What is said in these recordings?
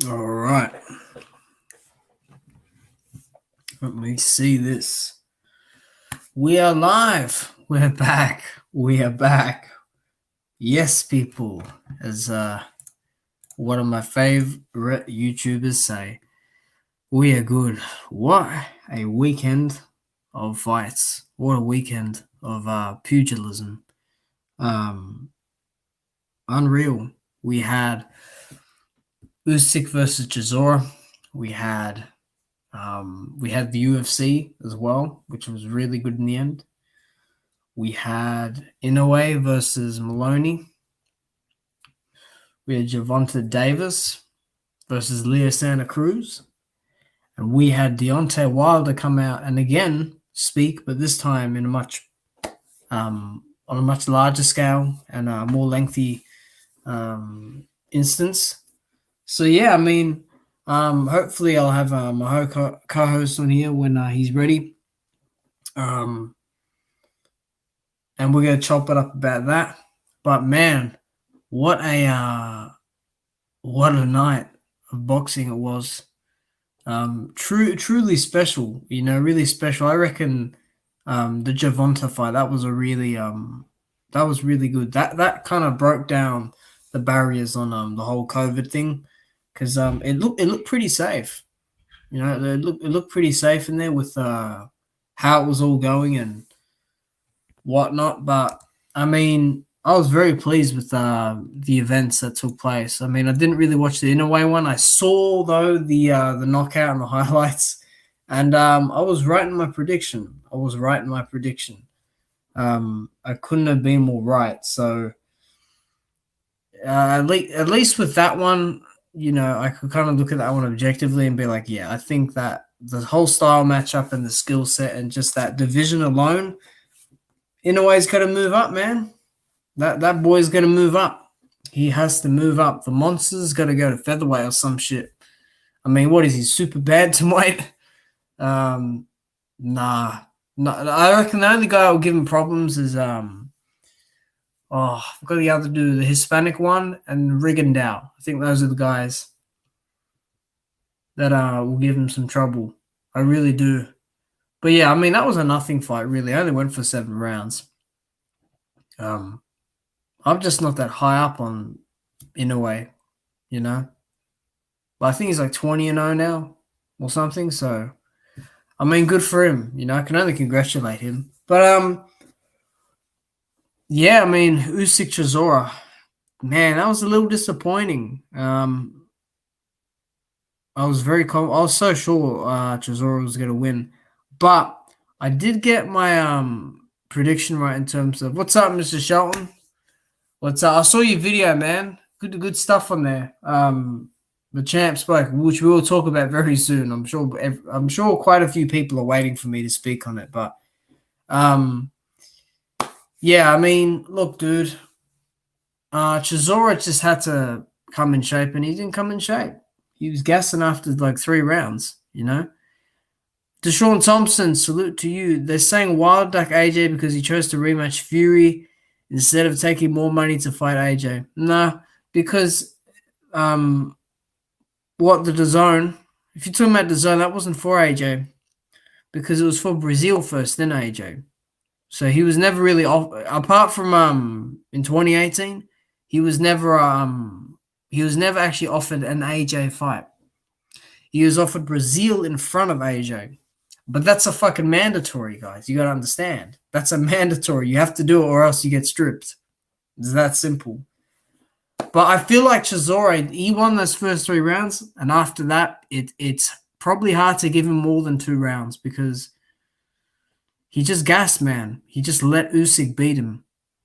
All right. Let me see this. We are live. We're back. We are back. Yes, people. As one of my favorite YouTubers say, we are good. What a weekend of fights. What a weekend of pugilism. Um, Unreal. We had Usyk versus Chisora. We had the UFC as well, which was really good in the end. We had Inoue versus Maloney. We had Gervonta Davis versus Leo Santa Cruz. And we had Deontay Wilder come out and again speak, but this time in a much on a much larger scale and a more lengthy instance. So yeah, I mean, hopefully I'll have my co-host on here when he's ready. And we're gonna chop it up about that. But man, what a night of boxing it was. Truly special. Really special. I reckon the Gervonta fight that was really good. That kind of broke down the barriers on the whole COVID thing because it looked pretty safe. It looked pretty safe in there with how it was all going and whatnot. But I mean, I was very pleased with the events that took place. I mean, I didn't really watch the Inoue one. I saw though the knockout and the highlights, and I was right in my prediction. I couldn't have been more right. So at least with that one, I could kind of look at that one objectively and be like, yeah, I think that the whole style matchup and the skill set and just that division alone, Inoue's got to move up, man. That boy's gonna move up. He has to move up. The monster's got to go to featherweight or some shit. I mean, what is he, super bantamweight? Nah, I reckon the only guy who will give him problems is I've got the other dude, the Hispanic one, and Rigondeaux. I think those are the guys that will give him some trouble. I really do. But yeah, I mean that was a nothing fight. Really, I only went for 7 rounds. I'm just not that high up on Inoue, you know. But I think he's like 20-0 now or something. So I mean, good for him. I can only congratulate him. But yeah, I mean, Usyk Chisora, man, that was a little disappointing. I was so sure Chisora was gonna win, but I did get my prediction right in terms of what's up, Mr. Shelton. What's up? I saw your video, man. Good stuff on there. The champ spoke, which we will talk about very soon. I'm sure quite a few people are waiting for me to speak on it, but yeah, I mean, look, dude, Chisora just had to come in shape, and he didn't come in shape. He was gassing after like 3 rounds, Deshaun Thompson, salute to you. They're saying Wild Duck AJ because he chose to rematch Fury instead of taking more money to fight AJ. No, because the DAZN, if you're talking about DAZN, that wasn't for AJ because it was for Brazil first, then AJ. So he was never really off, apart from in 2018, he was never actually offered an AJ fight. He was offered Brazil in front of AJ. But that's a fucking mandatory, guys. You got to understand. That's a mandatory. You have to do it or else you get stripped. It's that simple. But I feel like Chisora, he won those first 3 rounds. And after that, it's probably hard to give him more than 2 rounds because he just gassed, man. He just let Usyk beat him,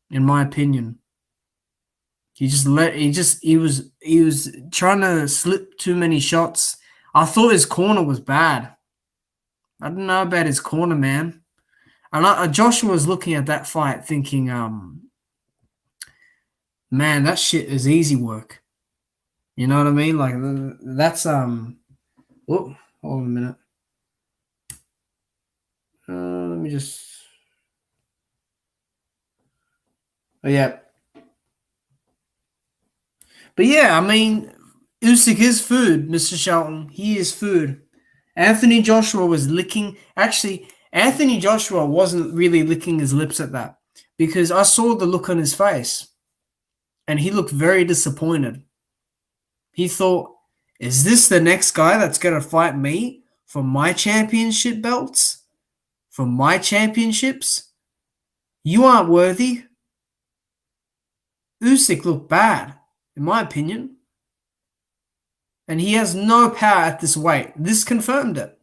in my opinion. He was trying to slip too many shots. I thought his corner was bad. I didn't know about his corner, man. And Joshua was looking at that fight thinking, man, that shit is easy work. You know what I mean? Like, that's, hold on a minute. Let me just, oh, yeah. But yeah, I mean, Usyk is food, Mr. Shelton. He is food. Anthony Joshua was licking. Actually, Anthony Joshua wasn't really licking his lips at that because I saw the look on his face and he looked very disappointed. He thought, is this the next guy that's going to fight me for my championship belts? For my championships? You aren't worthy. Usyk looked bad, in my opinion. And he has no power at this weight. This confirmed it.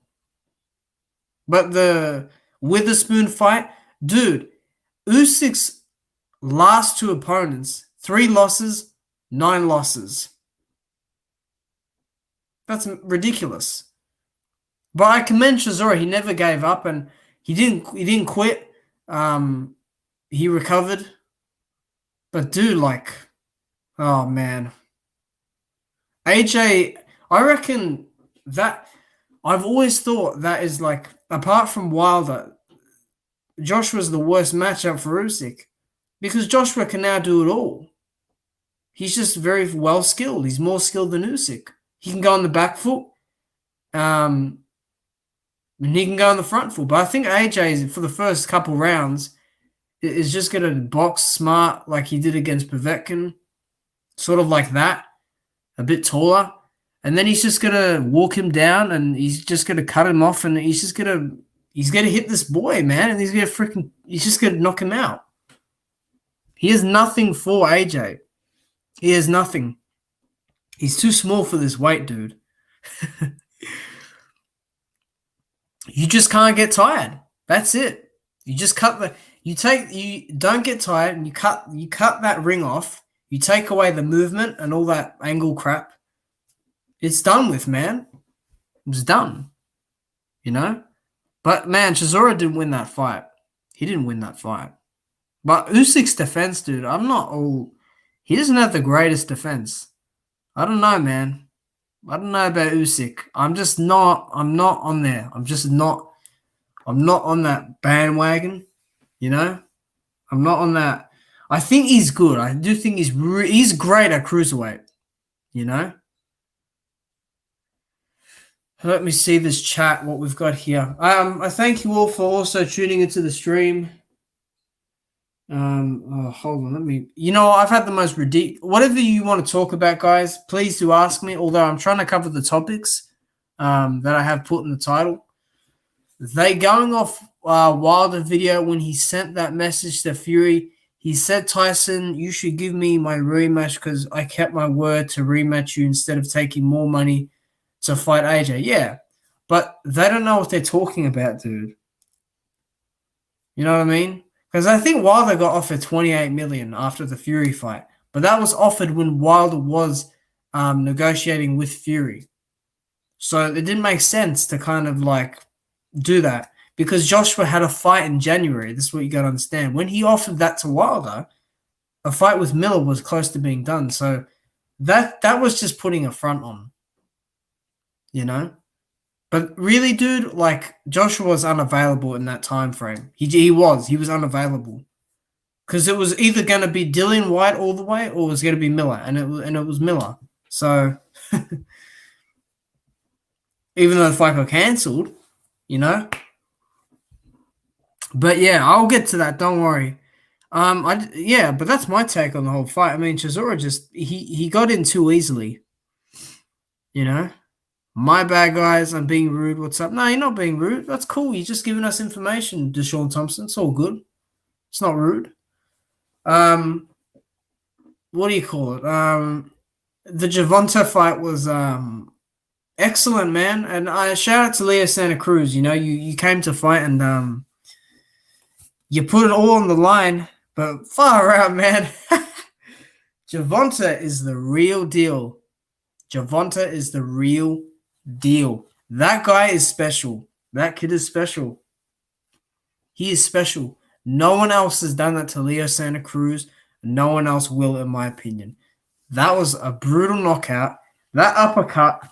But the Witherspoon fight, dude, Usyk's last two opponents, 3 losses, 9 losses. That's ridiculous. But I commend Chisora. He never gave up and he didn't quit. He recovered. But dude, like, oh man. AJ, I reckon that I've always thought that is like, apart from Wilder, Joshua's the worst matchup for Usyk because Joshua can now do it all. He's just very well skilled. He's more skilled than Usyk. He can go on the back foot, and he can go on the front foot. But I think AJ, for the first couple rounds, is just going to box smart like he did against Povetkin, sort of like that, a bit taller. And then he's just going to walk him down and he's just going to cut him off and he's going to hit this boy, man, and he's just going to knock him out. He has nothing for AJ. He has nothing. He's too small for this weight, dude. You just can't get tired. That's it. You just you don't get tired and you cut that ring off. You take away the movement and all that angle crap. It's done with, man. It's done. You know? But man, Chisora didn't win that fight. He didn't win that fight. But Usyk's defense, dude, he doesn't have the greatest defense. I don't know, man. I don't know about Usyk. I'm not on there. I'm not on that bandwagon, you know? I'm not on that. I think he's good. I do think he's great at cruiserweight, you know? Let me see this chat, what we've got here. I thank you all for also tuning into the stream. Hold on, I've had the most ridiculous. Whatever you want to talk about, guys, please do ask me. Although I'm trying to cover the topics that I have put in the title. They going off Wilder video when he sent that message to Fury. He said, Tyson, you should give me my rematch because I kept my word to rematch you instead of taking more money to fight AJ. Yeah, but they don't know what they're talking about, dude. You know what I mean? Because I think Wilder got offered $28 million after the Fury fight, but that was offered when Wilder was negotiating with Fury. So it didn't make sense to kind of like do that because Joshua had a fight in January. This is what you got to understand. When he offered that to Wilder, a fight with Miller was close to being done. So that was just putting a front on, you know? But really, dude, like Joshua was unavailable in that time frame. He was unavailable because it was either going to be Dillian White all the way or it was going to be Miller, and it was Miller. So even though the fight got cancelled, you know. But yeah, I'll get to that. Don't worry. But that's my take on the whole fight. I mean, Chisora just he got in too easily, you know. My bad, guys. I'm being rude. What's up? No, you're not being rude. That's cool. You're just giving us information, Deshaun Thompson. It's all good. It's not rude. What do you call it? The Gervonta fight was excellent, man. And I shout out to Leo Santa Cruz. You know, you came to fight and you put it all on the line. But far out, man. Gervonta is the real deal. Gervonta is the real deal. That guy is special. That kid is special. He is special. No one else has done that to Leo Santa Cruz. No one else will, in my opinion. That was a brutal knockout. That uppercut.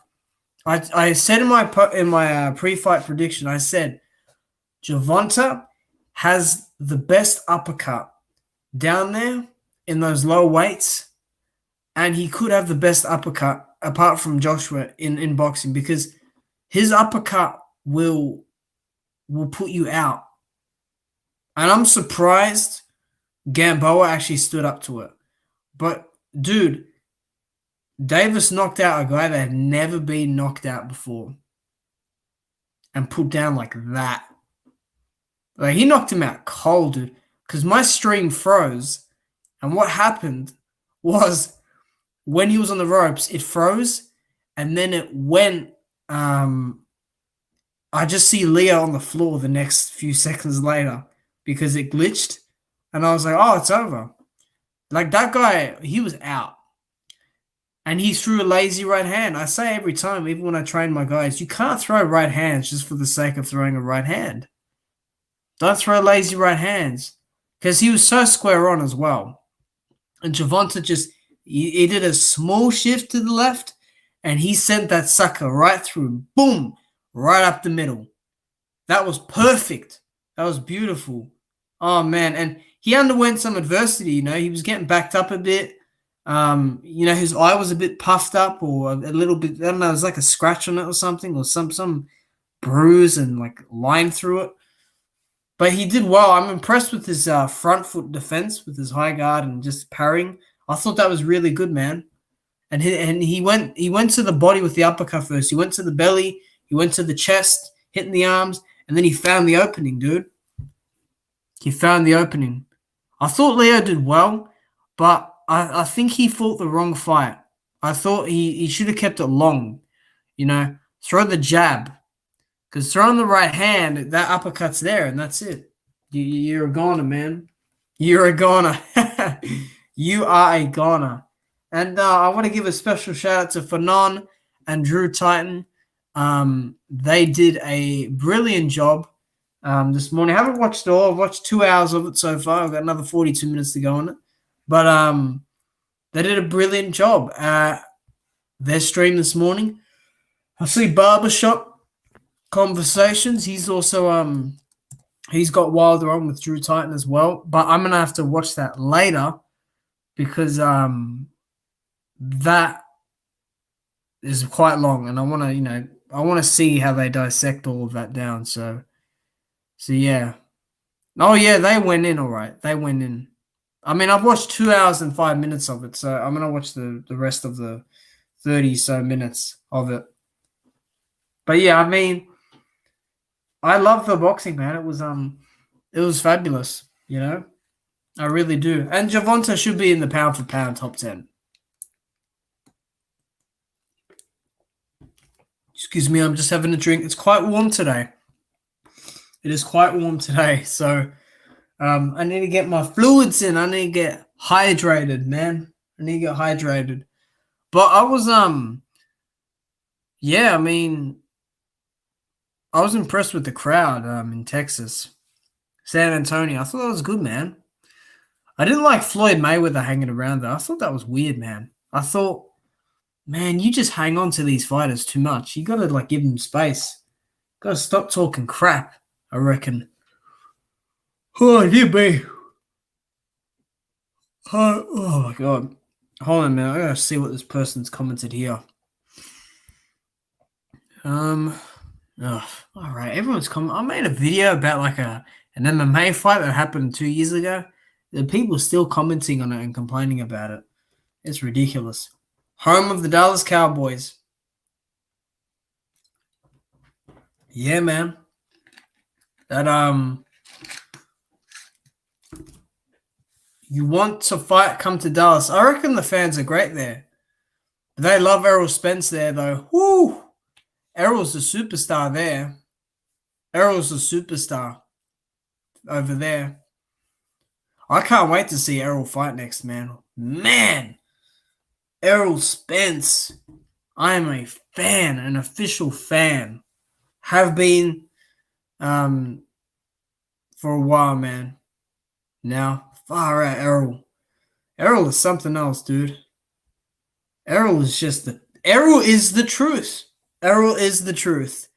I said in my pre-fight prediction, I said Gervonta has the best uppercut down there in those low weights. and he could have the best uppercut apart from Joshua in boxing because his uppercut will put you out. And I'm surprised Gamboa actually stood up to it. But dude, Davis knocked out a guy that had never been knocked out before and put down like that. Like he knocked him out cold, dude. Because my stream froze, and what happened was when he was on the ropes, it froze, and then it went. I just see Leo on the floor the next few seconds later because it glitched, and I was like, "Oh, it's over." Like that guy, he was out. And he threw a lazy right hand. I say every time, even when I train my guys, you can't throw right hands just for the sake of throwing a right hand. Don't throw lazy right hands. Because he was so square on as well. And Gervonta just, he did a small shift to the left, and he sent that sucker right through. Boom! Right up the middle. That was perfect. That was beautiful. Oh, man. And he underwent some adversity, he was getting backed up a bit. His eye was a bit puffed up or a little bit, I don't know, it was like a scratch on it or something, or some bruise and like line through it. But he did well. I'm impressed with his front foot defense with his high guard and just parrying. I thought that was really good, man. And he went to the body with the uppercut first. He went to the belly, he went to the chest, hitting the arms, and then he found the opening, dude. He found the opening. I thought Leo did well, but I think he fought the wrong fight. I thought he should have kept it long. Throw the jab. Because throwing the right hand, that uppercut's there, and that's it. You're a goner, man. You're a goner. You are a goner. And I want to give a special shout out to Fanon and Drew Titan. They did a brilliant job this morning. I haven't watched it all. I've watched 2 hours of it so far. I've got another 42 minutes to go on it. But they did a brilliant job. Their stream this morning. I see Barbershop Conversations. He's also he's got Wilder on with Drew Titan as well. But I'm gonna have to watch that later because that is quite long, and I want to see how they dissect all of that down. So yeah. Oh yeah, they went in all right. They went in. I mean, I've watched 2 hours and 5 minutes of it, so I'm gonna watch the rest of the 30 so minutes of it. But yeah, I mean, I love the boxing, man. It was fabulous, I really do. And Gervonta should be in the pound for pound top 10. Excuse me, I'm just having a drink. It's quite warm today. It is quite warm today, so I need to get my fluids in. I need to get hydrated, man. I need to get hydrated. But I was yeah, I mean, I was impressed with the crowd in Texas, San Antonio. I thought that was good, man. I didn't like Floyd Mayweather hanging around there. I thought that was weird, man. I thought, man, you just hang on to these fighters too much. You got to give them space. Got to stop talking crap, I reckon. Oh, dear me. Oh, my God. Hold on a minute. I got to see what this person's commented here. Oh, all right, everyone's commenting. I made a video about an MMA fight that happened 2 years ago. The people still commenting on it and complaining about it. It's ridiculous. Home of the Dallas Cowboys. Yeah, man. That you want to fight, come to Dallas. I reckon the fans are great there. They love Errol Spence there, though. Woo! Errol's a superstar there. Errol's a superstar over there. I can't wait to see Errol fight next, man. Man! Errol Spence. I am a fan, an official fan. Have been for a while, man. Now, far out Errol. Errol is something else, dude. Errol is the truth. Errol is the truth.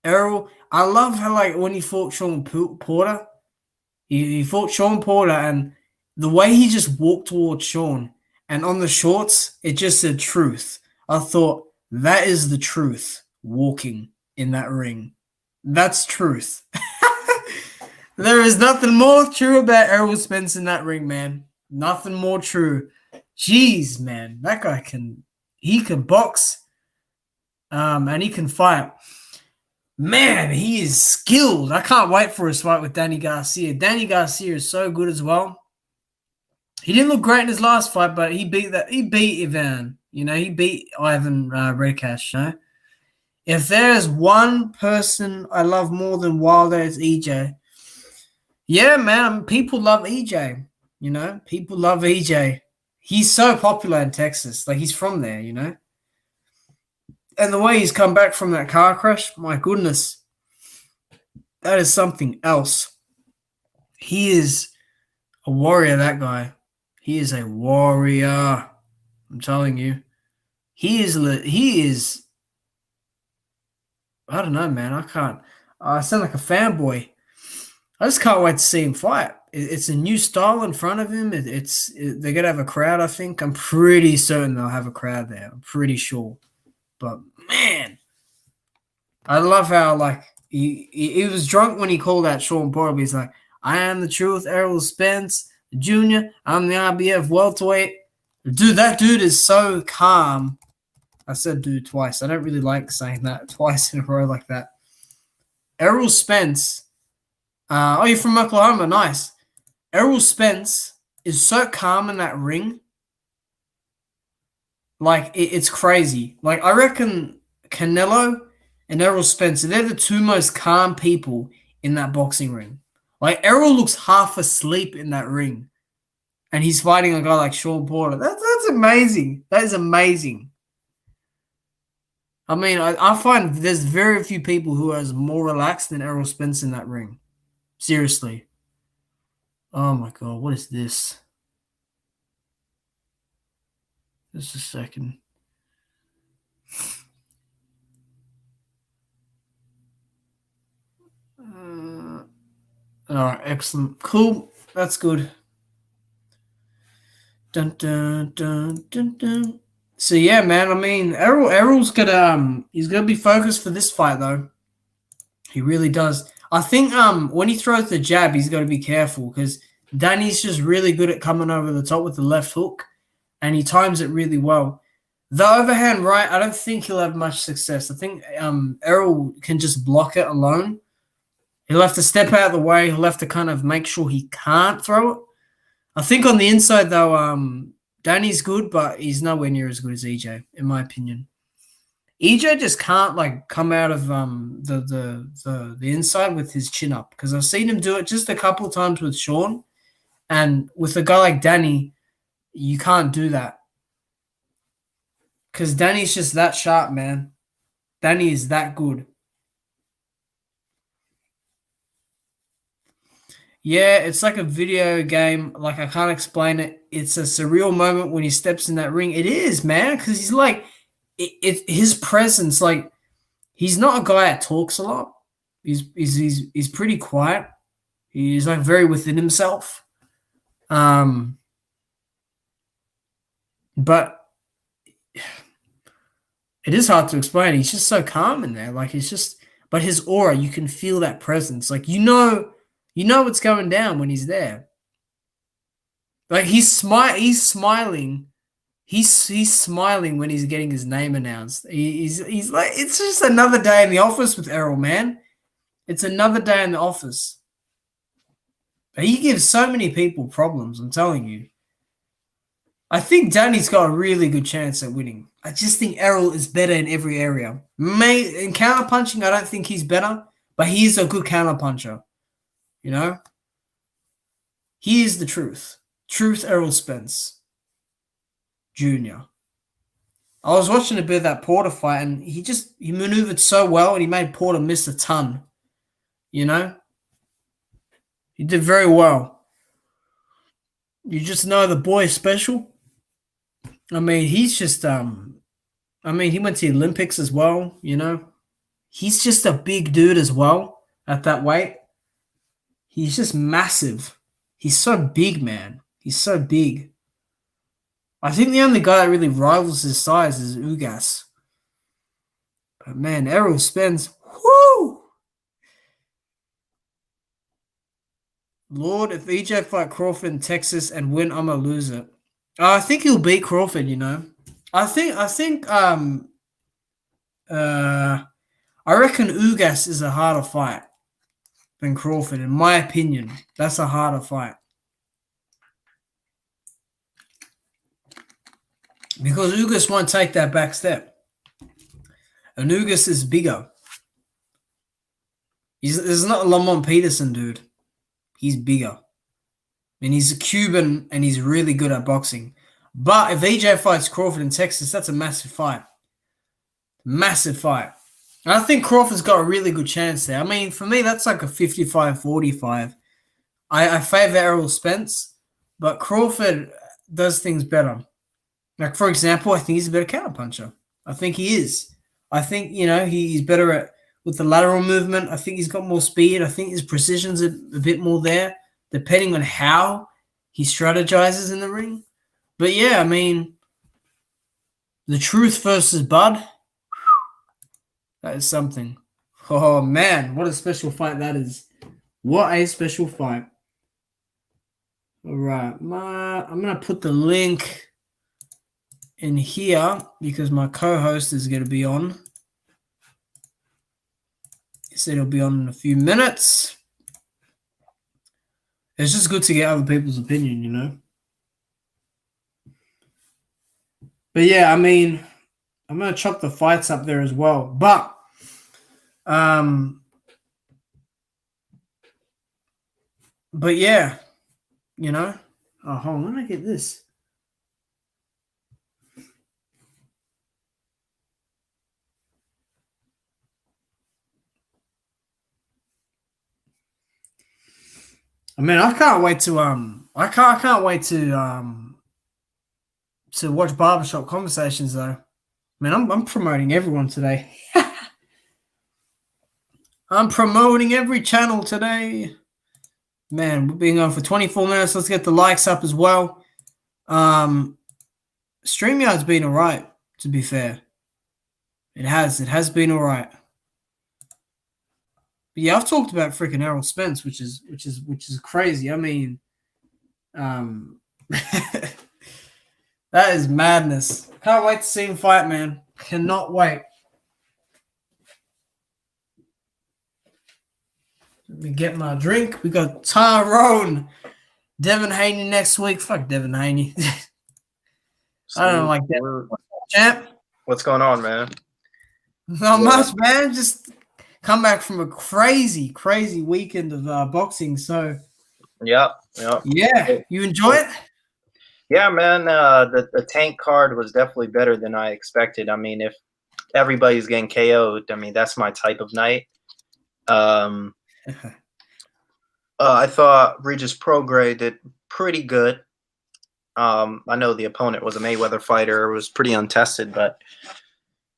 Errol, I love how when he fought Sean Porter, he fought Sean Porter, and the way he just walked towards Sean and on the shorts, it just said truth. I thought, that is the truth walking in that ring. That's truth. There is nothing more true about Errol Spence in that ring, man. Nothing more true. Jeez, man. That guy he can box, and he can fight. Man, he is skilled. I can't wait for his fight with Danny Garcia. Danny Garcia is so good as well. He didn't look great in his last fight, but he beat Ivan. You know, he beat Ivan Redcash, you know. If there's one person I love more than Wilder, it's EJ. Yeah, man, people love EJ. You know, people love EJ. He's so popular in Texas. Like, he's from there, you know. And the way he's come back from that car crash, my goodness, that is something else. He is a warrior, that guy. He is a warrior. I'm telling you. He is, I don't know, man. I sound like a fanboy. I just can't wait to see him fight. It's a new style in front of him. They're going to have a crowd, I think. I'm pretty certain they'll have a crowd there. I'm pretty sure. But, man, I love how, like, he was drunk when he called out Sean Porter. He's like, I am the truth, Errol Spence Jr. I'm the IBF welterweight. Dude, that dude is so calm. I said dude twice. I don't really like saying that twice in a row like that. Errol Spence. You're from Oklahoma. Nice. Errol Spence is so calm in that ring. Like, it's crazy. Like, I reckon Canelo and Errol Spence, they're the two most calm people in that boxing ring. Like, Errol looks half asleep in that ring. And he's fighting a guy like Sean Porter. That's amazing. That is amazing. I mean, I find there's very few people who are more relaxed than Errol Spence in that ring. Seriously. Oh, my God. What is this? Just a second. All right, excellent. Cool. That's good. Dun, dun, dun, dun, dun. So, yeah, man, I mean, Errol's gonna he's gonna be focused for this fight, though. He really does. I think when he throws the jab, he's got to be careful because Danny's just really good at coming over the top with the left hook, and he times it really well. The overhand right, I don't think he'll have much success. I think Errol can just block it alone. He'll have to step out of the way. He'll have to kind of make sure he can't throw it. I think on the inside, though, Danny's good, but he's nowhere near as good as EJ, in my opinion. EJ just can't, like, come out of the inside with his chin up because I've seen him do it just a couple of times with Sean, and with a guy like Danny, you can't do that because Danny's just that sharp, man. Danny is that good. Yeah, it's like a video game. Like, I can't explain it. It's a surreal moment when he steps in that ring. It is, man, because he's like, his presence, like, he's not a guy that talks a lot. He's pretty quiet. He's like very within himself. But it is hard to explain. He's just so calm in there. Like, it's just, but his aura, you can feel that presence. Like, you know what's going down when he's there. Like, he's smiling. He's smiling when he's getting his name announced. He's like, it's just another day in the office with Errol, man. It's another day in the office. But he gives so many people problems, I'm telling you. I think Danny's got a really good chance at winning. I just think Errol is better in every area. In counterpunching, I don't think he's better, but he's a good counterpuncher. You know? He is the truth. Truth Errol Spence Jr. I was watching a bit of that Porter fight, and he maneuvered so well, and he made Porter miss a ton. You know? He did very well. You just know the boy is special. I mean, he's just, he went to the Olympics as well, you know? He's just a big dude as well at that weight. He's just massive. He's so big, man. He's so big. I think the only guy that really rivals his size is Ugas. But man, Errol Spence, whoo! Lord, if EJ fight Crawford in Texas and win, I'm a loser. I think he'll beat Crawford. Uh, I reckon Ugas is a harder fight than Crawford, in my opinion. That's a harder fight. Because Ugas won't take that back step. And Ugas is bigger. He's not a Lamont Peterson, dude. He's bigger. And he's a Cuban, and he's really good at boxing. But if EJ fights Crawford in Texas, that's a massive fight. Massive fight. And I think Crawford's got a really good chance there. I mean, for me, that's like a 55-45. I favor Errol Spence, but Crawford does things better. Like, for example, I think he's a better counterpuncher. I think he is. I think, he's better with the lateral movement. I think he's got more speed. I think his precision's a bit more there, depending on how he strategizes in the ring. But yeah, I mean, the Truth versus Bud, that is something. Oh, man, what a special fight that is. What a special fight. All right, I'm going to put the link in here because my co-host is going to be on. He said he'll be on in a few minutes. It's just good to get other people's opinion, But yeah, I mean, I'm going to chop the fights up there as well. But yeah, Oh, hold on. When did I get this? I mean, I can't wait to I can't wait to watch Barbershop Conversations though. Man, I'm promoting everyone today. I'm promoting every channel today. Man, we've been going for 24 minutes. Let's get the likes up as well. StreamYard's been all right, to be fair. It has been all right. But yeah, I've talked about freaking Errol Spence, which is crazy. I mean, that is madness. Can't wait to see him fight, man. Cannot wait. Let me get my drink. We got Tyrone, Devin Haney next week. Fuck Devin Haney. I don't like that. Champ. What's going on, man? Not much, man. Just come back from a crazy, crazy weekend of boxing. So, yeah, you enjoy it? Yeah, man. The Tank card was definitely better than I expected. I mean, if everybody's getting KO'd, I mean, that's my type of night. I thought Regis Prograis did pretty good. I know the opponent was a Mayweather fighter, was pretty untested, but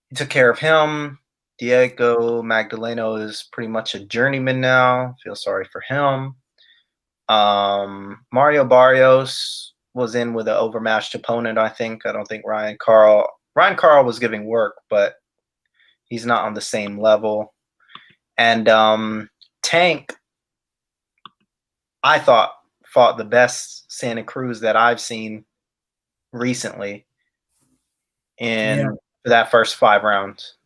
he took care of him. Diego Magdaleno is pretty much a journeyman now. Feel sorry for him. Mario Barrios was in with an overmatched opponent, I think. I don't think Ryan Carl was giving work, but he's not on the same level. And Tank, I thought, fought the best Santa Cruz that I've seen recently in that first 5 rounds.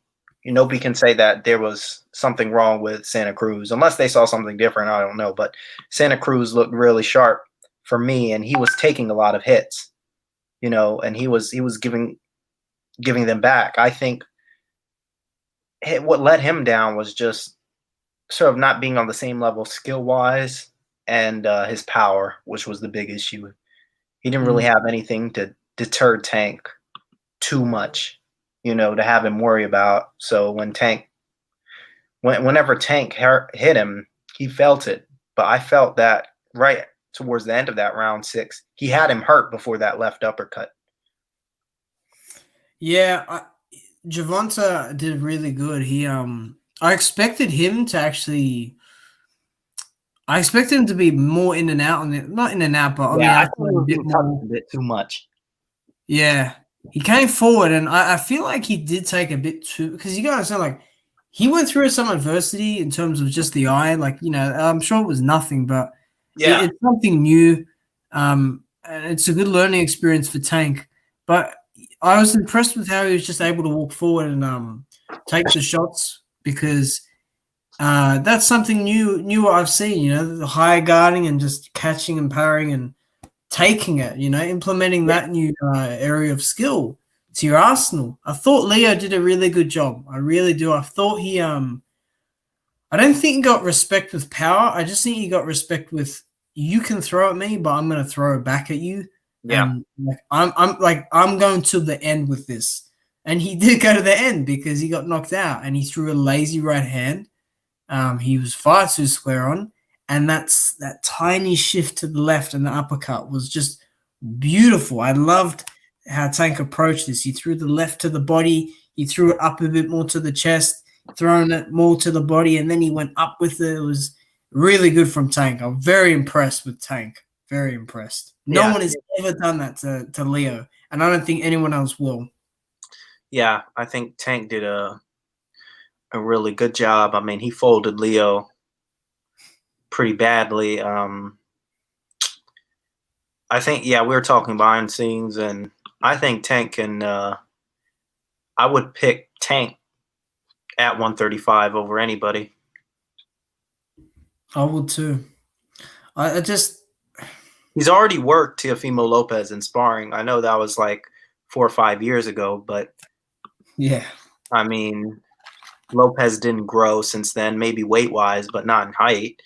Nobody can say that there was something wrong with Santa Cruz unless they saw something different. I don't know, but Santa Cruz looked really sharp for me, and he was taking a lot of hits, and he was giving them back. I think what let him down was just sort of not being on the same level skill wise, and his power, which was the big issue. He didn't really have anything to deter Tank too much, to have him worry about. So whenever Tank hit him, he felt it. But I felt that right towards the end of that round 6, he had him hurt before that left uppercut. Yeah, Gervonta did really good. I expected him to actually. I expected him to be more in and out, not in and out, but on the outside a bit too much. Yeah, he came forward, and I feel like he did take a bit too, because you gotta say, like, he went through some adversity in terms of just the eye. Like, I'm sure it was nothing, but Yeah, it's something new. And it's a good learning experience for Tank. But I was impressed with how he was just able to walk forward and take the shots, because that's something new I've seen. The higher guarding and just catching and parrying and taking it, implementing yeah, that new area of skill to your arsenal. I thought Leo did a really good job. I really do. I thought I don't think he got respect with power. I just think he got respect with, you can throw at me, but I'm going to throw it back at you. yeah, And like I'm going to the end with this. And he did go to the end because he got knocked out and he threw a lazy right hand. He was far too square on, and that tiny shift to the left and the uppercut was just beautiful. I loved how Tank approached this. He threw the left to the body, he threw it up a bit more to the chest, throwing it more to the body, and then he went up with it. It was really good from Tank. I'm very impressed with Tank. Very impressed. No yeah, one has ever done that to Leo, and I don't think anyone else will. yeah. I think Tank did a really good job. I mean, he folded Leo pretty badly. I think, yeah, we were talking behind the scenes, and I think Tank can. I would pick Tank at 135 over anybody. I would too. I just He's already worked Teofimo Lopez in sparring. I know that was like 4 or 5 years ago, but yeah. I mean, Lopez didn't grow since then, maybe weight wise, but not in height.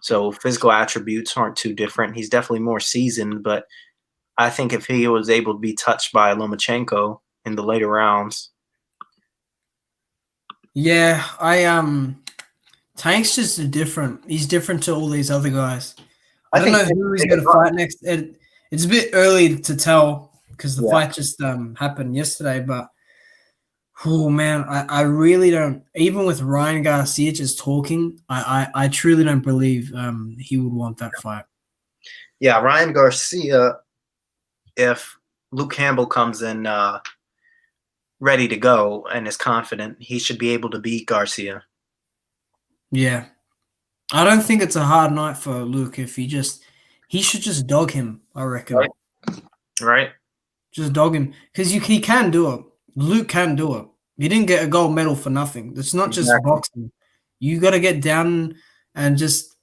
So physical attributes aren't too different. He's definitely more seasoned, but I think if he was able to be touched by Lomachenko in the later rounds. Yeah, Tank's just he's different to all these other guys. I I don't think know who he's going to fight next. It's a bit early to tell because the yeah. fight just happened yesterday. But oh man, I really don't. Even with Ryan Garcia just talking, I truly don't believe he would want that fight. Yeah, Ryan Garcia, if Luke Campbell comes in ready to go and is confident, he should be able to beat Garcia. Yeah, I don't think it's a hard night for Luke if he should just dog him. I reckon. Right. Right. Just dog him because he can do it. Luke can do it. He didn't get a gold medal for nothing. It's not just Exactly. boxing. You got to get down and just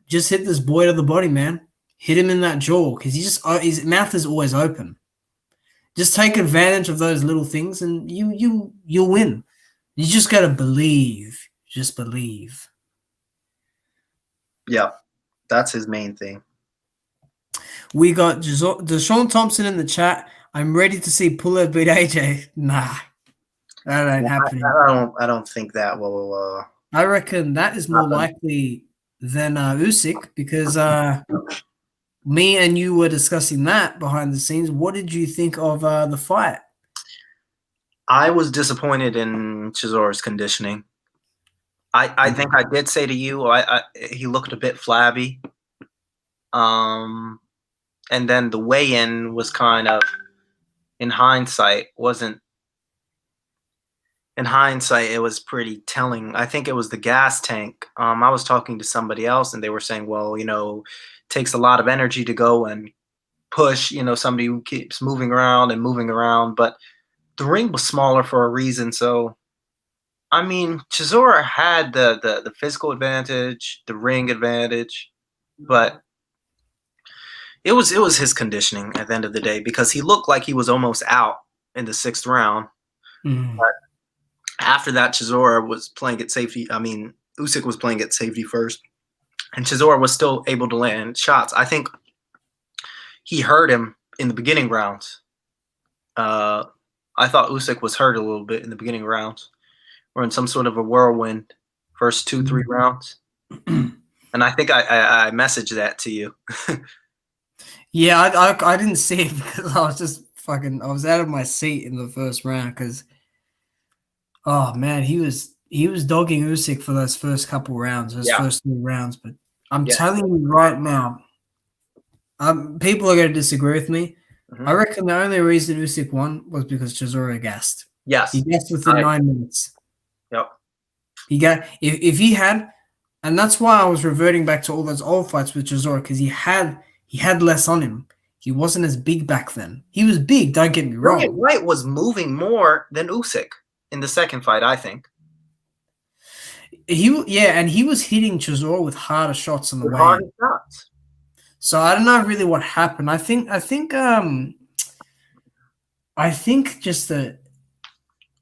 hit this boy to the body, man. Hit him in that jaw because his mouth is always open. Just take advantage of those little things, and you'll win. You just got to believe. Just believe. Yeah, that's his main thing. We got Deshaun Thompson in the chat. I'm ready to see Puller beat AJ. Nah, that ain't happening. I don't think that will. I reckon that is more likely than Usyk because me and you were discussing that behind the scenes. What did you think of the fight? I was disappointed in Chisora's conditioning. I think I did say to you, he looked a bit flabby. And then the weigh-in was kind of, in hindsight, it was pretty telling. I think it was the gas tank. I was talking to somebody else, and they were saying, well, it takes a lot of energy to go and push, somebody who keeps moving around. But the ring was smaller for a reason. So, I mean, Chisora had the physical advantage, the ring advantage, but it was his conditioning at the end of the day, because he looked like he was almost out in the 6th round. Mm. But after that, Chisora was playing at safety. I mean, Usyk was playing at safety first, and Chisora was still able to land shots. I think he hurt him in the beginning rounds. I thought Usyk was hurt a little bit in the beginning rounds, or in some sort of a whirlwind first 2-3 rounds. And I think I messaged that to you. Yeah, I didn't see it because I was just I was out of my seat in the first round because, oh man, he was dogging Usyk for those first couple rounds, first 3 rounds. But I'm telling you right now, people are going to disagree with me. Mm-hmm. I reckon the only reason Usyk won was because Chisora gassed. He Yes. gassed within 9 minutes. Yep. He got if he had, and that's why I was reverting back to all those old fights with Chisora because he had less on him. He wasn't as big back then. He was big. Don't get me wrong. White was moving more than Usyk in the second fight, I think. And he was hitting Chisora with harder shots on the way. Harder shots. So I don't know really what happened. I think just that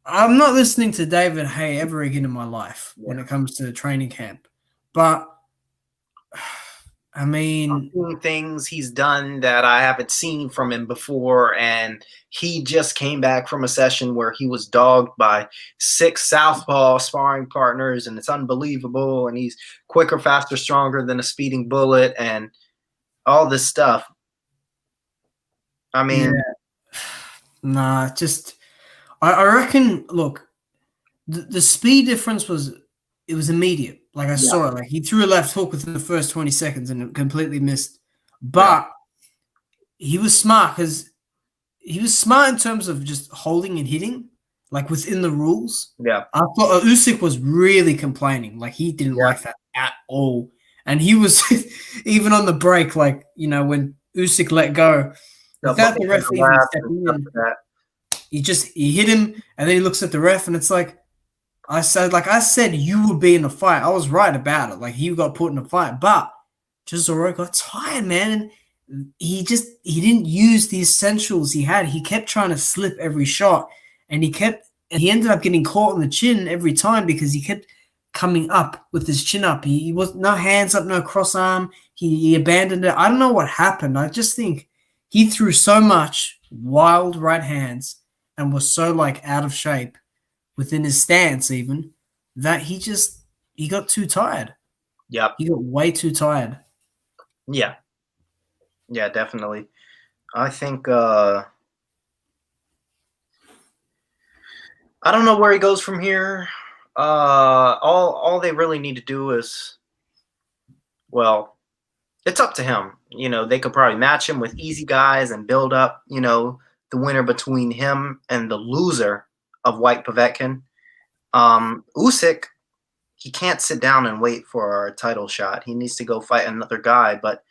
I'm not listening to David Hay ever again in my life when it comes to training camp. But I mean, things he's done that I haven't seen from him before, and he just came back from a session where he was dogged by 6 southpaw sparring partners, and it's unbelievable. And he's quicker, faster, stronger than a speeding bullet, and all this stuff. I mean, I reckon. Look, the speed difference was immediate. Like I saw it. Like he threw a left hook within the first 20 seconds and it completely missed. But he was smart because he was smart in terms of just holding and hitting, like within the rules. Yeah. I thought Usyk was really complaining. Like he didn't like that at all. And he was even on the break, like, when Usyk let go, without the ref even stepping in, he hit him and then he looks at the ref and it's like, I said you would be in a fight. I was right about it. Like he got put in a fight, but Chisora got tired, man. And he didn't use the essentials he had. He kept trying to slip every shot, and he ended up getting caught on the chin every time because he kept coming up with his chin up. He was no hands up, no cross arm. He abandoned it. I don't know what happened. I just think he threw so much wild right hands and was so out of shape within his stance even, that he got too tired. Yep. He got way too tired. Yeah. Yeah, definitely. I think I don't know where he goes from here. All they really need to do is, well, it's up to him. They could probably match him with easy guys and build up, the winner between him and the loser of White Povetkin. Usyk, he can't sit down and wait for a title shot. He needs to go fight another guy. But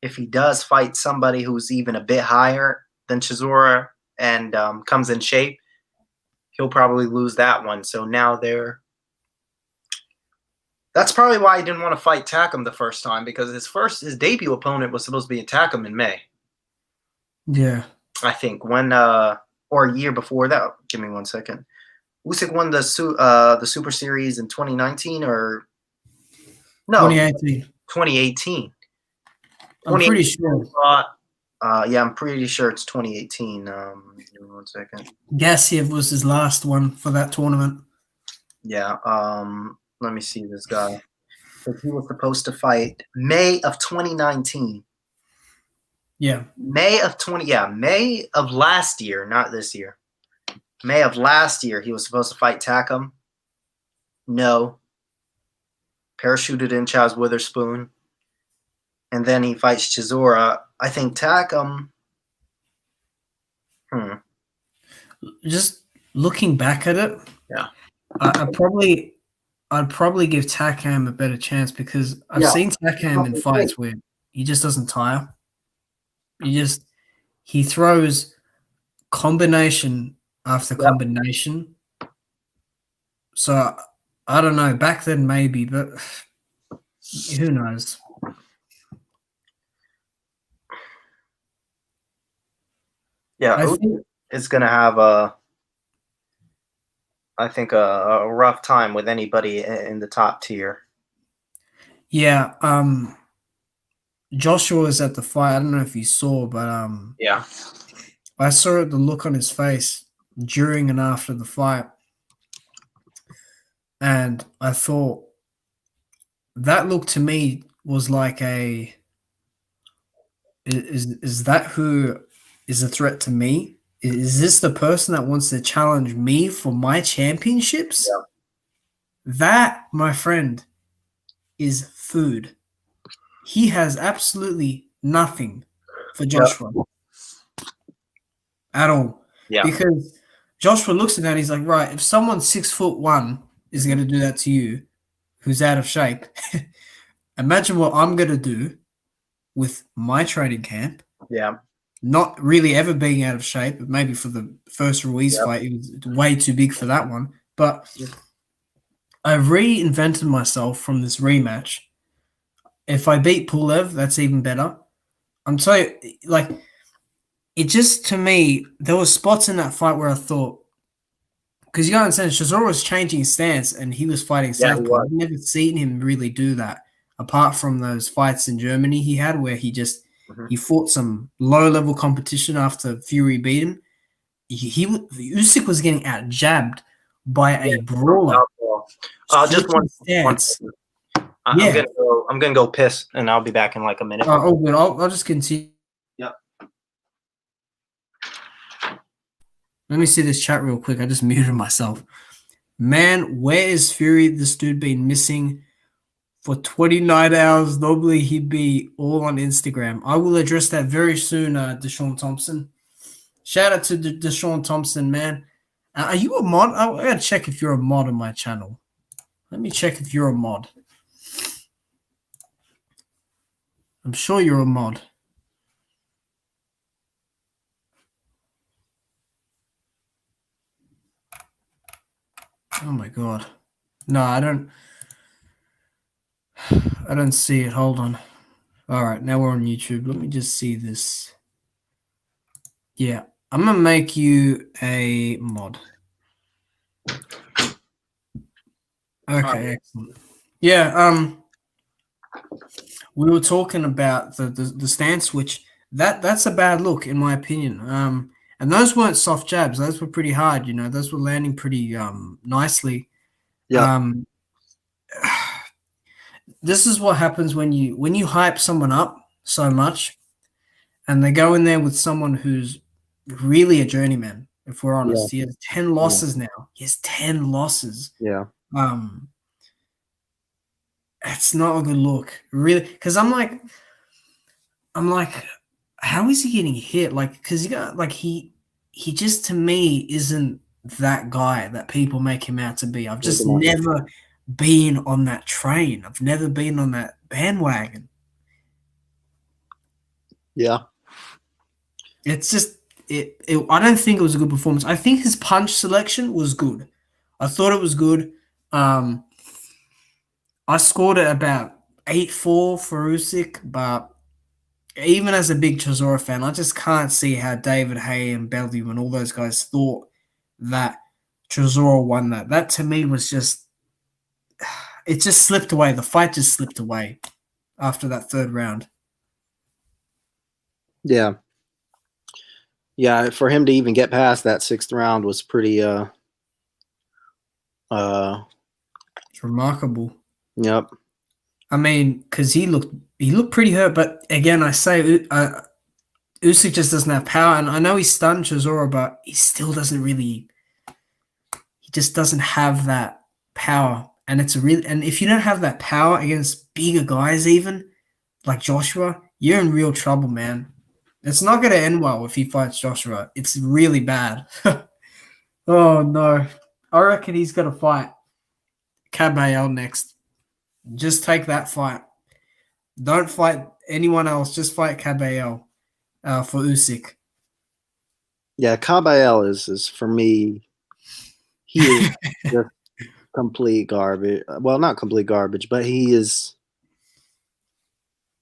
if he does fight somebody who's even a bit higher than Chisora and comes in shape, he'll probably lose that one. So now that's probably why he didn't want to fight Takam the first time, because his debut opponent was supposed to be Takam in May. Yeah. I think or a year before that. Give me 1 second. Usyk won the Super Series in 2019 or no? 2018. 2018. I'm pretty sure. Yeah, I'm pretty sure it's 2018. Give me 1 second. Gassiev was his last one for that tournament. Yeah. Let me see this guy. He was supposed to fight May of 2019. Yeah. May of last year, not this year. May of last year, he was supposed to fight Takam. No. Parachuted in Chaz Witherspoon. And then he fights Chisora. I think Takam. Just looking back at it, yeah, I'd probably give Takam a better chance because I've seen Takam in fights where he just doesn't tire. He throws combination after combination. So I don't know. Back then maybe, but who knows? Yeah, I think it's gonna have a rough time with anybody in the top tier. Yeah, Joshua was at the fight. I don't know if you saw, but yeah, I saw the look on his face during and after the fight, and I thought that look to me was like is that who is a threat to me? Is this the person that wants to challenge me for my championships? Yeah. That, my friend, is food. He has absolutely nothing for Joshua. at all. Yeah. Because Joshua looks at that, he's like, right, if someone 6'1" is going to do that to you, who's out of shape, imagine what I'm going to do with my training camp. Yeah. Not really ever being out of shape, but maybe for the first Ruiz Yep. fight, he was way too big for that one. But I reinvented myself from this rematch. If I beat Pulev, that's even better. I'm telling you, like, it just, to me, there were spots in that fight where I thought, because you gotta understand, Chisora was changing his stance and he was fighting Yeah, he southpaw. was. I've never seen him really do that, apart from those fights in Germany he had where he fought some low level competition after Fury beat him. Usyk was getting out jabbed by a brawler. Just Switching one stance. second. Yeah. I'm gonna go piss, and I'll be back in like a minute. Oh, good. I'll just continue. Yep. Let me see this chat real quick. I just muted myself. Man, where is Fury? This dude been missing for 29 hours. Normally he'd be all on Instagram. I will address that very soon, Deshaun Thompson. Shout out to Deshaun Thompson, man. Are you a mod? I gotta check if you're a mod on my channel. Let me check if you're a mod. I'm sure you're a mod. Oh my god. No, I don't see it. Hold on. All right, now we're on YouTube. Let me just see this. Yeah, I'm gonna make you a mod. Okay, excellent. Yeah, we were talking about the stance, which that's a bad look in my opinion. And those weren't soft jabs; those were pretty hard. You know, those were landing pretty nicely. Yeah. This is what happens when you hype someone up so much, and they go in there with someone who's really a journeyman. If we're honest, he has 10 losses now. He has 10 losses. Yeah. It's not a good look, really, because I'm like, how is he getting hit? Like, because he just, to me, isn't that guy that people make him out to be. I've just never been on that train. I've never been on that bandwagon. Yeah. It's just I don't think it was a good performance. I think his punch selection was good. I thought it was good. I scored it about 8-4 for Usyk, but even as a big Chisora fan, I just can't see how David Haye and Bellew and all those guys thought that Chisora won that. That to me was just, it just slipped away. The fight just slipped away after that third round. Yeah. Yeah, for him to even get past that sixth round was pretty It's remarkable. Yep. I mean, because he looked pretty hurt, but again, I say Usyk just doesn't have power, and I know he stunned Chisora, but he still doesn't really. He just doesn't have that power, and and if you don't have that power against bigger guys, even like Joshua, you're in real trouble, man. It's not going to end well if he fights Joshua. It's really bad. Oh no, I reckon he's going to fight Caballero next. Just take that fight. Don't fight anyone else. Just fight Caballero for Usyk. Yeah, Caballero is for me. He is just complete garbage. Well, not complete garbage, but he is.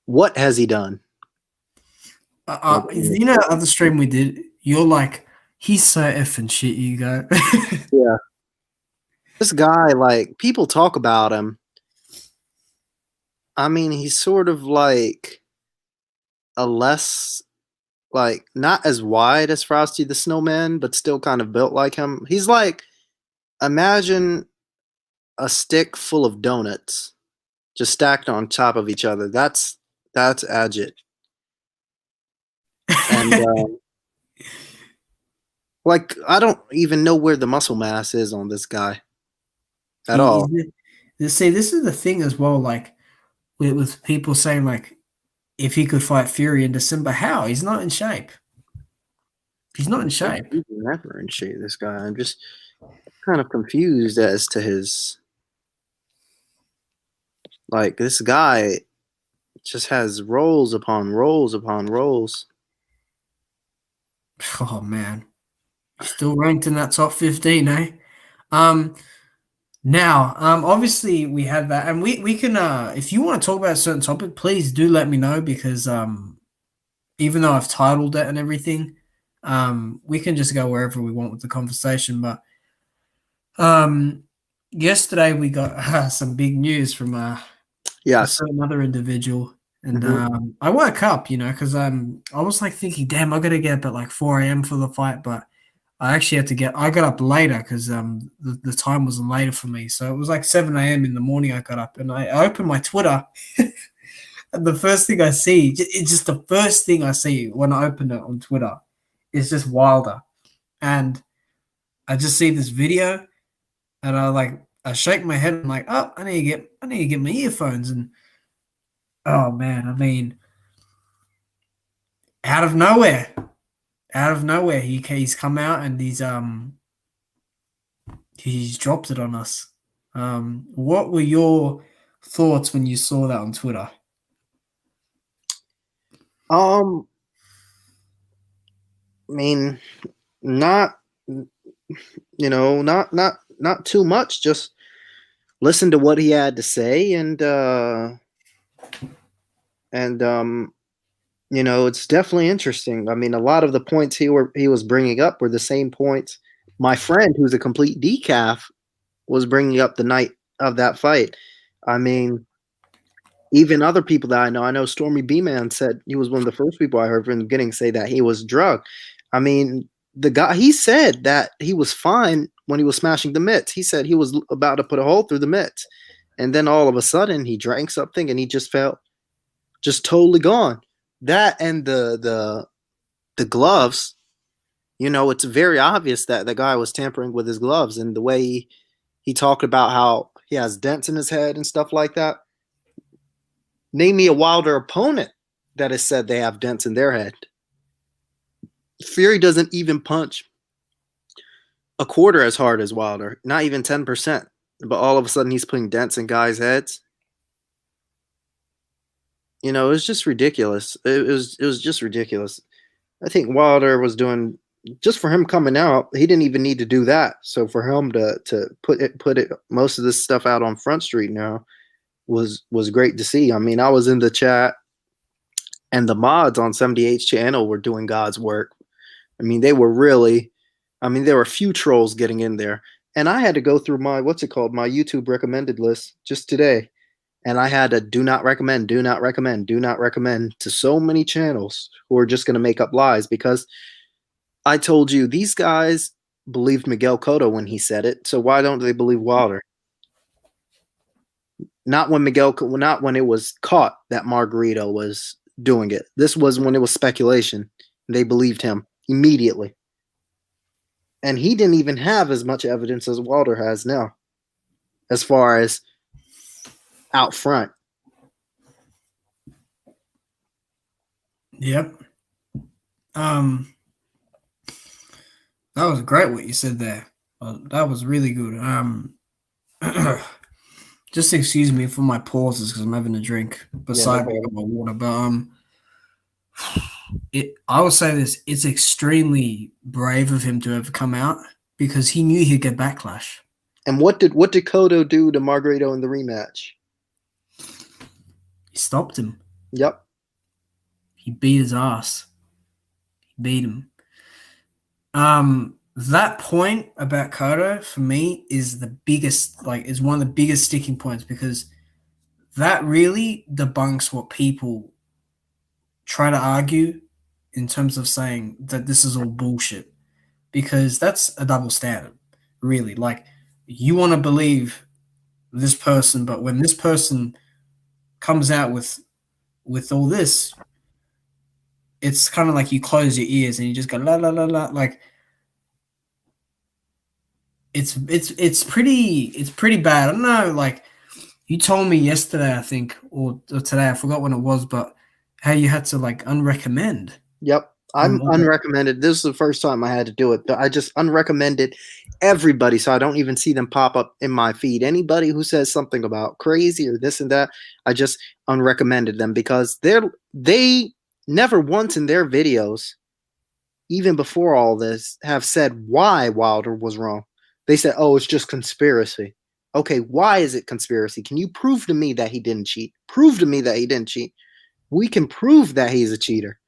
What has he done? You know, other stream we did. You're like, he's so effing shit. You go. Yeah. This guy, like, people talk about him. I mean, he's sort of like a less, like, not as wide as Frosty the Snowman, but still kind of built like him. He's like, imagine a stick full of donuts just stacked on top of each other. That's Ajit. And like, I don't even know where the muscle mass is on this guy at all. See, this is the thing as well. Like with people saying like, if he could fight Fury in December, how? He's not in shape. He's not in shape. He's never in shape, this guy. I'm just kind of confused as to his, like, this guy just has rolls upon rolls upon rolls. Oh man, he's still ranked in that top 15, eh? Now, obviously we have that, and we can if you want to talk about a certain topic, please do let me know because even though I've titled it and everything, we can just go wherever we want with the conversation. But yesterday we got some big news from a certain other individual, and I woke up, because I was like thinking, damn, I gotta get up at like 4 a.m. for the fight, but I actually had to I got up later because the time wasn't later for me. So it was like 7 a.m. in the morning I got up and I opened my Twitter and the first thing I see, it's just the first thing I see when I open it on Twitter is just Wilder. And I just see this video and I shake my head and I'm like, oh, I need to get my earphones. And oh man, I mean, out of nowhere, he's come out and he's dropped it on us. What were your thoughts when you saw that on Twitter? I mean, not too much. Just listen to what he had to say, and it's definitely interesting. I mean, a lot of the points he was bringing up were the same points my friend, who's a complete decaf, was bringing up the night of that fight. I mean, even other people that I know Stormy B-Man said he was one of the first people I heard from the beginning say that he was drugged. I mean, the guy, he said that he was fine when he was smashing the mitts. He said he was about to put a hole through the mitts. And then all of a sudden he drank something and he just felt just totally gone. That and the gloves, it's very obvious that the guy was tampering with his gloves, and the way he talked about how he has dents in his head and stuff like that. Name me a Wilder opponent that has said they have dents in their head. Fury doesn't even punch a quarter as hard as Wilder, not even 10%. But all of a sudden he's putting dents in guys' heads. It was just ridiculous. It was just ridiculous. I think Wilder was doing, just for him coming out, he didn't even need to do that. So for him to put it most of this stuff out on Front Street now was great to see. I mean, I was in the chat and the mods on 78's channel were doing God's work. I mean, there were a few trolls getting in there. And I had to go through my YouTube recommended list just today. And I had to do not recommend to so many channels who are just going to make up lies, because I told you these guys believed Miguel Cotto when he said it. So why don't they believe Wilder? Not when it was caught that Margarito was doing it. This was when it was speculation. They believed him immediately. And he didn't even have as much evidence as Wilder has now, as far as out front. Yep. That was great what you said there. That was really good. Just excuse me for my pauses because I'm having a drink beside me with my water. But I will say this: it's extremely brave of him to have come out because he knew he'd get backlash. And what did Cotto do to Margarito in the rematch? He stopped him. Yep. He beat his ass. He beat him. That point about Cotto for me is the biggest, is one of the biggest sticking points, because that really debunks what people try to argue in terms of saying that this is all bullshit, because that's a double standard, really. Like, you want to believe this person, but when this person comes out with all this, it's kind of like you close your ears and you just go la la la la. Like, it's pretty bad. I don't know. Like, you told me yesterday, I think, or today, I forgot when it was, but how you had to unrecommend. Yep. I'm unrecommended. This is the first time I had to do it. I just unrecommended everybody, so I don't even see them pop up in my feed. Anybody who says something about crazy or this and that, I just unrecommended them because they never once in their videos, even before all this, have said why Wilder was wrong. They said, "Oh, it's just conspiracy." Okay, why is it conspiracy? Can you prove to me that he didn't cheat? Prove to me that he didn't cheat. We can prove that he's a cheater,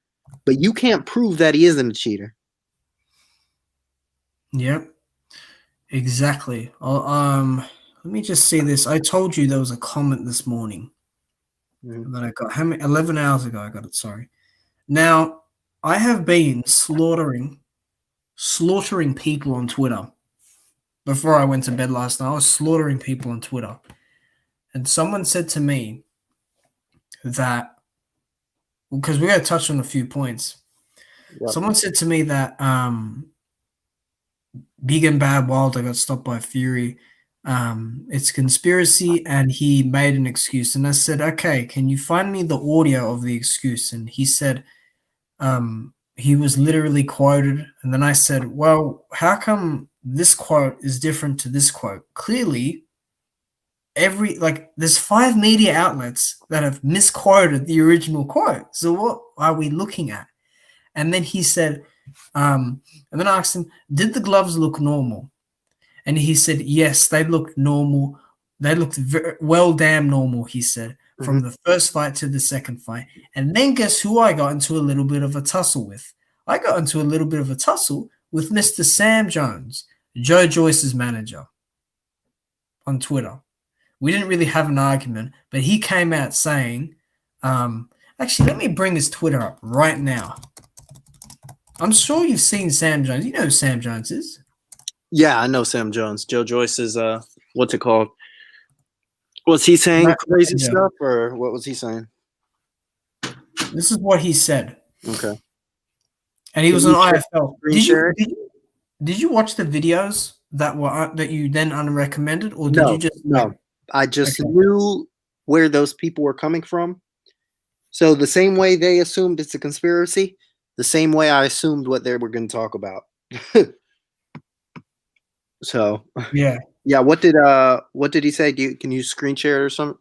but you can't prove that he isn't a cheater. Yep, exactly. Let me just see this. I told you there was a comment this morning that I got. How many? 11 hours ago, I got it. Sorry. Now, I have been slaughtering people on Twitter. Before I went to bed last night, I was slaughtering people on Twitter. And someone said to me that, because we got to touch on a few points. Yep. Someone said to me that Big and Bad Wilder got stopped by Fury. It's conspiracy, and he made an excuse. And I said, okay, can you find me the audio of the excuse? And he said, he was literally quoted. And then I said, well, how come this quote is different to this quote? Clearly, there's 5 media outlets that have misquoted the original quote. So what are we looking at? And then he said, and then I asked him, did the gloves look normal? And he said, yes, they looked normal. They looked well damn normal, he said, from the first fight to the second fight. And then guess who I got into a little bit of a tussle with? I got into a little bit of a tussle with Mr. Sam Jones, Joe Joyce's manager, on Twitter. We didn't really have an argument, but he came out saying, actually, let me bring his Twitter up right now. I'm sure you've seen Sam Jones. You know who Sam Jones is? Yeah, I know Sam Jones. Joe Joyce is, what's it called? Was he saying crazy stuff, or what was he saying? This is what he said. Okay. And he was on IFL. Did you watch the videos that you then unrecommended, or did you just? No, I just knew where those people were coming from. So the same way they assumed it's a conspiracy, the same way I assumed what they were going to talk about. So yeah. What did he say? Can you screen share it or something?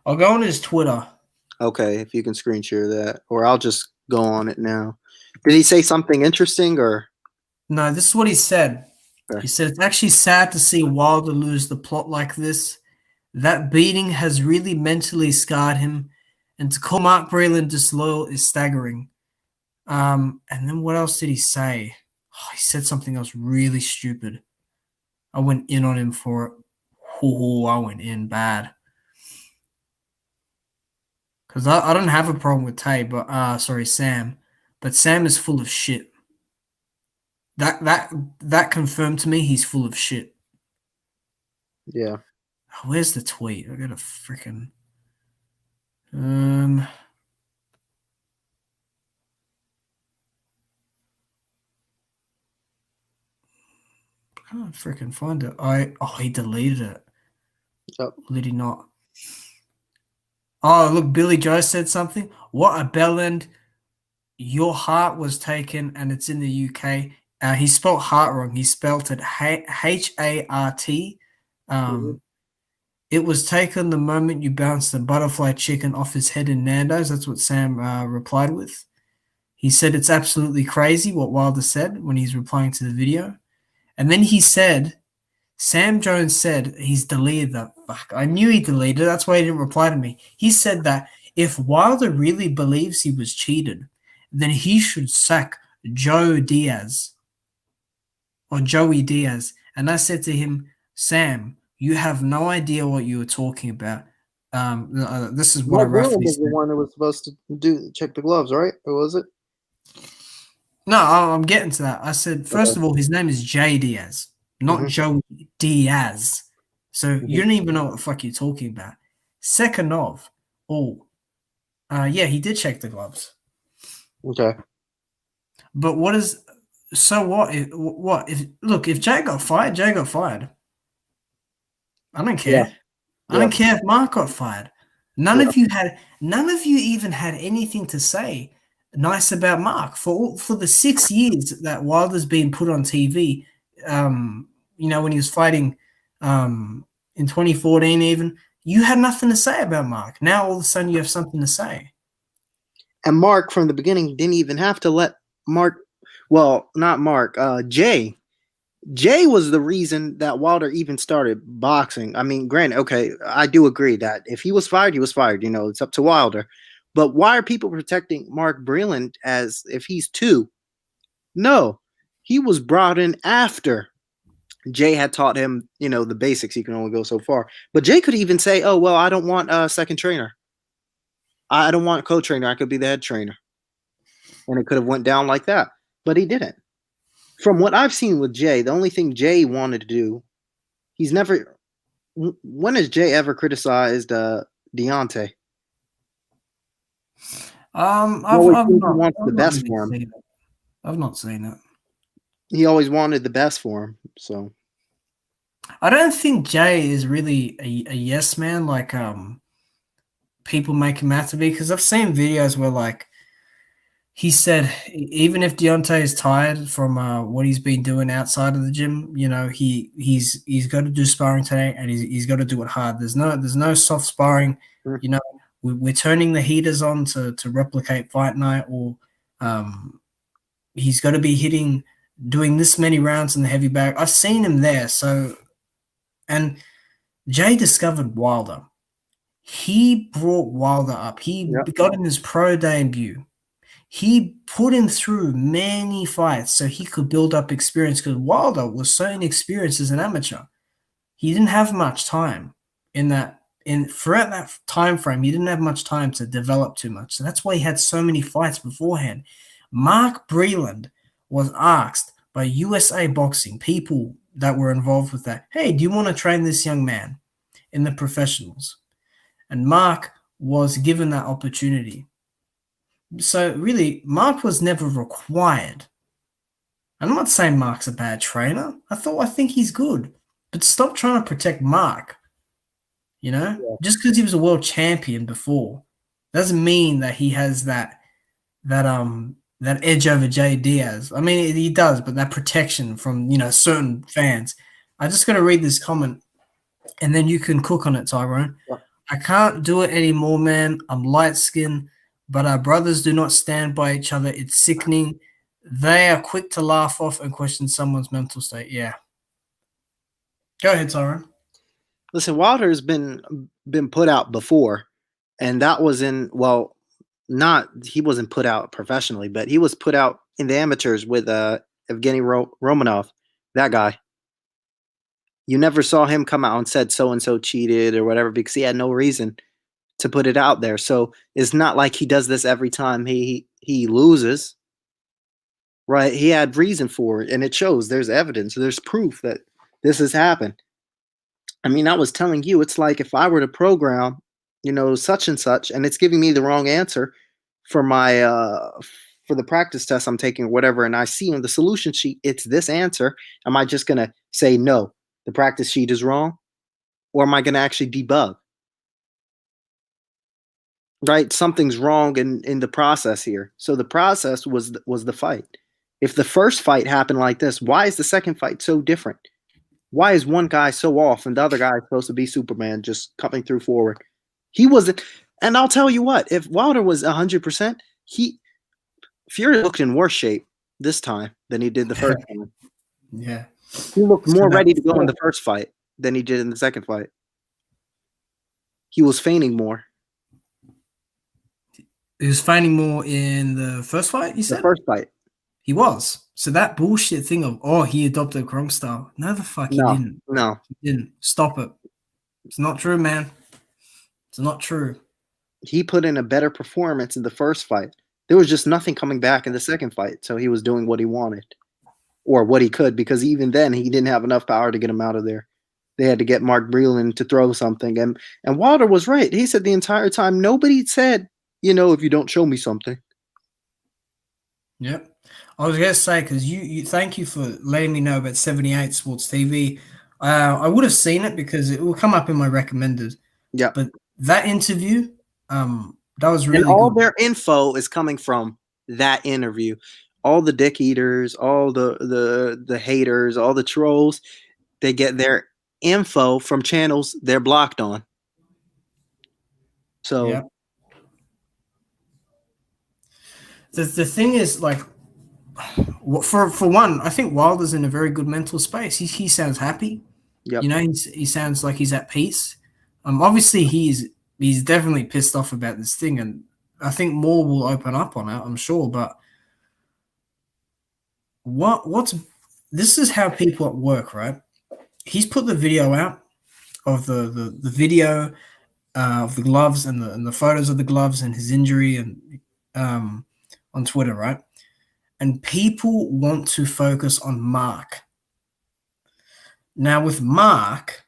I'll go on his Twitter. Okay, if you can screen share that, or I'll just go on it now. Did he say something interesting, or? No, this is what he said. Okay. He said, it's actually sad to see Wilder lose the plot like this. That beating has really mentally scarred him, and to call Mark Breland disloyal is staggering. And then what else did he say? Oh, he said something else really stupid. I went in on him for it. Oh, I went in bad. Because I don't have a problem with Sam. But Sam is full of shit. That confirmed to me he's full of shit. Yeah. Oh, where's the tweet? I gotta freaking I can't freaking find it. He deleted it. Yep. Did he not? Oh, look, Billy Joe said something. What a bell end. Your heart was taken, and it's in the UK. He spelled heart wrong. He spelled it HART. It was taken the moment you bounced the butterfly chicken off his head in Nando's. That's what Sam replied with. He said it's absolutely crazy what Wilder said when he's replying to the video. And then he said, Sam Jones said he's deleted that. Fuck, I knew he deleted it. That's why he didn't reply to me. He said that if Wilder really believes he was cheated, then he should sack Joey Diaz. And I said to him, Sam, you have no idea what you were talking about. This is what I roughly said. The one that was supposed to check the gloves, right? Or was it? No, I'm getting to that. I said, first of all, his name is Jay Diaz, not Joey Diaz. So you don't even know what the fuck you're talking about. Second of all, he did check the gloves. Okay. But what? If Jay got fired, Jay got fired. I don't care. Yeah. I don't care if Mark got fired. None of you even had anything to say. nice about Mark for the 6 years that Wilder's been put on TV. When he was fighting in 2014, even you had nothing to say about Mark. Now all of a sudden you have something to say. And Mark from the beginning didn't even have to let Mark. Well, not Mark. Jay. Jay was the reason that Wilder even started boxing. I mean, granted, okay, I do agree that if he was fired, he was fired. It's up to Wilder. But why are people protecting Mark Breland as if he's 2? No, he was brought in after Jay had taught him, the basics. He can only go so far. But Jay could even say, oh, well, I don't want a second trainer. I don't want a co-trainer. I could be the head trainer. And it could have went down like that. But he didn't. From what I've seen with Jay, the only thing Jay wanted to do, he's never. When has Jay ever criticized Deontay? I've wants the best for him. I've not seen it. He always wanted the best for him. So I don't think Jay is really a yes man like people make him out to be, because I've seen videos where like he said even if Deontay is tired from what he's been doing outside of the gym, he's got to do sparring today and he's got to do it hard. There's no soft sparring. We're turning the heaters on to replicate fight night, or he's got to be doing this many rounds in the heavy bag. I've seen him there. So, and Jay discovered Wilder. He brought Wilder up. He got him his pro debut. He put him through many fights so he could build up experience, because Wilder was so inexperienced as an amateur. He didn't have much time throughout that time frame. He didn't have much time to develop too much. So that's why he had so many fights beforehand. Mark Breland was asked by USA Boxing, people that were involved with that, hey, do you want to train this young man in the professionals? And Mark was given that opportunity. So really, Mark was never required. I'm not saying Mark's a bad trainer. I think he's good. But stop trying to protect Mark. Just because he was a world champion before doesn't mean that he has that edge over Jay Diaz. I mean, he does, but that protection from certain fans. I just got to read this comment, and then you can cook on it, Tyrone. Yeah. I can't do it anymore, man. I'm light-skinned, but our brothers do not stand by each other. It's sickening. They are quick to laugh off and question someone's mental state. Yeah. Go ahead, Tyrone. Listen, Wilder's been put out before, and that was he wasn't put out professionally, but he was put out in the amateurs with Evgeny Romanov, that guy. You never saw him come out and said so-and-so cheated or whatever, because he had no reason to put it out there. So it's not like he does this every time he loses, right? He had reason for it, and it shows. There's evidence. There's proof that this has happened. I mean, I was telling you, it's like if I were to program, such and such, and it's giving me the wrong answer for my for the practice test I'm taking or whatever, and I see on the solution sheet it's this answer. Am I just gonna say no, the practice sheet is wrong, or am I gonna actually debug? Right, something's wrong in the process here. So the process was the fight. If the first fight happened like this, why is the second fight so different? Why is one guy so off and the other guy is supposed to be Superman, just coming through forward? He wasn't. And I'll tell you what, if Wilder was 100%, Fury looked in worse shape this time than he did the first time. Yeah. He looked more ready to go in the first fight than he did in the second fight. He was feigning more. He was feigning more in the first fight, you said? The first fight. He was. So that bullshit thing of, he adopted Gronk style. No, the fuck he didn't. No. He didn't. Stop it. It's not true, man. It's not true. He put in a better performance in the first fight. There was just nothing coming back in the second fight, so he was doing what he wanted. Or what he could, because even then he didn't have enough power to get him out of there. They had to get Mark Breland to throw something. And Wilder was right. He said the entire time, nobody said, if you don't show me something. Yep. I was going to say, because you thank you for letting me know about 78 Sports TV. I would have seen it because it will come up in my recommended. Yeah. But that interview, that was really and all good. Their info is coming from that interview. All the dick eaters, all the haters, all the trolls, they get their info from channels they're blocked on. So Yeah. The thing is, like, for one, I think Wilder's in a very good mental space. He sounds happy. yep. You know, he sounds like he's at peace. Obviously he's definitely pissed off about this thing, and I think more will open up on it, I'm sure. But this is how people at work, right? He's put the video out of the video of the gloves and the photos of the gloves and his injury and on Twitter, right? And people want to focus on Mark. Now with Mark,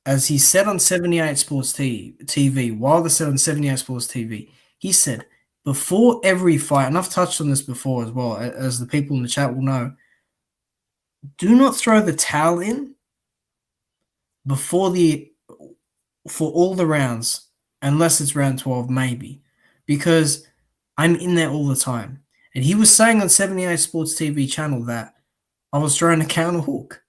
as he said on 78 Sports TV, Wilder said on 78 Sports TV, he said, before every fight, and I've touched on this before as well, as the people in the chat will know, do not throw the towel in for all the rounds, unless it's round 12, maybe, because I'm in there all the time. And he was saying on 78 Sports TV channel that I was throwing a counter hook.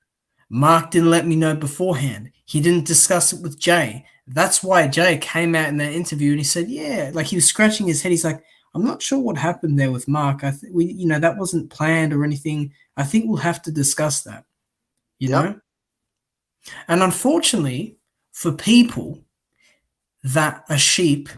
Mark didn't let me know beforehand. He didn't discuss it with Jay. That's why Jay came out in that interview and he said, yeah, like he was scratching his head. He's like, I'm not sure what happened there with Mark. I think that wasn't planned or anything. I think we'll have to discuss that, you know? And unfortunately, for people that are sheep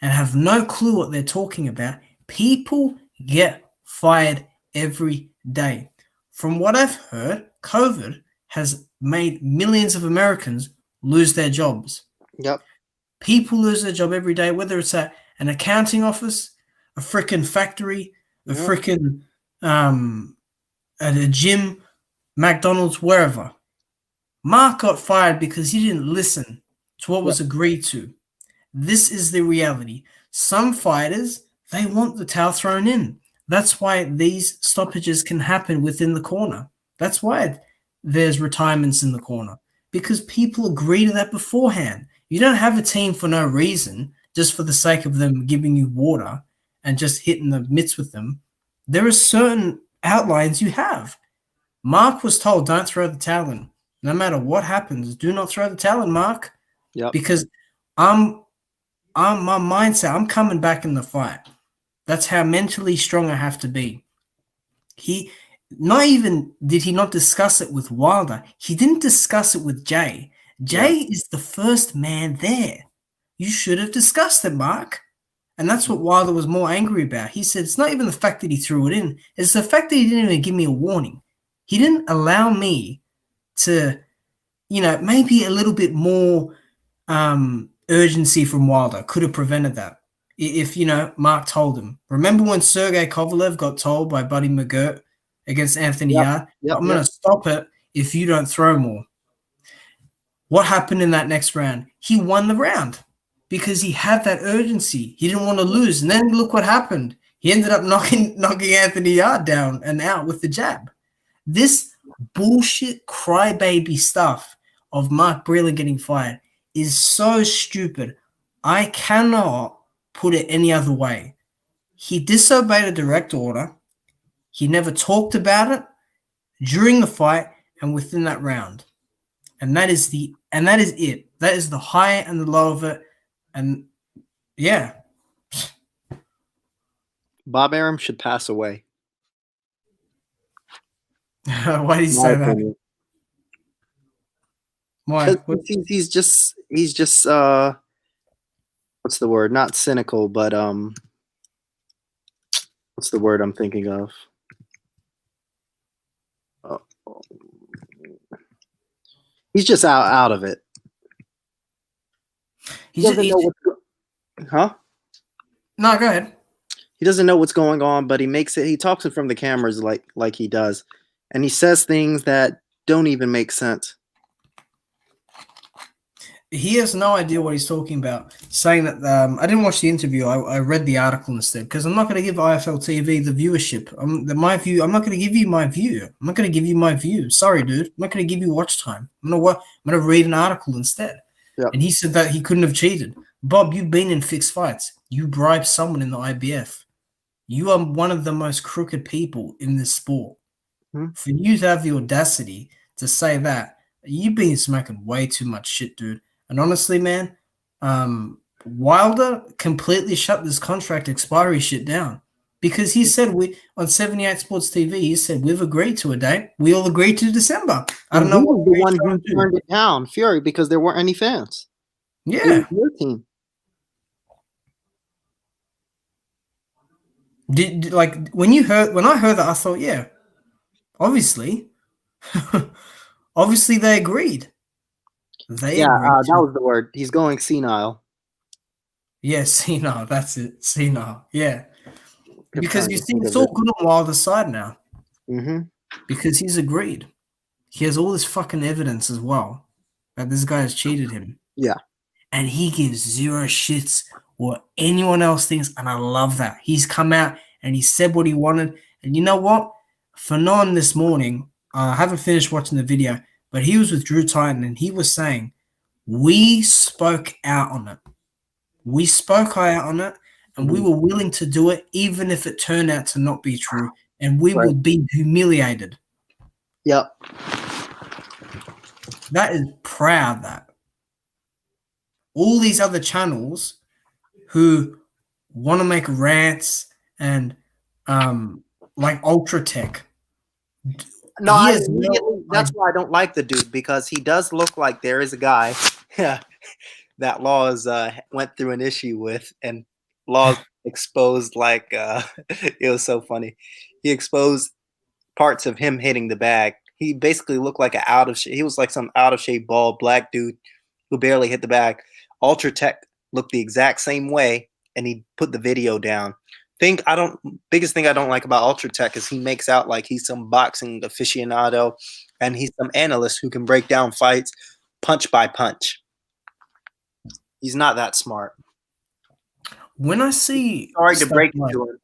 and have no clue what they're talking about, people get fired every day. From what I've heard, COVID has made millions of Americans lose their jobs. Yep. People lose their job every day, whether it's at an accounting office, a freaking factory, a freaking at a gym, McDonald's, wherever. Mark got fired because he didn't listen to what was agreed to. This is the reality. Some fighters, they want the towel thrown in. That's why these stoppages can happen within the corner. That's why there's retirements in the corner, because people agree to that beforehand. You don't have a team for no reason, just for the sake of them giving you water and just hitting the mitts with them. There are certain outlines you have. Mark was told, don't throw the towel in. No matter what happens, do not throw the towel in, Mark. Yep. Because my mindset, I'm coming back in the fight. That's how mentally strong I have to be. Not even did he not discuss it with Wilder. He didn't discuss it with Jay. Jay is the first man there. You should have discussed it, Mark. And that's what Wilder was more angry about. He said, it's not even the fact that he threw it in. It's the fact that he didn't even give me a warning. He didn't allow me to, maybe a little bit more urgency from Wilder could have prevented that. If, Mark told him. Remember when Sergey Kovalev got told by Buddy McGirt against Anthony Yarde, I'm going to stop it if you don't throw more. What happened in that next round? He won the round because he had that urgency. He didn't want to lose. And then look what happened. He ended up knocking Anthony Yarde down and out with the jab. This bullshit crybaby stuff of Mark Breland getting fired is so stupid. I cannot put it any other way. He disobeyed a direct order. He never talked about it during the fight and within that round. And that is it. That is the high and the low of it. And yeah. Bob Arum should pass away. Why did you say that? Why? He's just what's the word? Not cynical, but what's the word I'm thinking of? He's just out of it. He doesn't know what's No, go ahead. He doesn't know what's going on, but he talks it from the cameras like he does. And he says things that don't even make sense. He has no idea what he's talking about. Saying that I didn't watch the interview. I read the article instead because I'm not going to give IFL TV the viewership. My view. I'm not going to give you my view. I'm not going to give you my view. Sorry, dude. I'm not going to give you watch time. I'm going to read an article instead. Yep. And he said that he couldn't have cheated. Bob, you've been in fixed fights. You bribed someone in the IBF. you are one of the most crooked people in this sport. Hmm. For you to have the audacity to say that, you've been smoking way too much shit, dude. And honestly, man, Wilder completely shut this contract expiry shit down because he said on 78 Sports TV, he said we've agreed to a date. We all agreed to December. I don't And know he what was the one trying who to do. turned it down, Fury, because there weren't any fans. It Yeah. was your team. Like when I heard that, I thought, yeah, obviously, obviously they agreed. They Yeah, agreed that to. was the word. He's going senile. Yeah, senile. That's it. Senile. Yeah. Kept Because trying you to see, think it's of all it. good on Wilder's side now. Mm-hmm. Because he's agreed. He has all this fucking evidence as well that this guy has cheated him. Yeah. And he gives zero shits what anyone else thinks. And I love that. He's come out and he said what he wanted. And you know what? Fanon this morning, I haven't finished watching the video, but he was with Drew Titan and he was saying, we spoke out on it. We spoke out on it and we were willing to do it even if it turned out to not be true. And we Right. would be humiliated. Yep. That is proud that. All these other channels who want to make rants and like Ultra Tech. No, No that's why I don't like the dude, because he does look like there is a guy that Laws went through an issue with, and Laws exposed like it was so funny. He exposed parts of him hitting the bag. He basically looked like he was like some out of shape bald black dude who barely hit the bag. Ultra Tech looked the exact same way, and he put the video down. Biggest thing I don't like about Ultra Tech is he makes out like he's some boxing aficionado and he's some analyst who can break down fights punch by punch. He's not that smart. When I see Sorry to break it like, to him.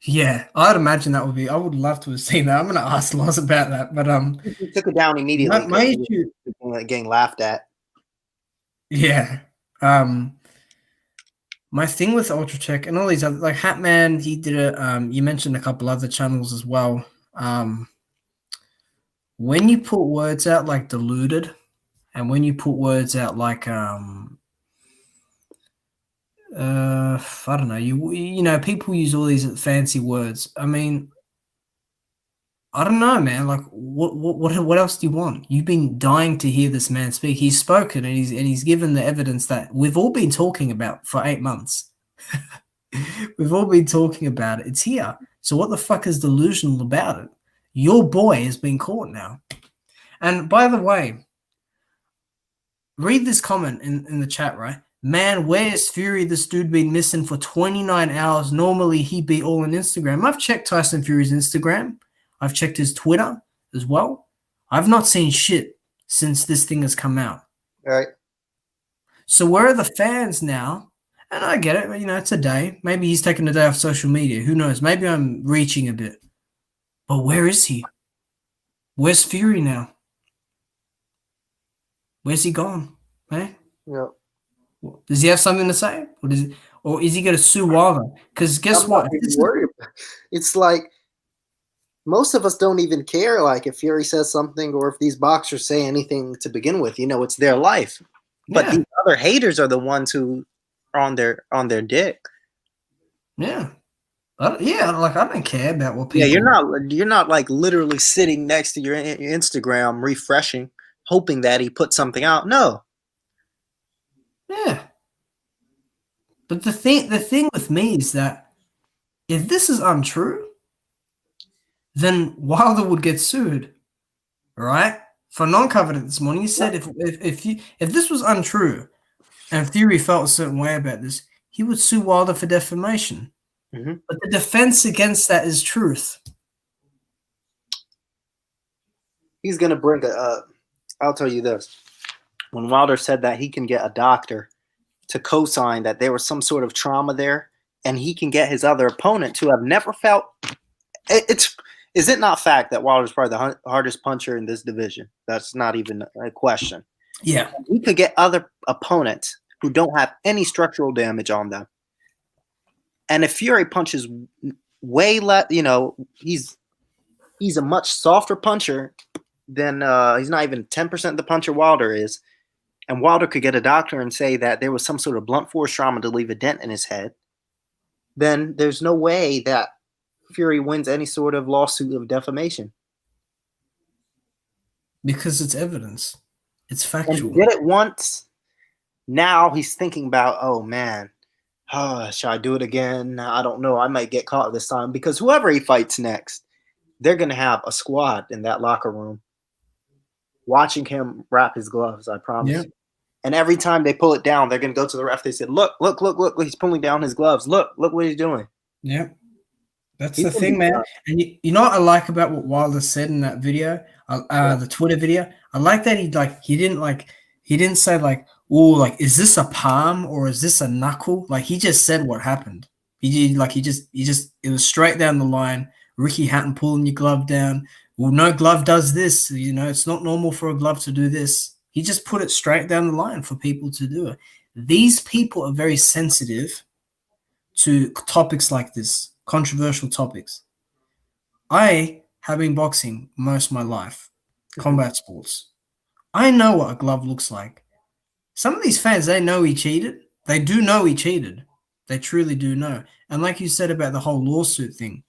yeah, I'd imagine that would be. I would love to have seen that. I'm gonna ask Loz about that, but He took it down immediately. my issue, Getting laughed at. yeah, my thing with Ultra Tech and all these other like Hatman, he did it. You mentioned a couple other channels as well. When you put words out like deluded, and when you put words out like I don't know, you know, people use all these fancy words. I mean, I don't know, man. Like, what else do you want? You've been dying to hear this man speak. He's spoken and he's given the evidence that we've all been talking about for 8 months. We've all been talking about it. It's here. So what the fuck is delusional about it? Your boy has been caught now. And by the way, read this comment in the chat, right? Man, where's Fury? This dude been missing for 29 hours. Normally he'd be all on Instagram. I've checked Tyson Fury's Instagram. I've checked his Twitter as well. I've not seen shit since this thing has come out. All right. So where are the fans now? And I get it. You know, it's a day. Maybe he's taking a day off social media. Who knows? Maybe I'm reaching a bit. But where is he? Where's Fury now? Where's he gone? Hey? Yep. Does he have something to say? Or is he going to sue Wilder? Because guess I'm what? not even worried. It's like most of us don't even care, like if Fury says something or if these boxers say anything to begin with. You know, it's their life. But Yeah. these other haters are the ones who are on their dick. Yeah. Like I don't care about what people. Yeah, you're not like literally sitting next to your Instagram refreshing, hoping that he put something out. No. Yeah. But the thing with me is that if this is untrue, then Wilder would get sued, right? For non-covered this morning, he said if this was untrue, and Fury felt a certain way about this, he would sue Wilder for defamation. Mm-hmm. But the defense against that is truth. He's gonna bring I'll tell you this: when Wilder said that he can get a doctor to co-sign that there was some sort of trauma there, and he can get his other opponent to have never felt is it not fact that Wilder's probably the hardest puncher in this division? That's not even a question. Yeah. He could get other opponents who don't have any structural damage on them And if Fury punches way less, he's a much softer puncher than he's not even 10% the puncher Wilder is. And Wilder could get a doctor and say that there was some sort of blunt force trauma to leave a dent in his head. Then there's no way that Fury wins any sort of lawsuit of defamation. Because it's evidence. It's And factual. he did it once. Now he's thinking about, oh man, should I do it again? I don't know. I might get caught this time. Because whoever he fights next, they're going to have a squad in that locker room watching him wrap his gloves, I promise you. And every time they pull it down, they're going to go to the ref. They said, look, he's pulling down his gloves. Look what he's doing. Yeah. That's the thing, man. And you know what I like about what Wilder said in that video, the Twitter video? I like that he didn't say like, oh, like, is this a palm or is this a knuckle? Like, he just said what happened. It was straight down the line. Ricky Hatton pulling your glove down. Well, no glove does this. It's not normal for a glove to do this. He just put it straight down the line for people to do it. These people are very sensitive to topics like this, controversial topics. I have been boxing most of my life, combat sports. I know what a glove looks like. Some of these fans, they know he cheated. They do know he cheated. They truly do know. And like you said about the whole lawsuit thing,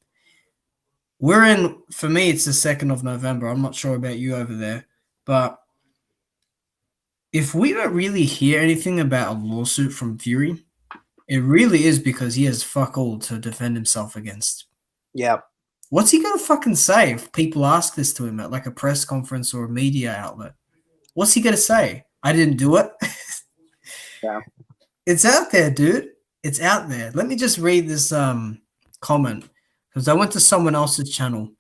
for me, it's the 2nd of November. I'm not sure about you over there. But if we don't really hear anything about a lawsuit from Fury, it really is because he has fuck all to defend himself against. Yeah. What's he going to fucking say if people ask this to him at like a press conference or a media outlet? What's he going to say? I didn't do it. Yeah. It's out there, dude. It's out there. Let me just read this comment because I went to someone else's channel.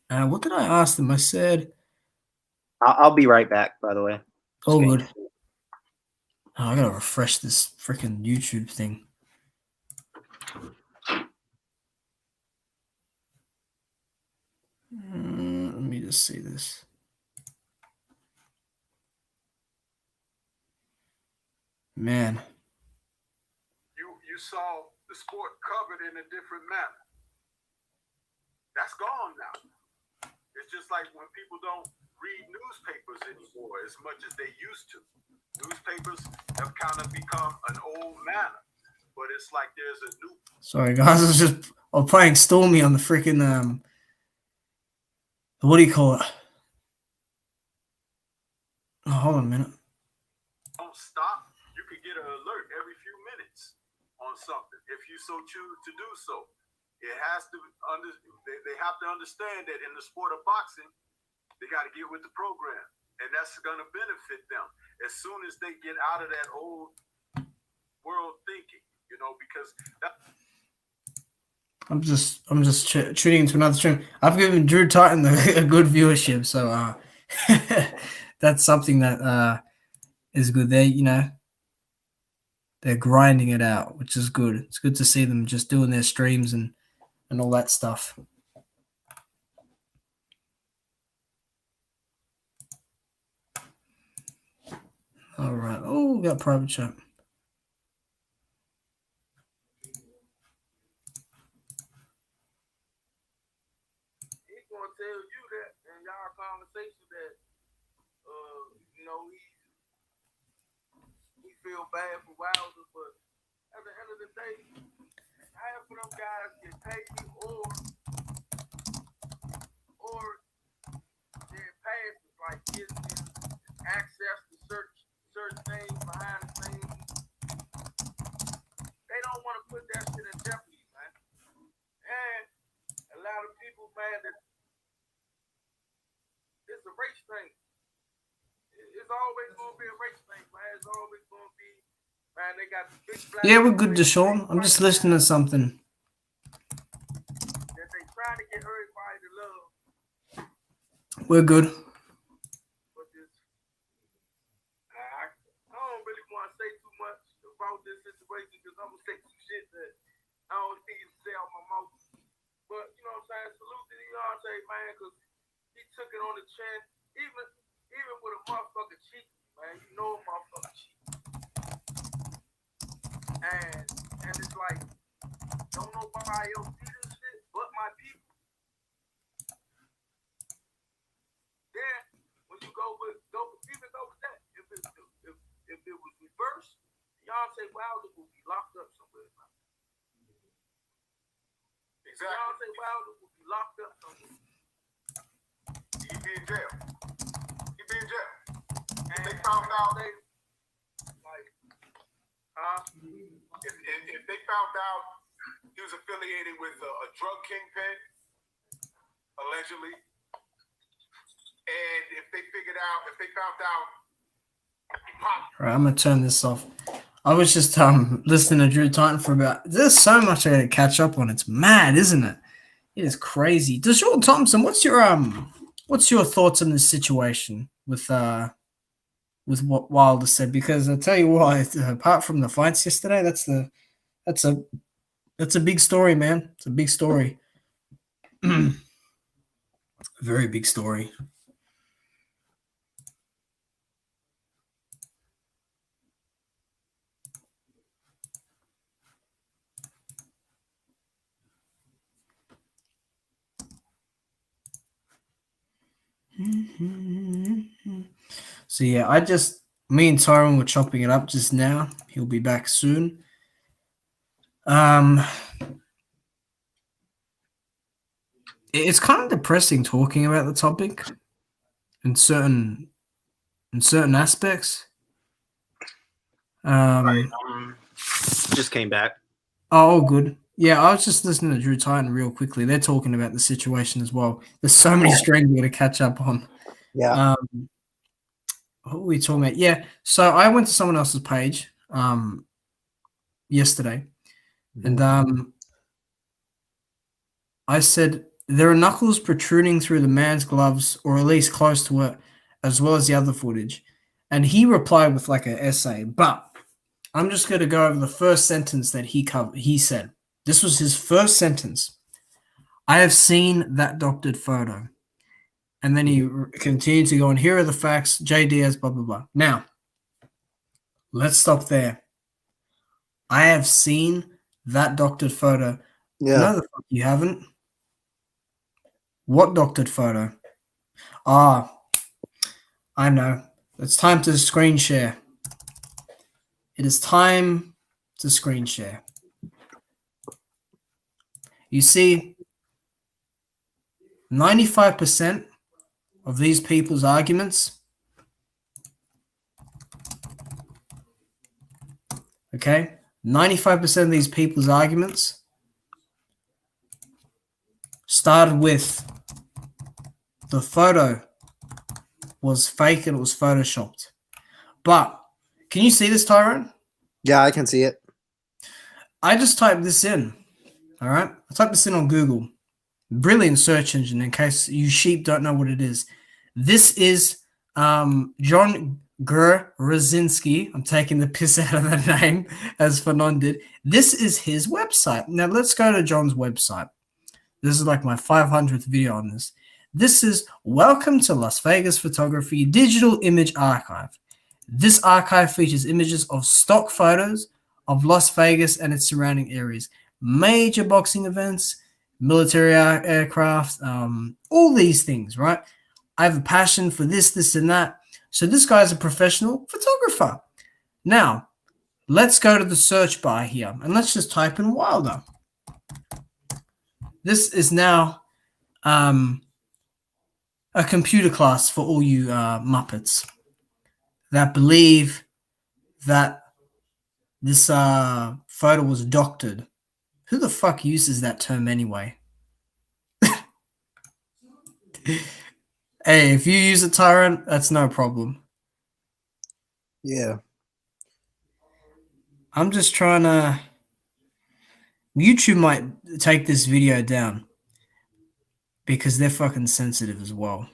What did I ask them? I said, I'll be right back, by the way. Oh, good. Oh, I got to refresh this freaking YouTube thing. Let me just see this. Man. You saw the sport covered in a different manner. That's gone now. It's just like when people don't read newspapers anymore as much as they used to. Newspapers have kind of become an old manner, but it's like there's a new. Sorry, guys. I'm playing Stormy on the freaking what do you call it? Oh, hold on a minute. Don't stop. You could get an alert every few minutes on something if you so choose to do so. It has to they have to understand that in the sport of boxing, they got to get with the program, and that's going to benefit them as soon as they get out of that old world thinking, because that. I'm just tuning into another stream. I've given Drew Titan a good viewership, so that's something that is good. They're grinding it out, which is good. It's good to see them just doing their streams and all that stuff. All right. Oh, we got private chat. He's gonna tell you that in y'all conversation that he feel bad for Wilder, but at the end of the day, half of them guys get paid or their passes like getting access to certain things behind the scenes. They don't want to put that shit in jeopardy, man. And a lot of people, man, that it's a race thing. It's always going to be a race thing, man. It's always going to be, man, they got the big black. Yeah, we're good, Deshaun. I'm just listening to something. That they try to get everybody to love. We're good. But I don't really want to say too much about this situation because I'm going to say some shit that I don't need to say out my mouth. But, you know what I'm saying? Salute to Deontay, man, because he took it on the chin. Even with a motherfucker cheat, man, you know a motherfucker cheat. And it's like, nobody else do this shit but my people. Then when you go with that, if it was reversed, Deontay Wilder would be locked up somewhere. Exactly. Deontay Wilder would be locked up somewhere. He'd be in jail. And they found out if they found out he was affiliated with a drug kingpin, allegedly, and if they found out. Right, I'm gonna turn this off. I was just listening to Drew Titan for about. There's so much I gotta catch up on. It's mad, isn't it? It is crazy. Deshaun Thompson, what's your thoughts on this situation with what Wilder said? Because I tell you what, apart from the fights yesterday, that's a big story, man. It's a big story. Very big story. So yeah, me and Tyron were chopping it up just now. He'll be back soon. It's kind of depressing talking about the topic in certain aspects. Just came back. Oh, good. Yeah, I was just listening to Drew Titan real quickly. They're talking about the situation as well. There's so many strings we got to catch up on. Yeah. What were we talking about? Yeah. So I went to someone else's page yesterday, and I said there are knuckles protruding through the man's gloves, or at least close to it, as well as the other footage. And he replied with like an essay, but I'm just going to go over the first sentence that he said. This was his first sentence. I have seen that doctored photo. And then he continued to go on, here are the facts, J. Diaz, blah, blah, blah. Now, let's stop there. I have seen that doctored photo. Yeah. No, the fuck you haven't. What doctored photo? I know. It's time to screen share. It is time to screen share. You see, 95% of these people's arguments, okay, 95% of these people's arguments started with the photo was fake and it was photoshopped. But can you see this, Tyrone? Yeah, I can see it. I just typed this in. All right. I typed this in on Google. Brilliant search engine in case you sheep don't know what it is. This is John Gerazinski. I'm taking the piss out of the name as Fanon did. This is his website. Now let's go to John's website. This is like my 500th video on this. This is Welcome to Las Vegas Photography Digital Image Archive. This archive features images of stock photos of Las Vegas and its surrounding areas, major boxing events, military aircraft, all these things, right? I have a passion for this, and that. So this guy's a professional photographer. Now, let's go to the search bar here, and let's just type in Wilder. This is now a computer class for all you Muppets that believe that this photo was doctored. Who the fuck uses that term anyway? Hey, if you use it, Tyrant, that's no problem. Yeah. I'm just trying to... YouTube might take this video down because they're fucking sensitive as well.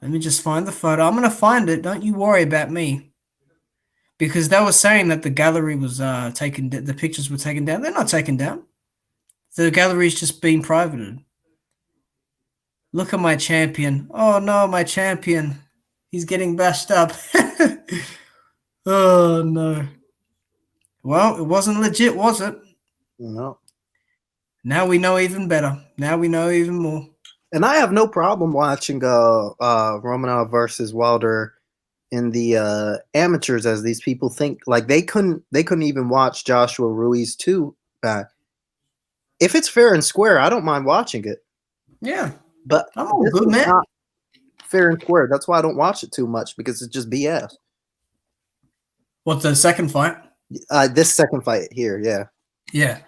Let me just find the photo. I'm going to find it. Don't you worry about me. Because they were saying that the gallery was taken, the pictures were taken down. They're not taken down. The gallery's just been privated. Look at my champion. Oh no, my champion. He's getting bashed up. Oh no. Well, it wasn't legit, was it? No. Now we know even better. Now we know even more. And I have no problem watching Romanov versus Wilder in the amateurs, as these people think. Like they couldn't even watch Joshua Ruiz 2 back. If it's fair and square, I don't mind watching it. Yeah. But I'm all this good, is man. not fair and square. That's why I don't watch it too much, because it's just BS. What, the second fight? This second fight here, yeah. Yeah.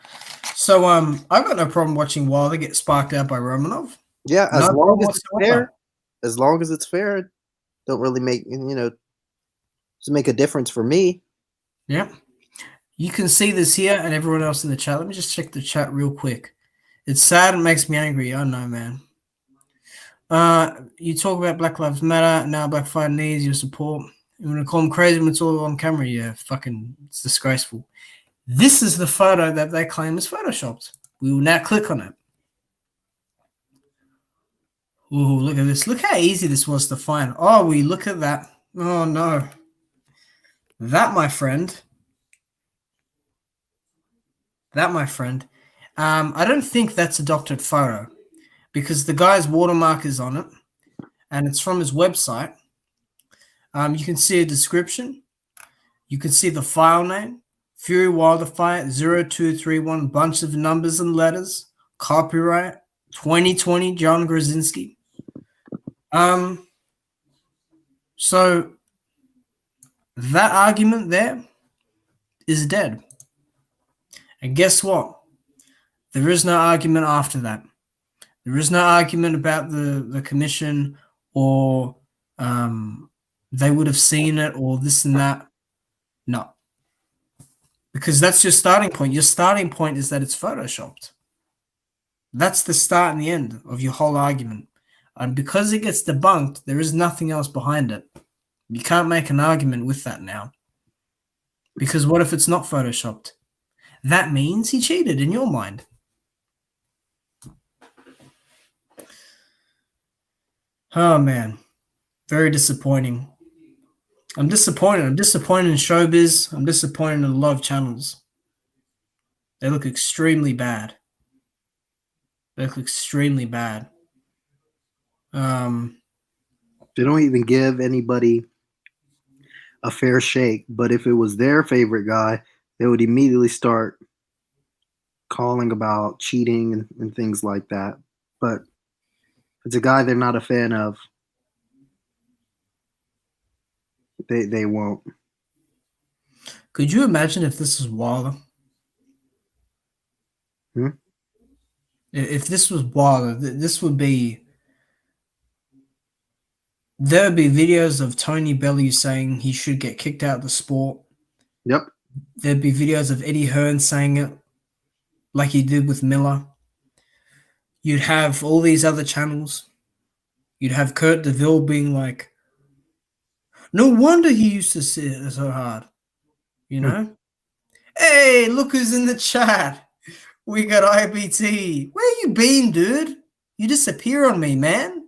So I've got no problem watching Wilder get sparked out by Romanov. Yeah, as No long problem as it's whatsoever. fair. As long as it's fair, it don't really make doesn't make a difference for me. Yeah. You can see this here and everyone else in the chat. Let me just check the chat real quick. It's sad and makes me angry. I know, man. You talk about Black Lives Matter. Now Black Fight needs your support. You want to call them crazy when it's all on camera? Yeah, fucking, it's disgraceful. This is the photo that they claim is photoshopped. We will now click on it. Ooh, look at this. Look how easy this was to find. Oh, we look at that. Oh, no. That, my friend. I don't think that's a doctored photo because the guy's watermark is on it and it's from his website. You can see a description. You can see the file name, Fury Wilder Fight 0231, bunch of numbers and letters, copyright 2020, John Krasinski. So that argument there is dead. And guess what? There is no argument after that. There is no argument about the commission or they would have seen it or this and that. No. Because that's your starting point. Your starting point is that it's photoshopped. That's the start and the end of your whole argument. And because it gets debunked, there is nothing else behind it. You can't make an argument with that now. Because what if it's not photoshopped? That means he cheated in your mind. Oh, man. Very disappointing. I'm disappointed. I'm disappointed in showbiz. I'm disappointed in a lot of channels. They look extremely bad. They look extremely bad. They don't even give anybody a fair shake. But if it was their favorite guy, they would immediately start calling about cheating and things like that. But if it's a guy they're not a fan of, they won't. Could you imagine if this was Wilder? If this was Wilder, this would be... There would be videos of Tony Bellew saying he should get kicked out of the sport. Yep. There'd be videos of Eddie Hearn saying it like he did with Miller. You'd have all these other channels. You'd have Kurt DeVille being like, no wonder he used to sit so hard. You know? Hey, look who's in the chat. We got IBT. Where you been, dude? You disappear on me, man.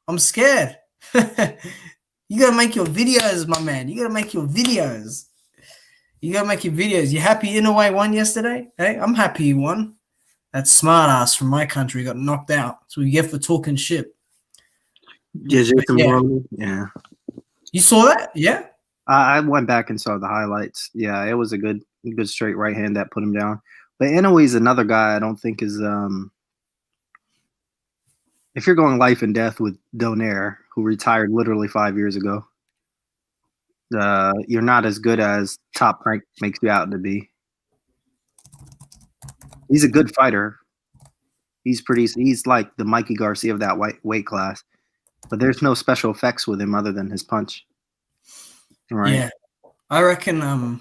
I'm scared. You gotta make your videos, my man. You gotta make your videos. You happy Inoue won yesterday? Hey, I'm happy he won. That smart ass from my country got knocked out. That's what you get for talking shit. Yeah, yeah. You saw that? Yeah. I went back and saw the highlights. Yeah, it was a good straight right hand that put him down. But Inoue's another guy I don't think is if you're going life and death with Donaire, who retired literally 5 years ago, you're not as good as Top Rank makes you out to be. He's a good fighter. He's like the Mikey Garcia of that weight class. But there's no special effects with him other than his punch. Right. Yeah. I reckon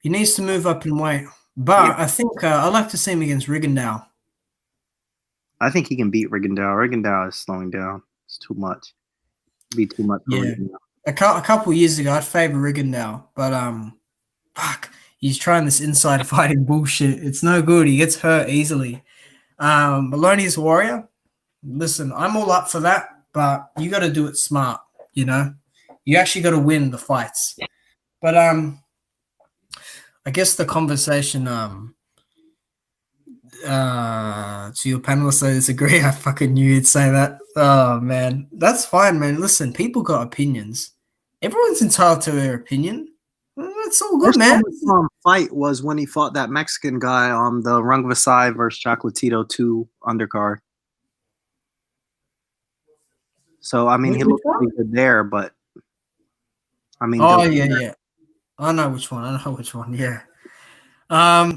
he needs to move up in weight. But yeah. I think I'd like to see him against Rigondeaux. I think he can beat Rigondeaux. Rigondeaux is slowing down. It's too much. It'd be too much for Rigondeaux. A couple years ago, I'd favor Rigondeaux. But, fuck, he's trying this inside fighting bullshit. It's no good. He gets hurt easily. Maloney's Warrior, listen, I'm all up for that, but you got to do it smart, you know? You actually got to win the fights. But I guess the conversation to your panelists I disagree. I fucking knew you'd say that. Oh man. That's fine, man. Listen, people got opinions. Everyone's entitled to their opinion. It's all good, First man. time I saw him fight was when he fought that Mexican guy on the Rungvisai versus Chocolatito 2 undercard. So I mean, he looked pretty good there, but I mean, Oh yeah. I know which one. Yeah. I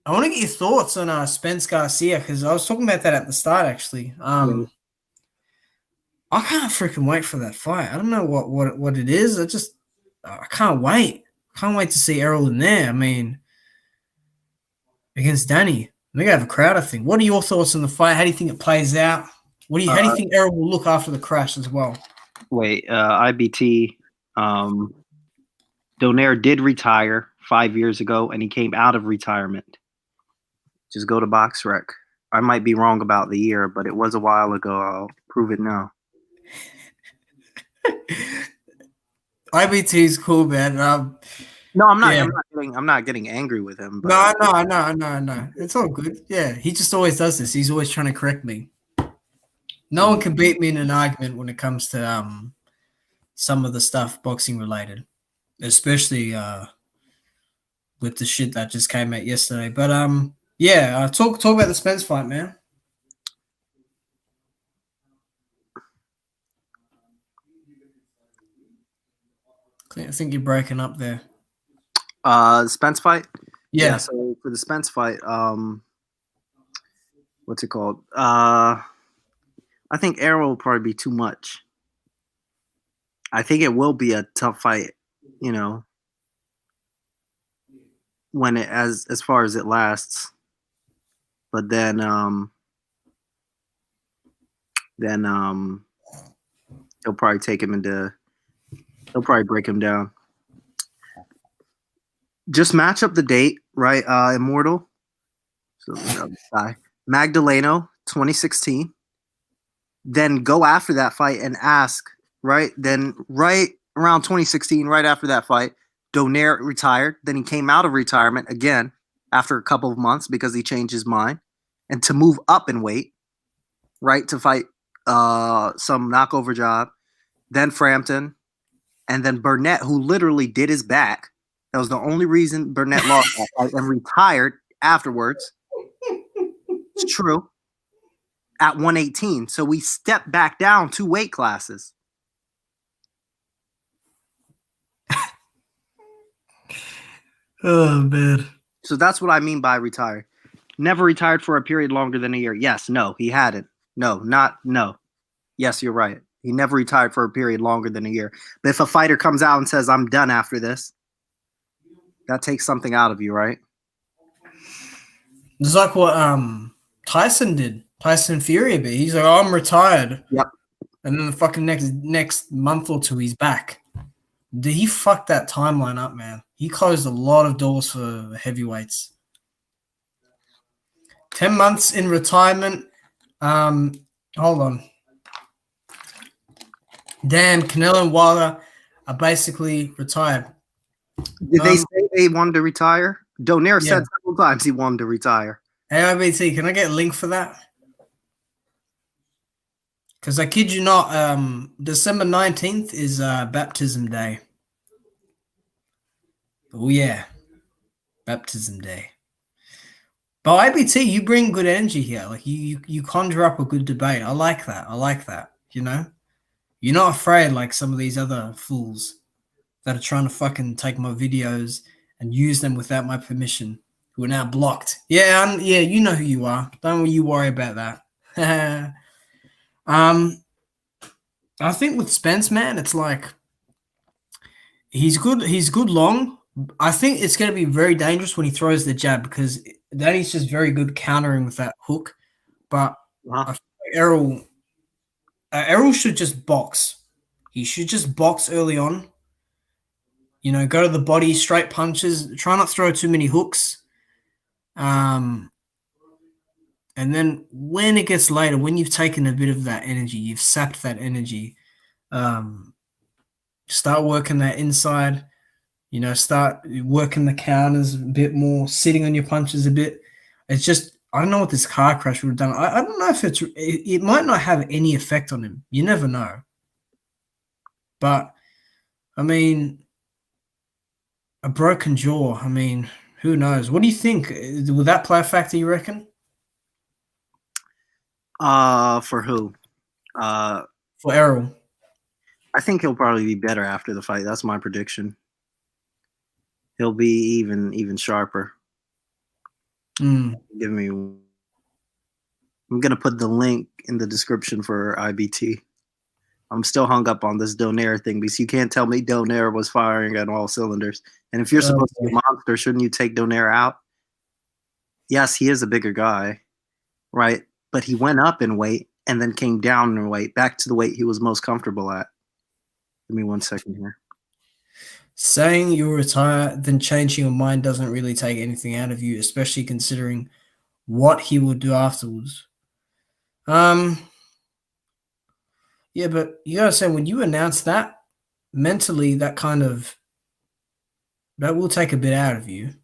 want to get your thoughts on Spence Garcia because I was talking about that at the start. Actually, I can't freaking wait for that fight. I don't know what it is. I can't wait. Can't wait to see Errol in there. I mean, against Danny, they're gonna have a crowd. I think. What are your thoughts on the fight? How do you think it plays out? How do you think Errol will look after the crash as well? Wait, IBT. Donaire did retire 5 years ago, and he came out of retirement. Just go to BoxRec. I might be wrong about the year, but it was a while ago. I'll prove it now. IBT is cool, man. No, I'm not. Yeah. I'm not getting angry with him. But No. It's all good. Yeah, he just always does this. He's always trying to correct me. No one can beat me in an argument when it comes to some of the stuff boxing related, especially with the shit that just came out yesterday. But yeah, talk about the Spence fight, man. I think you're breaking up there. Spence fight. Yeah. So for the Spence fight, what's it called? I think Errol will probably be too much. I think it will be a tough fight, you know, when it as far as it lasts. But then he'll probably take him into. He'll probably break him down. Just match up the date, right? Immortal. So Magdaleno, 2016. Then go after that fight and ask, right? Then right around 2016, right after that fight, Donaire retired. Then he came out of retirement again after a couple of months because he changed his mind. And to move up in weight, right? To fight some knockover job. Then Frampton. And then Burnett, who literally did his back. That was the only reason Burnett lost that fight and retired afterwards. It's true. At 118. So we stepped back down 2 weight classes. Oh, man. So that's what I mean by retired. Never retired for a period longer than a year. Yes, no, he hadn't. No. Yes, you're right. He never retired for a period longer than a year. But if a fighter comes out and says, I'm done after this, that takes something out of you, right? It's like what Tyson did. Tyson Fury, but he's like, oh, I'm retired. Yep. And then the fucking next month or two, he's back. He fucked that timeline up, man. He closed a lot of doors for heavyweights. 10 months in retirement. Hold on. Damn, Canelo and Wilder are basically retired. Did they say they wanted to retire? Donaire said several times he wanted to retire. AIBT, can I get a link for that? Because I kid you not, December 19th is baptism day. Oh, yeah. Baptism day. But IBT, you bring good energy here. Like you conjure up a good debate. I like that. You know? You're not afraid like some of these other fools that are trying to fucking take my videos and use them without my permission, who are now blocked. Yeah, you know who you are. Don't you worry about that. I think with Spence, man, it's like he's good long. I think it's going to be very dangerous when he throws the jab because Danny's just very good countering with that hook. But I feel like Errol should just box. He should just box early on. You know, go to the body, straight punches. Try not to throw too many hooks. And then when it gets later, when you've taken a bit of that energy, you've sapped that energy, start working that inside. Start working the counters a bit more, sitting on your punches a bit. It's just, I don't know what this car crash would have done. I don't know if it might not have any effect on him. You never know. But, I mean, a broken jaw, I mean, who knows? What do you think? Will that play a factor, you reckon? For who? For Errol? I think he'll probably be better after the fight. That's my prediction. He'll be even sharper. Give me. I'm gonna put the link in the description for IBT. I'm still hung up on this Donaire thing because you can't tell me Donaire was firing on all cylinders. And if you're supposed to be a monster, shouldn't you take Donaire out? Yes, he is a bigger guy, right? But he went up in weight and then came down in weight, back to the weight he was most comfortable at. Give me 1 second here. Saying you'll retire, then changing your mind doesn't really take anything out of you, especially considering what he will do afterwards. Yeah, but you gotta say, when you announce that, mentally, that will take a bit out of you.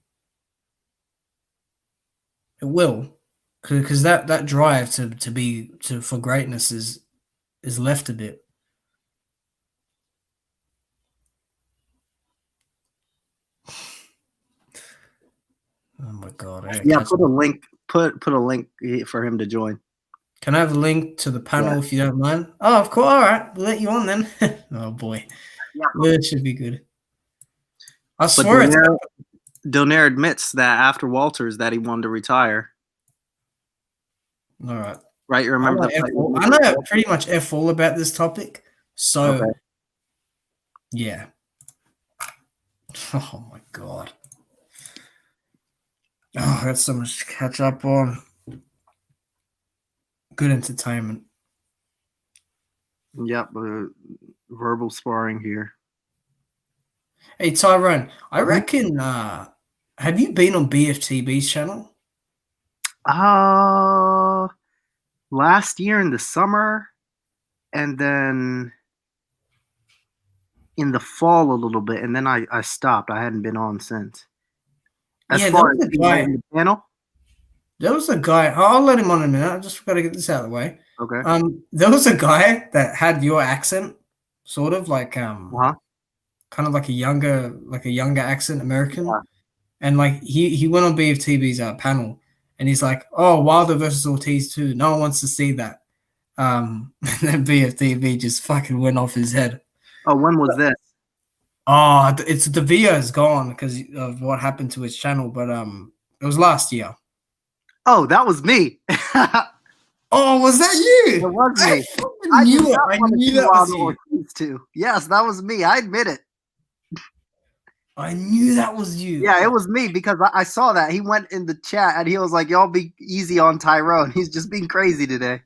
It will, because that drive for greatness is left a bit. Oh my god! Yeah, put a link. Put a link for him to join. Can I have a link to the panel if you don't mind? Oh, of course. All right, we'll let you on then. Oh boy, it should be good. I swear Donaire admits that after Walters that he wanted to retire. All right. Right, you remember I know pretty much F all about this topic. So, yeah. Oh my god. Oh, I got so much to catch up on. Good entertainment. Yep, verbal sparring here. Hey Tyrone, I reckon. Have you been on BFTB's channel? Last year in the summer, and then in the fall a little bit, and then I stopped. I hadn't been on since. As far as the guy in the panel, there was a guy. I'll let him on in a minute. I just got to get this out of the way. Okay. There was a guy that had your accent, sort of like kind of like a younger accent, American, and like he went on BFTB's panel, and he's like, "Oh, Wilder versus Ortiz too. No one wants to see that." And then BFTB just fucking went off his head. Oh, when was this? Oh, it's the video is gone because of what happened to his channel, but it was last year. Oh, that was me. Oh, was that you? It was me. I knew that was you. Too. Yes, that was me. I admit it. I knew that was you. Yeah, it was me because I saw that. He went in the chat and he was like, "Y'all be easy on Tyrone. He's just being crazy today."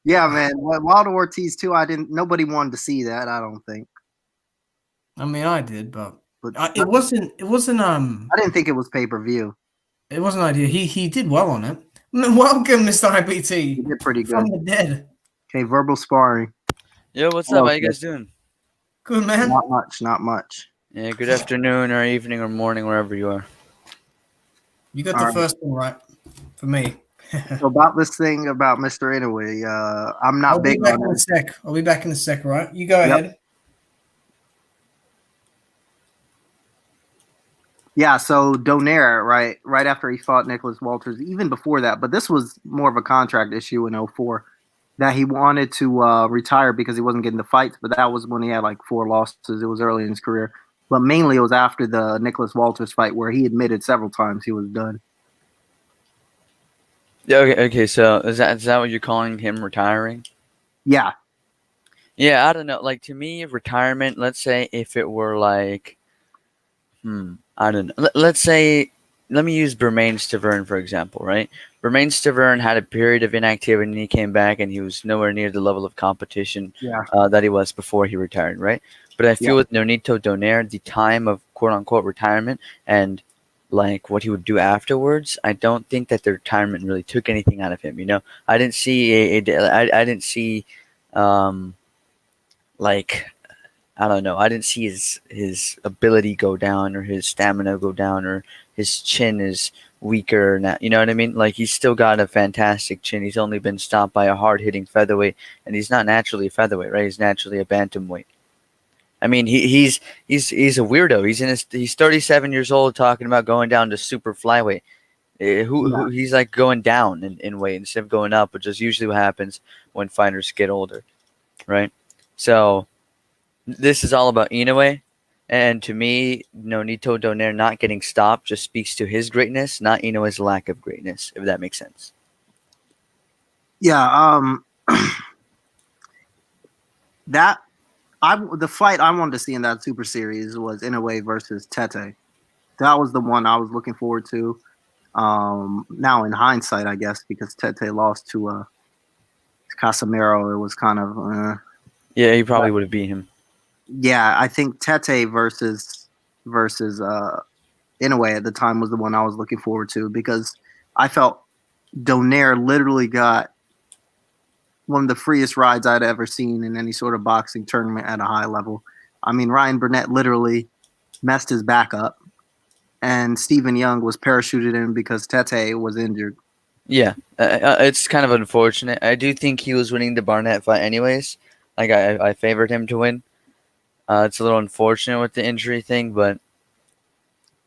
Yeah, man. Wilder Ortiz too. Nobody wanted to see that. I don't think. I mean, I did, but it wasn't. I didn't think it was pay-per-view. It wasn't idea. He did well on it. Welcome, Mr. IBT. He did pretty good. From the dead. Okay, verbal sparring. Yo, what's up? How you guys doing? Good, man. Not much. Yeah, good afternoon or evening or morning, wherever you are. You got the first one right for me. So about this thing about Mr. Inoue, I'm not big on it. I'll be back in a sec, right? You go ahead. Yeah, so Donaire, right after he fought Nicholas Walters, even before that, but this was more of a contract issue in 2004, that he wanted to retire because he wasn't getting the fights, but that was when he had like 4 losses. It was early in his career. But mainly it was after the Nicholas Walters fight where he admitted several times he was done. Yeah, okay, so is that what you're calling him retiring? Yeah. Yeah, I don't know. Like, to me, retirement, let's say if it were like, I don't know. Let's say, let me use Bermain Stavern, for example, right? Bermain Stavern had a period of inactivity and he came back and he was nowhere near the level of competition that he was before he retired, right? But I feel with Nonito Donaire, the time of quote-unquote retirement and like what he would do afterwards, I don't think that the retirement really took anything out of him, you know? I didn't see I don't know. I didn't see his ability go down or his stamina go down or his chin is weaker now. You know what I mean? Like he's still got a fantastic chin. He's only been stopped by a hard hitting featherweight, and he's not naturally a featherweight, right? He's naturally a bantamweight. I mean, he's a weirdo. He's 37 years old talking about going down to super flyweight. Who he's like going down in weight instead of going up, which is usually what happens when fighters get older, right? So this is all about Inoue, and to me, Nonito Donaire not getting stopped just speaks to his greatness, not Inoue's lack of greatness, if that makes sense. Yeah, the fight I wanted to see in that Super Series was Inoue versus Tete. That was the one I was looking forward to. Now in hindsight, I guess, because Tete lost to Casemiro, it was kind of yeah, he probably would have beat him. Yeah, I think Tete versus Inoue at the time was the one I was looking forward to, because I felt Donaire literally got one of the freest rides I'd ever seen in any sort of boxing tournament at a high level. I mean, Ryan Burnett literally messed his back up, and Stephen Young was parachuted in because Tete was injured. Yeah, it's kind of unfortunate. I do think he was winning the Barnett fight anyways. Like I favored him to win. It's a little unfortunate with the injury thing, but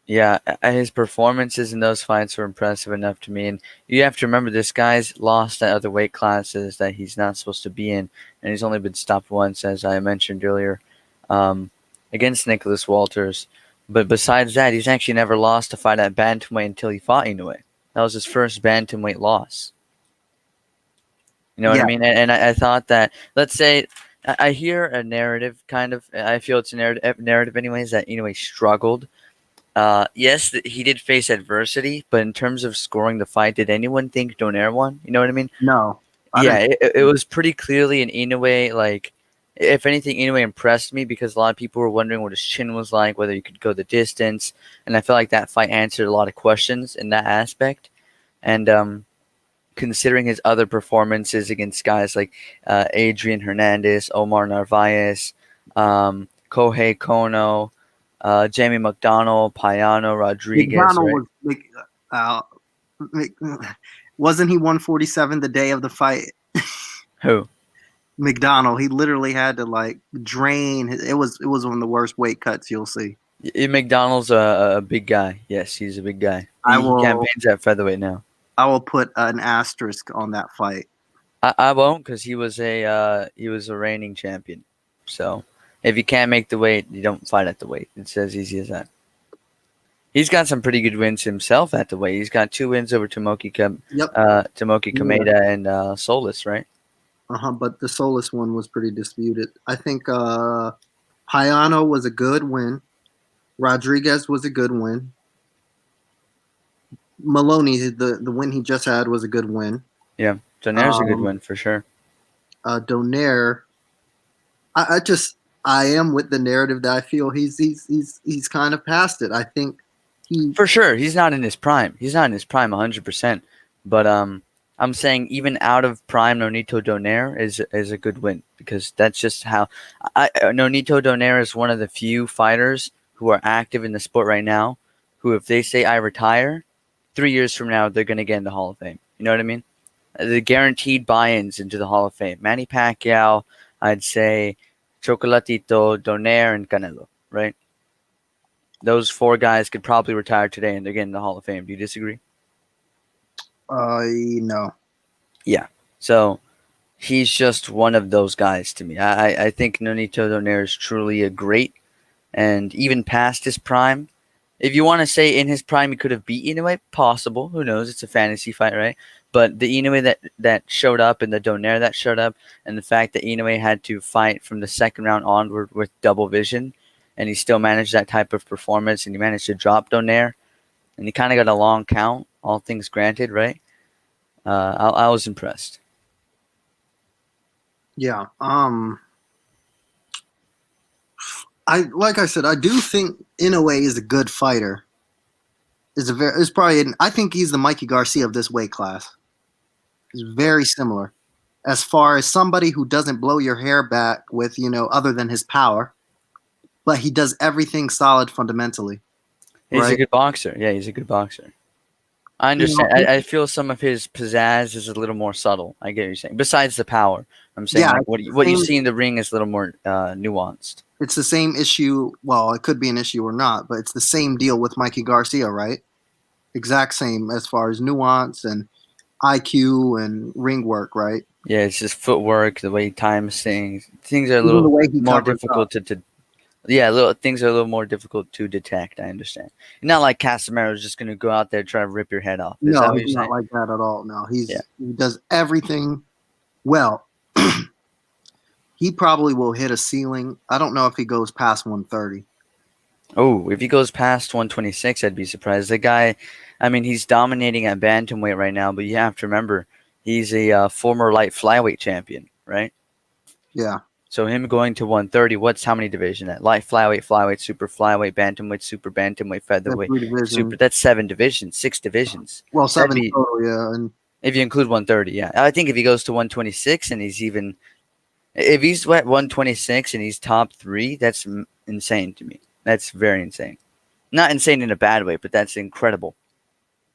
yeah, his performances in those fights were impressive enough to me. And you have to remember, this guy's lost at other weight classes that he's not supposed to be in, and he's only been stopped once, as I mentioned earlier, against Nicholas Walters. But besides that, he's actually never lost a fight at bantamweight until he fought Inoue. That was his first bantamweight loss. You know what I mean? And I thought that, let's say, I hear a narrative, kind of. I feel it's a narrative anyways, that Inoue struggled. Yes, he did face adversity, but in terms of scoring the fight, did anyone think Donaire won? You know what I mean? No. Yeah, it was pretty clearly an Inoue, like, if anything, Inoue impressed me because a lot of people were wondering what his chin was like, whether he could go the distance, and I feel like that fight answered a lot of questions in that aspect. And considering his other performances against guys like Adrian Hernandez, Omar Narvaez, Kohei Kono, Jamie McDonald, Payano, Rodriguez. McDonald right? Wasn't he 147 the day of the fight? Who? McDonald. He literally had to like drain. It was one of the worst weight cuts you'll see. McDonald's a big guy. Yes, he's a big guy. He campaigns at featherweight now. I will put an asterisk on that fight. I won't, because he was a reigning champion. So if you can't make the weight, you don't fight at the weight. It's as easy as that. He's got some pretty good wins himself at the weight. He's got 2 wins over Tomoki Kameda and Solis, right? But the Solis one was pretty disputed. I think Payano was a good win. Rodriguez was a good win. Maloney, the win he just had, was a good win. Yeah, Donaire's a good win for sure. Donaire, I am with the narrative that I feel he's kind of past it. I think for sure he's not in his prime. He's not in his prime 100%. But I'm saying even out of prime, Nonito Donaire is a good win, because that's just how Nonito Donaire is one of the few fighters who are active in the sport right now who, if they say I retire, 3 years from now they're going to get in the Hall of Fame. You know what I mean? The guaranteed buy-ins into the Hall of Fame. Manny Pacquiao, I'd say Chocolatito, Donaire, and Canelo, right? Those 4 guys could probably retire today and they're getting in the Hall of Fame. Do you disagree? No. Yeah. So he's just one of those guys to me. I think Nonito Donaire is truly a great, and even past his prime. If you want to say in his prime he could have beat Inoue, possible. Who knows? It's a fantasy fight, right? But the Inoue that showed up and the Donaire that showed up, and the fact that Inoue had to fight from the second round onward with double vision, and he still managed that type of performance, and he managed to drop Donaire, and he kind of got a long count, all things granted, right? I was impressed. Yeah. Like I said, I do think Inoue is a good fighter. I think he's the Mikey Garcia of this weight class. He's very similar. As far as somebody who doesn't blow your hair back with, other than his power, but he does everything solid fundamentally. He's a Right? good boxer. Yeah, he's a good boxer. I You know, understand. I feel some of his pizzazz is a little more subtle. I get what you're saying. Besides the power, I'm saying yeah, like what you same- see in the ring is a little more nuanced. it's the same issue. Well, it could be an issue or not, but it's the same deal with Mikey Garcia, right? Exact same as far as nuance and IQ and ring work, right? Yeah, it's just footwork, the way he times things. Things are a Even the little way he more covers difficult to yeah, little things are a little more difficult to detect. I understand. Not like Casamaro's just gonna go out there try to rip your head off. Is that No, what he's you're not saying? like that at all. No, Yeah. he does everything well. He probably will hit a ceiling. I don't know if he goes past 130. Oh, if he goes past 126, I'd be surprised. The guy, I mean, he's dominating at bantamweight right now, but you have to remember he's a former light flyweight champion, right? Yeah, So him going to 130, what's how many division that? Light flyweight, flyweight, super flyweight, bantamweight, super bantamweight, that's featherweight, 3 divisions. super. That's 7 divisions, 6 divisions. Well, That'd 7 be total, yeah. And if you include 130. Yeah, I think if he goes to 126 and he's even, if he's at 126 and he's top three, that's insane to me. That's very insane. Not insane in a bad way, but that's incredible.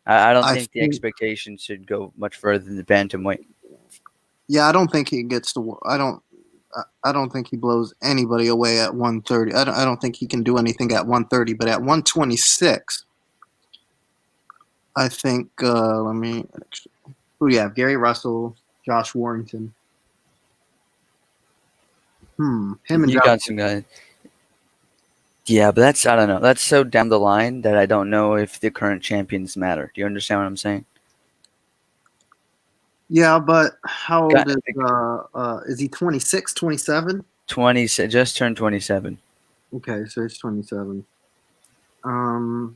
I don't I think the think, expectation should go much further than the bantamweight. yeah, I don't think he gets to. I don't think he blows anybody away at 130. I don't think he can do anything at 130, but at 126, I think. Let me. Who do you have? Gary Russell, Josh Warrington. Him and You Josh. got some guys. Yeah, but that's I don't know. That's so down the line that I don't know if the current champions matter. Do you understand what I'm saying? Yeah, but how Got old is he 26, 27? 20, just turned 27. Okay, so he's 27. Turned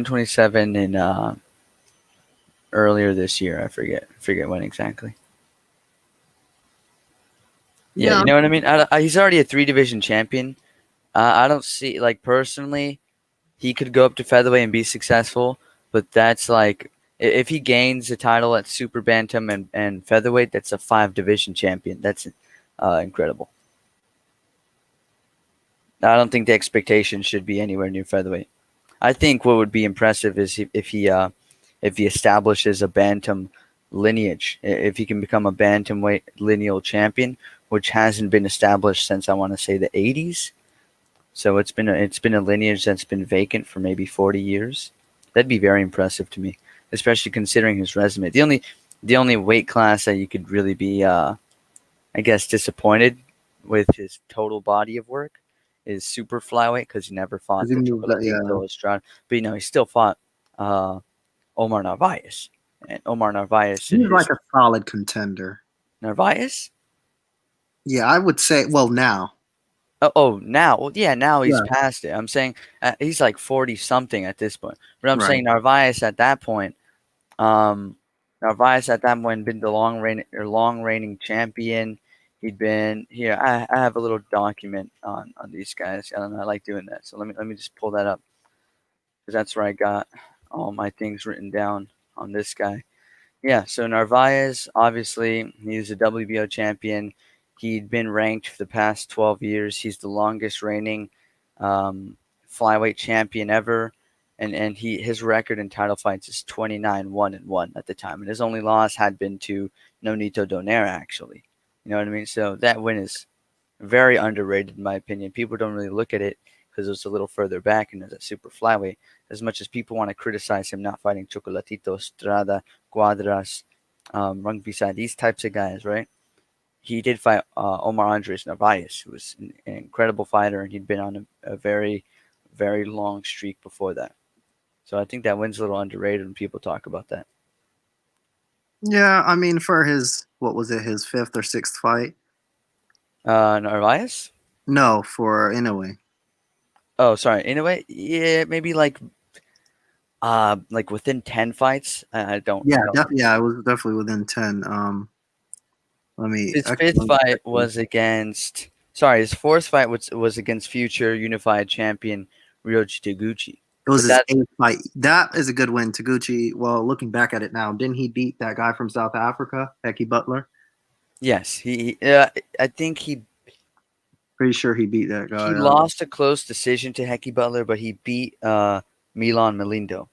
27 in earlier this year. I forget when exactly. Yeah, Yeah, you know what I mean. He's already a 3 division champion. I don't see like personally, he could go up to featherweight and be successful, but that's like if he gains the title at super bantam and featherweight, that's a 5 division champion. That's incredible. I don't think the expectation should be anywhere near featherweight. I think what would be impressive is if he establishes a bantam lineage, if he can become a bantamweight lineal champion, which hasn't been established since I want to say the 80s. So it's been a lineage that's been vacant for maybe 40 years. That'd be very impressive to me, especially considering his resume. The only weight class that you could really be I guess disappointed with his total body of work is super flyweight because he never fought because he the moved that. Yeah, Chocolatito Estrada. But he still fought uh, Omar Narvaez. And Omar Narvaez he's like a solid contender. Narvaez? Yeah, I would say. Well, now. Now. Well, yeah, now he's Yeah. past it. I'm saying he's like 40 something at this point. But I'm Right. saying Narvaez at that point, um, Narvaez at that point been the long reigning champion. He'd been here. I have a little document on these guys. I don't know. I like doing that. So let me just pull that up because that's where I got all my things written down on this guy. Yeah, so Narvaez, obviously, he's a WBO champion. He'd been ranked for the past 12 years. He's the longest reigning flyweight champion ever. And his record in title fights is 29-1-1 at the time. And his only loss had been to Nonito Donaire, actually. You know what I mean? So that win is very underrated, in my opinion. People don't really look at it because it's a little further back and it's a super flyweight. As much as people want to criticize him not fighting Chocolatito, Estrada, Cuadras, Rung Visai, these types of guys, right? He did fight Omar Andres Narvaez, who was an incredible fighter, and he'd been on a very, very long streak before that. So I think that win's a little underrated when people talk about that. Yeah, I mean, for his what was it, his 5th or 6th fight? Narvaez? No, for Inoue. Oh, sorry. In a way, yeah, maybe like within 10 fights. I don't. Yeah, I don't yeah, it was definitely within 10. Let me. His Actually, fifth fight was against. Sorry, his fourth fight was against future unified champion Ryoji Taguchi. It was But his that 8th fight. That is a good win. Taguchi. Well, looking back at it now, didn't he beat that guy from South Africa, Becky Butler? yes, he. I think he. Pretty sure he beat that guy. He lost a close decision to Hecky Butler, but he beat Milan Melindo.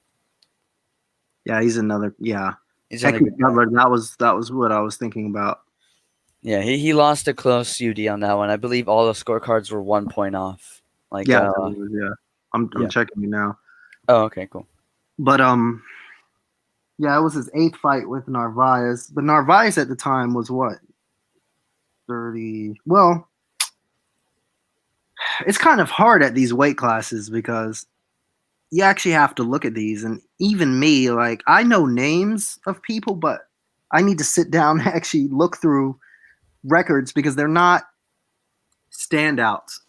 Yeah, he's another. Yeah, He's another Hecky good guy. Butler. That was what I was thinking about. Yeah, he lost a close UD on that one. I believe all the scorecards were 1 point off. Like, Yeah, yeah. I'm yeah. checking it now. Oh, okay, cool. But yeah, it was his 8th fight with Narvaez. But Narvaez at the time was what? 30. Well, it's kind of hard at these weight classes because you actually have to look at these. And even me, like, I know names of people, but I need to sit down and actually look through records because they're not standouts.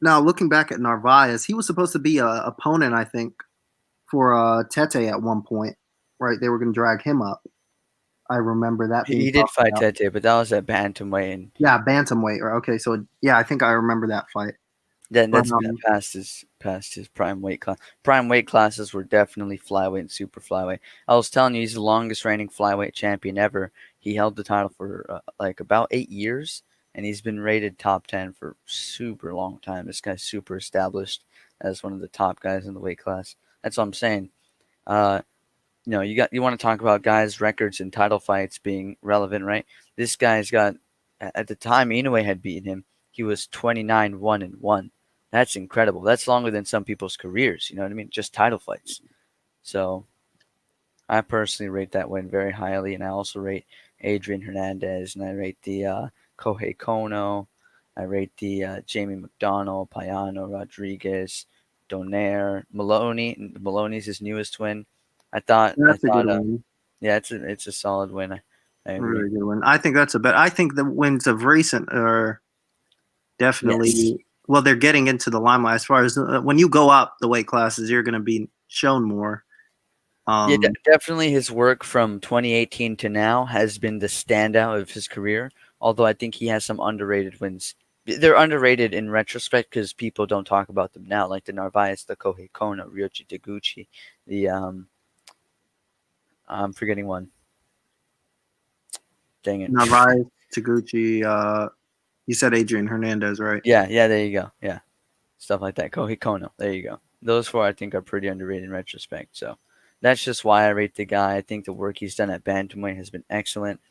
Now, looking back at Narvaez, he was supposed to be a opponent, I think, for Tete at one point, right? They were going to drag him up. I remember that. He did fight Tete, but that was at bantamweight. And yeah, bantamweight. Okay, so yeah, I think I remember that fight. that's past his prime weight class. Prime weight classes were definitely flyweight and super flyweight. I was telling you, he's the longest reigning flyweight champion ever. He held the title for like about 8 years, and he's been rated top 10 for super long time. This guy's super established as one of the top guys in the weight class. That's what I'm saying. You know, you want to talk about guys' records and title fights being relevant, right? This guy's got, at the time Inoue had beaten him, he was 29-1-1. That's incredible. That's longer than some people's careers. You know what I mean? Just title fights. So I personally rate that win very highly, and I also rate Adrian Hernandez, and I rate the Kohei Kono. I rate the Jamie McDonald, Payano, Rodriguez, Donaire, Maloney. Maloney's his newest win. That's a good win. Yeah, it's a solid win. I agree. Really good win. I think that's a bet. I think the wins of recent are definitely. Yes. Well, they're getting into the limelight. As far as when you go up the weight classes, you're going to be shown more. Yeah, definitely his work from 2018 to now has been the standout of his career. Although I think he has some underrated wins. They're underrated in retrospect because people don't talk about them now, like the Narvaez, the Kohei Kono, Ryoji Taguchi, the I'm forgetting one. Dang it. Narvaez, Taguchi. You said Adrian Hernandez, right? Yeah, there you go. Yeah, stuff like that. Kohei Kono. There you go. Those 4 I think are pretty underrated in retrospect. So that's just why I rate the guy. I think the work he's done at bantamweight has been excellent.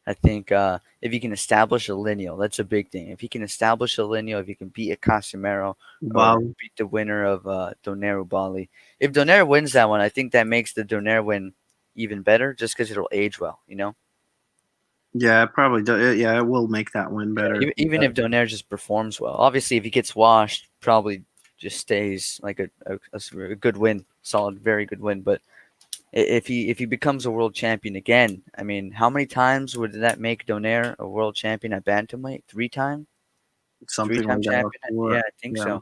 I think if he can establish a lineal, that's a big thing. If he can establish a lineal, if he can beat a Casimero or beat the winner of Donaire Ubali. If Donaire wins that one, I think that makes the Donaire win even better just because it'll age well, you know? Yeah, it probably does. Yeah, it will make that win better. Yeah, even if Donaire just performs well. Obviously, if he gets washed, probably just stays like a good win, solid, very good win. But if he becomes a world champion again, I mean, how many times would that make Donaire a world champion at bantamweight? 3 times? Something 3-time like champion? that. Yeah, I think so.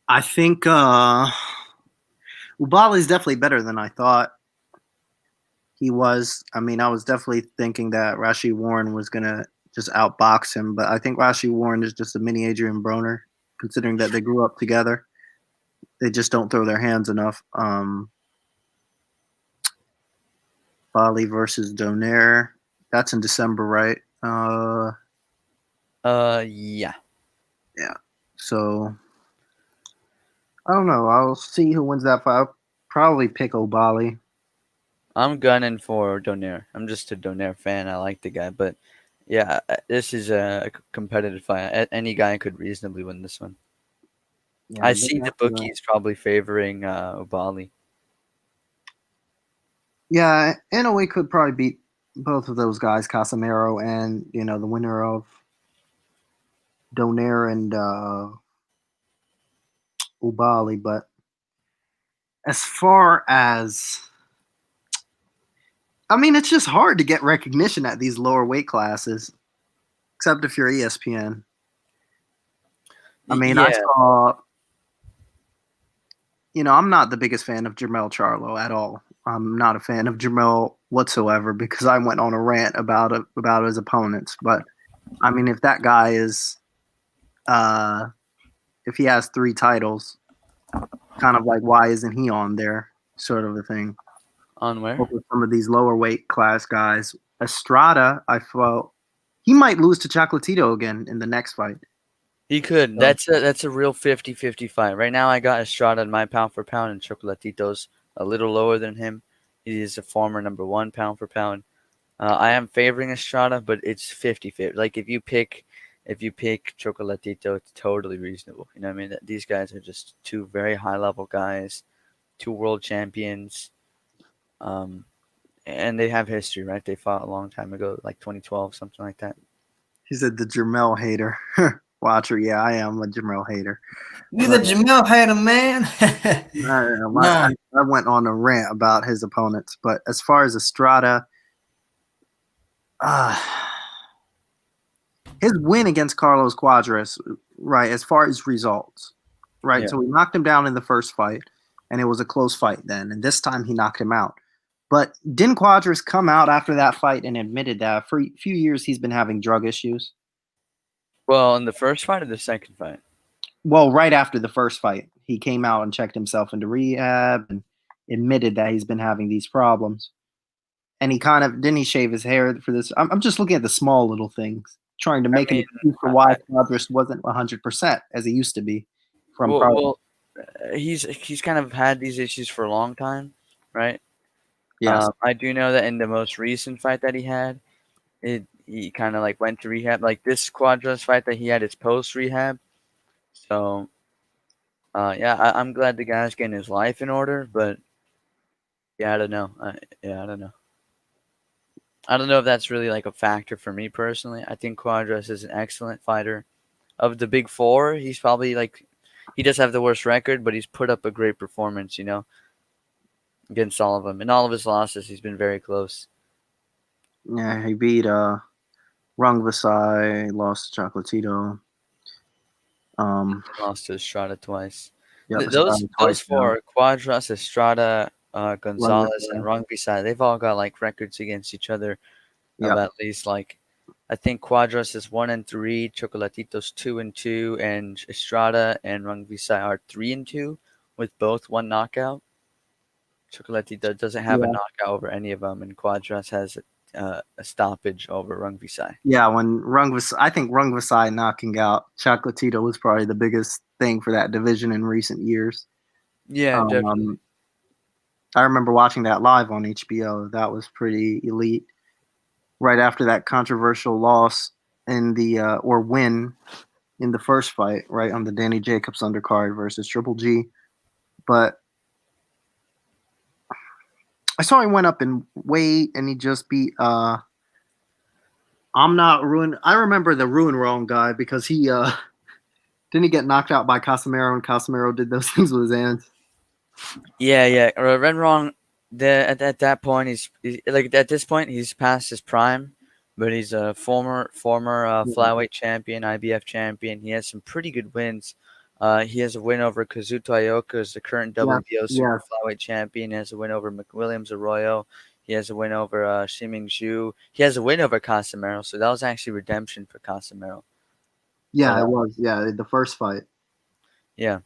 I think Ubali's definitely better than I thought he was. I mean, I was definitely thinking that Rashi Warren was gonna just outbox him, but I think Rashi Warren is just a mini Adrian Broner, considering that they grew up together. They just don't throw their hands enough. Bali versus Donaire. That's in December, right? Yeah. Yeah. So I don't know. I'll see who wins that fight. I'll probably pick O'Bali. I'm gunning for Donaire. I'm just a Donaire fan. I like the guy, but yeah, this is a competitive fight. Any guy could reasonably win this one. Yeah, I see the bookies probably favoring Ubali. Yeah, Inoue could probably beat both of those guys, Casimero and the winner of Donaire and Ubali. But as far as it's just hard to get recognition at these lower weight classes, except if you're ESPN. I saw. I'm not the biggest fan of Jermell Charlo at all. I'm not a fan of Jermell whatsoever because I went on a rant about his opponents. But I mean, if that guy is, if he has 3 titles, kind of like why isn't he on there, sort of a thing. On where? Over some of these lower weight class guys, Estrada, I felt He might lose to Chocolatito again in the next fight. He could. That's a real 50-50 fight. Right now, I got Estrada in my pound for pound, and Chocolatito's a little lower than him. He is a former number 1 pound for pound. I am favoring Estrada, but it's 50-50. Like if you pick Chocolatito, it's totally reasonable. You know what I mean? These guys are just two very high level guys, 2 world champions, and they have history, right? They fought a long time ago, like 2012, something like that. He said the Jamel hater. Watcher, yeah, I am a Jamel hater. You the Jamel hater, man. I went on a rant about his opponents, but as far as Estrada, his win against Carlos Cuadras, right, as far as results, right? Yeah. So he knocked him down in the first fight, and it was a close fight then. And this time he knocked him out. But didn't Cuadras come out after that fight and admitted that for a few years he's been having drug issues? Well, in the first fight or the second fight? Well, right after the first fight, he came out and checked himself into rehab and admitted that he's been having these problems. And he kind of didn't he shave his hair for this? I'm just looking at the small little things, trying to make an excuse for why Cuadras wasn't 100% as he used to be. He's kind of had these issues for a long time, right? Yes. I do know that in the most recent fight that he had, he kind of like went to rehab. Like this Cuadras fight that he had is post rehab. So, I'm glad the guy's getting his life in order, but yeah, I don't know. I don't know. I don't know if that's really like a factor for me personally. I think Cuadras is an excellent fighter. Of the big 4, he's probably like he does have the worst record, but he's put up a great performance, against all of them. In all of his losses, he's been very close. Yeah, he beat Rungvisai, lost to Chocolatito. Lost to Estrada twice. Yep, Those 4, Cuadras, Estrada, Gonzalez, and Rungvisai, they've all got like records against each other of at least like I think Cuadras is 1-3, Chocolatito's 2-2, and Estrada and Rungvisai are 3-2 with both 1 knockout. Chocolatito doesn't have a knockout over any of them, and Cuadras has a stoppage over Rungvisai. Yeah, I think Rungvisai knocking out Chocolatito was probably the biggest thing for that division in recent years. Yeah, definitely. I remember watching that live on HBO. That was pretty elite. Right after that controversial loss in the or win in the first fight, right on the Danny Jacobs undercard versus Triple G, but I saw he went up in weight and he just beat I'm not ruined. I remember the Ruin Wrong guy because he didn't he get knocked out by Casemiro and Casemiro did those things with his hands. Yeah. Ren Wrong. At that point, he's like at this point he's past his prime, but he's a former flyweight champion, IBF champion. He has some pretty good wins. He has a win over Kazuto Ioka, who's the current WBO super flyweight champion. He has a win over McWilliams Arroyo. He has a win over Shiming Zhu. He has a win over Casemiro, so that was actually redemption for Casemiro. Yeah, it was. Yeah, the first fight. Yeah,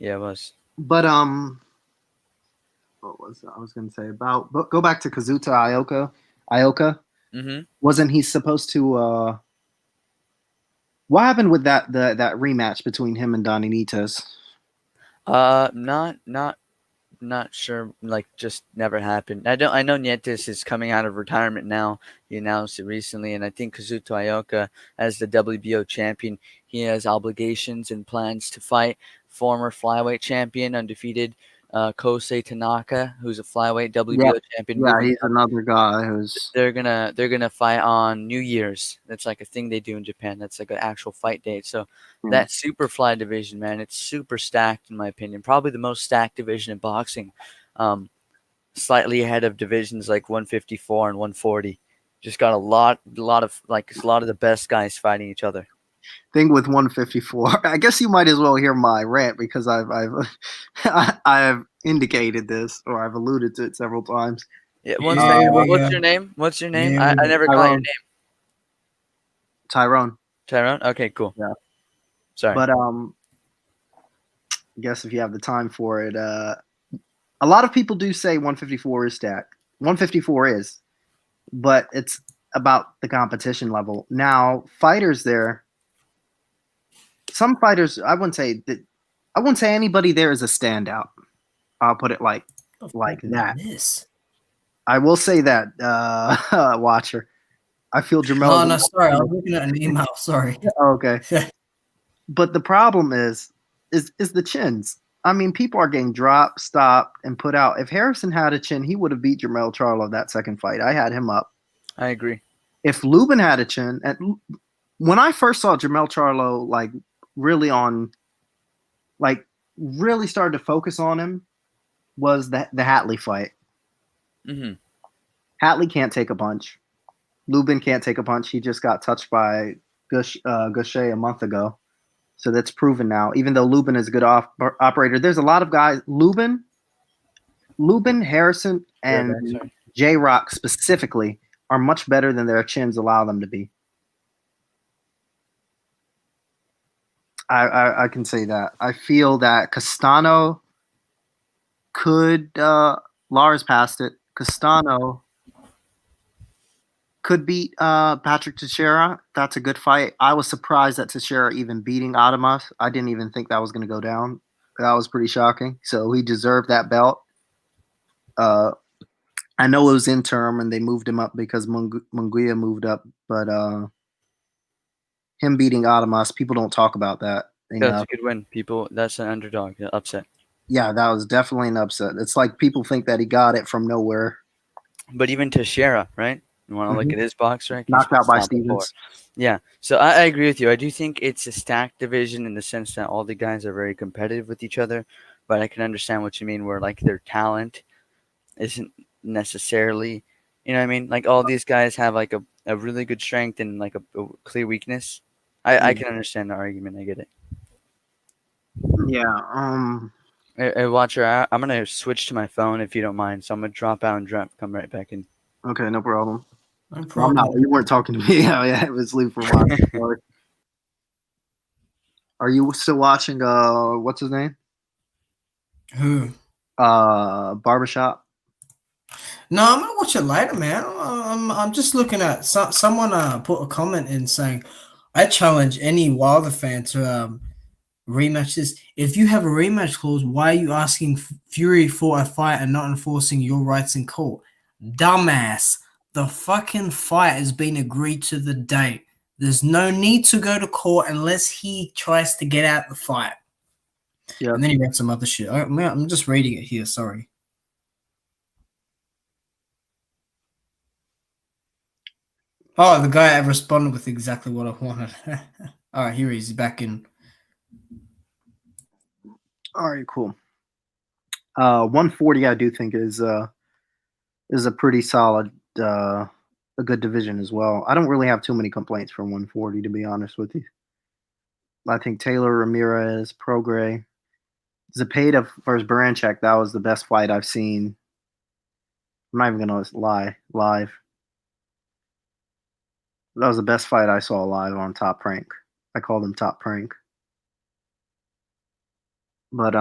it was. But what was I was going to say about? But go back to Kazuto Ioka. Mm-hmm. Wasn't he supposed to? What happened with that rematch between him and Donny Nites? Not sure. Like, just never happened. I know Nietes is coming out of retirement now. He announced it recently, and I think Kazuto Ioka, as the WBO champion, he has obligations and plans to fight former flyweight champion, undefeated Kosei Tanaka, who's a flyweight WBO champion. Yeah, he's another guy who's. They're gonna fight on New Year's. That's like a thing they do in Japan. That's like an actual fight date. So that super fly division, man, it's super stacked in my opinion. Probably the most stacked division in boxing. Slightly ahead of divisions like 154 and 140. Just got a lot of the best guys fighting each other. Thing with 154, I guess you might as well hear my rant because I've indicated this or I've alluded to it several times. Yeah, what's your name? What's your name? Yeah, I never call your name. Tyrone. Tyrone? Okay, cool. Yeah. Sorry. But I guess if you have the time for it, a lot of people do say 154 is stacked. 154 is, but it's about the competition level. Now, fighters there, some fighters, I wouldn't say anybody there is a standout. I'll put it like that. This. I will say that, Watcher. I feel Jermel. Oh no, sorry, I was looking at an email. Sorry. Okay. But the problem is the chins. I mean, people are getting dropped, stopped, and put out. If Harrison had a chin, he would have beat Jermel Charlo that second fight. I had him up. I agree. If Lubin had a chin, and when I first saw Jermel Charlo, like really started to focus on him, was the Hatley fight. Mm-hmm. Hatley can't take a punch. Lubin can't take a punch. He just got touched by Gaucher a month ago. So that's proven now. Even though Lubin is a good operator, there's a lot of guys. Lubin, Harrison, and J-Rock specifically are much better than their chins allow them to be. I can say that. I feel that Castano could Lars passed it. Castano could beat Patrick Teixeira. That's a good fight. I was surprised that Teixeira even beating Adamas. I didn't even think that was going to go down. That was pretty shocking. So he deserved that belt. I know it was interim and they moved him up because Munguia moved up, but him beating Adamas, people don't talk about that. That's a good win. That's an underdog upset. Yeah, that was definitely an upset. It's like people think that he got it from nowhere. But even Teixeira, right? You want to look at his box record? Knocked out by Stevens. Yeah, so I agree with you. I do think it's a stacked division in the sense that all the guys are very competitive with each other, but I can understand what you mean where, like, their talent isn't necessarily, you know what I mean? Like, all these guys have, like, a really good strength and, like, a clear weakness. I can understand the argument. I get it. Yeah. Hey, Watcher, I'm going to switch to my phone if you don't mind, so I'm going to drop out and come right back in. Okay, no problem. No problem. You weren't talking to me. Yeah, it was Lee from watching. Are you still watching? What's his name? Who? Barbershop. No, I'm gonna watch it later, man. I'm just looking at someone put a comment in saying, "I challenge any Wilder fan to rematch this. If you have a rematch clause, why are you asking Fury for a fight and not enforcing your rights in court? Dumbass. The fucking fight has been agreed to the date. There's no need to go to court unless he tries to get out the fight." Yeah. And then he wrote some other shit. I'm just reading it here. Sorry. Oh, the guy responded with exactly what I wanted. All right, here he's back in. All right, cool. 140, I do think is a pretty solid, a good division as well. I don't really have too many complaints for 140, to be honest with you. I think Taylor, Ramirez, Prograis, Zepeda versus Baranchek, that was the best fight I've seen. I'm not even gonna lie, live. That was the best fight I saw live on Top Rank. I call them Top Rank. But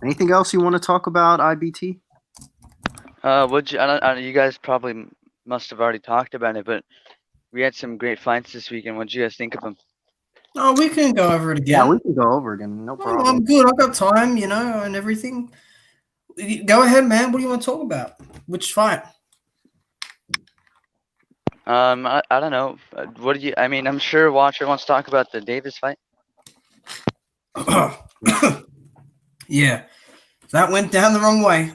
anything else you want to talk about, IBT? You guys probably must have already talked about it, but we had some great fights this weekend. What did you guys think of them? Oh, we can go over it again. Yeah, we can go over it again. No problem. I'm good. I've got time, and everything. Go ahead, man. What do you want to talk about? Which fight? I don't know. I'm sure Watcher wants to talk about the Davis fight. Yeah. That went down the wrong way.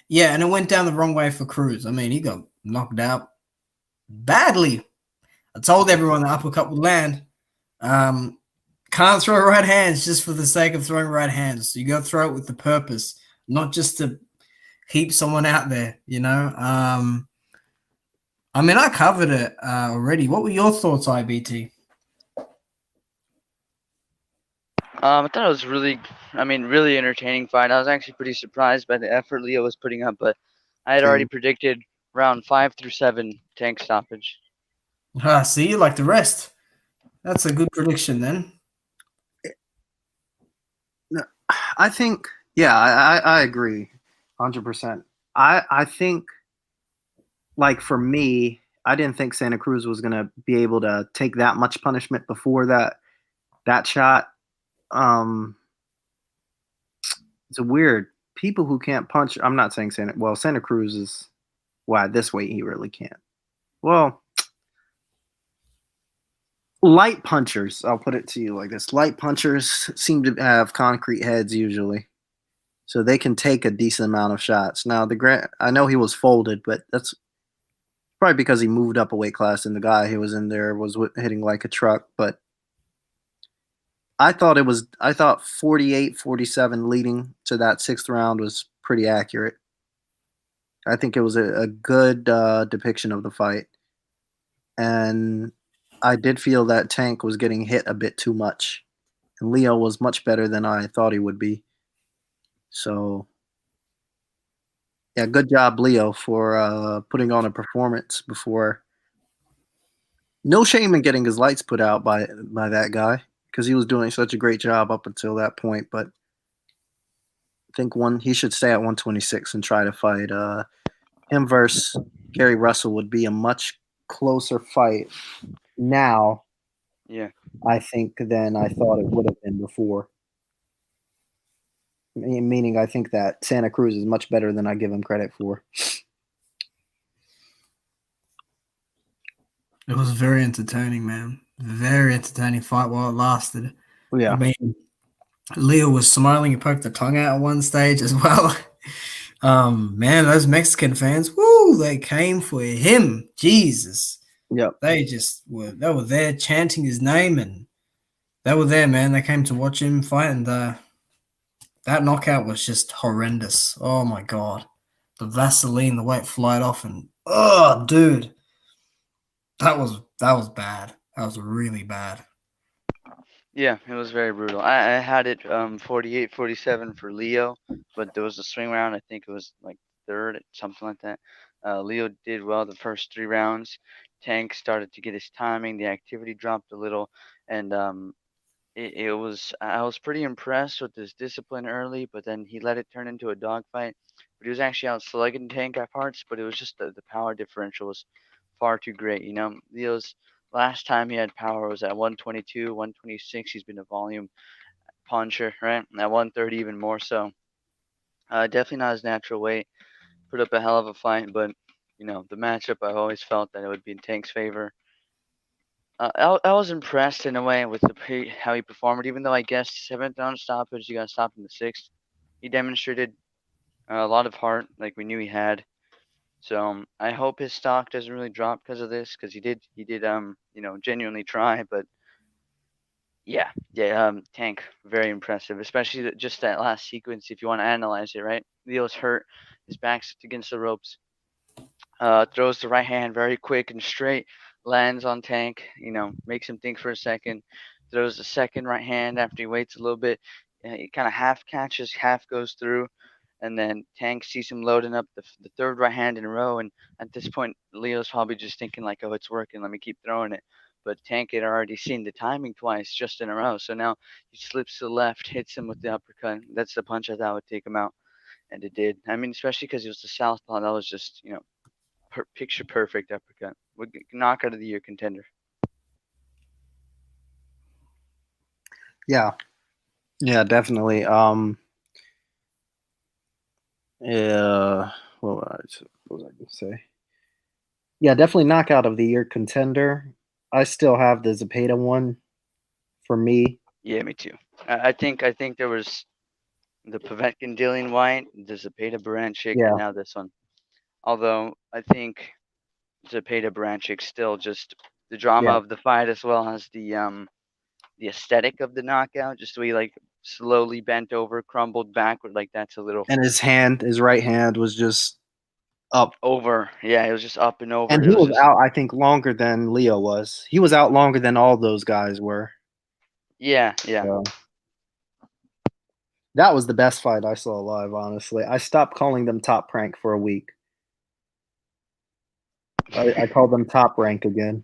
Yeah, and it went down the wrong way for Cruz. I mean, he got knocked out badly. I told everyone the uppercut would land. Can't throw right hands just for the sake of throwing right hands. You got to throw it with the purpose, not just to keep someone out there, I mean, I covered it already. What were your thoughts, IBT? I thought it was really entertaining fight. I was actually pretty surprised by the effort Leo was putting up, but I had already predicted round 5 through 7 tank stoppage. See, you like the rest. That's a good prediction then. I think Yeah, I agree, 100%. I think, like for me, I didn't think Santa Cruz was gonna be able to take that much punishment before that shot. Um, it's a weird people who can't punch. I'm not saying Santa Cruz is at this weight he really can't. Well, light punchers. I'll put it to you like this: light punchers seem to have concrete heads usually, so they can take a decent amount of shots. Now I know he was folded, but that's probably because he moved up a weight class and the guy who was in there was hitting like a truck. But I thought 48-47 leading to that sixth round was pretty accurate. I think it was a good depiction of the fight. And I did feel that Tank was getting hit a bit too much. And Leo was much better than I thought he would be. So, yeah, good job, Leo, for putting on a performance before. No shame in getting his lights put out by that guy because he was doing such a great job up until that point. But I think he should stay at 126 and try to fight. Him versus Gary Russell would be a much closer fight now, Yeah. I think, than I thought it would have been before. Meaning, I think that Santa Cruz is much better than I give him credit for. It was very entertaining, man. Very entertaining fight while it lasted. Yeah. I mean, Leo was smiling. He poked the tongue out at one stage as well. Man, those Mexican fans, woo, they came for him. Jesus. Yep. They were there chanting his name, and they were there, man. They came to watch him fight, and that knockout was just horrendous. Oh my god. The Vaseline, the way it flied off, and oh dude. That was bad. That was really bad. Yeah, it was very brutal. I had it 48-47 for Leo, but there was a swing round. I think it was like third, something like that. Leo did well the first 3 rounds. Tank started to get his timing. The activity dropped a little, and it was I was pretty impressed with his discipline early, but then he let it turn into a dogfight. But he was actually out slugging Tank at parts, but it was just the power differential was far too great. Leo's last time he had power was at 122, 126. He's been a volume puncher, right? At 130 even more so. Definitely not his natural weight. Put up a hell of a fight, but the matchup I always felt that it would be in Tank's favor. I was impressed in a way with how he performed, even though I guess seventh round stoppage, he got stopped in the sixth. He demonstrated a lot of heart, like we knew he had. So I hope his stock doesn't really drop because of this, because he did genuinely try. But yeah, Tank very impressive, especially just that last sequence. If you want to analyze it, right? Leo's hurt, his back's against the ropes. Throws the right hand very quick and straight, lands on Tank, makes him think for a second, throws the second right hand after he waits a little bit. He kind of half catches, half goes through, and then Tank sees him loading up the third right hand in a row. And at this point, Leo's probably just thinking like, oh, it's working, let me keep throwing it. But Tank had already seen the timing twice just in a row. So now he slips to the left, hits him with the uppercut. That's the punch I thought would take him out. And it did. I mean, especially because he was the southpaw. That was just, picture perfect uppercut. Would knockout of the year contender. Yeah, definitely. Yeah, what was I gonna say? Yeah, definitely knockout of the year contender. I still have the Zepeda one for me. Yeah, me too. I think there was the Povetkin Dillian White, the Zepeda Baranchik, Yeah. and now this one. Although I think Zepeda Baranchik still just the drama of the fight as well as the aesthetic of the knockout, just the way he, like, slowly bent over, crumbled backward, like that's a little. And his right hand was just up. Over. Yeah, it was just up and over. And he was just out, I think, longer than Leo was. He was out longer than all those guys were. Yeah. So, that was the best fight I saw live, honestly. I stopped calling them Top Rank for a week. I called them Top Rank again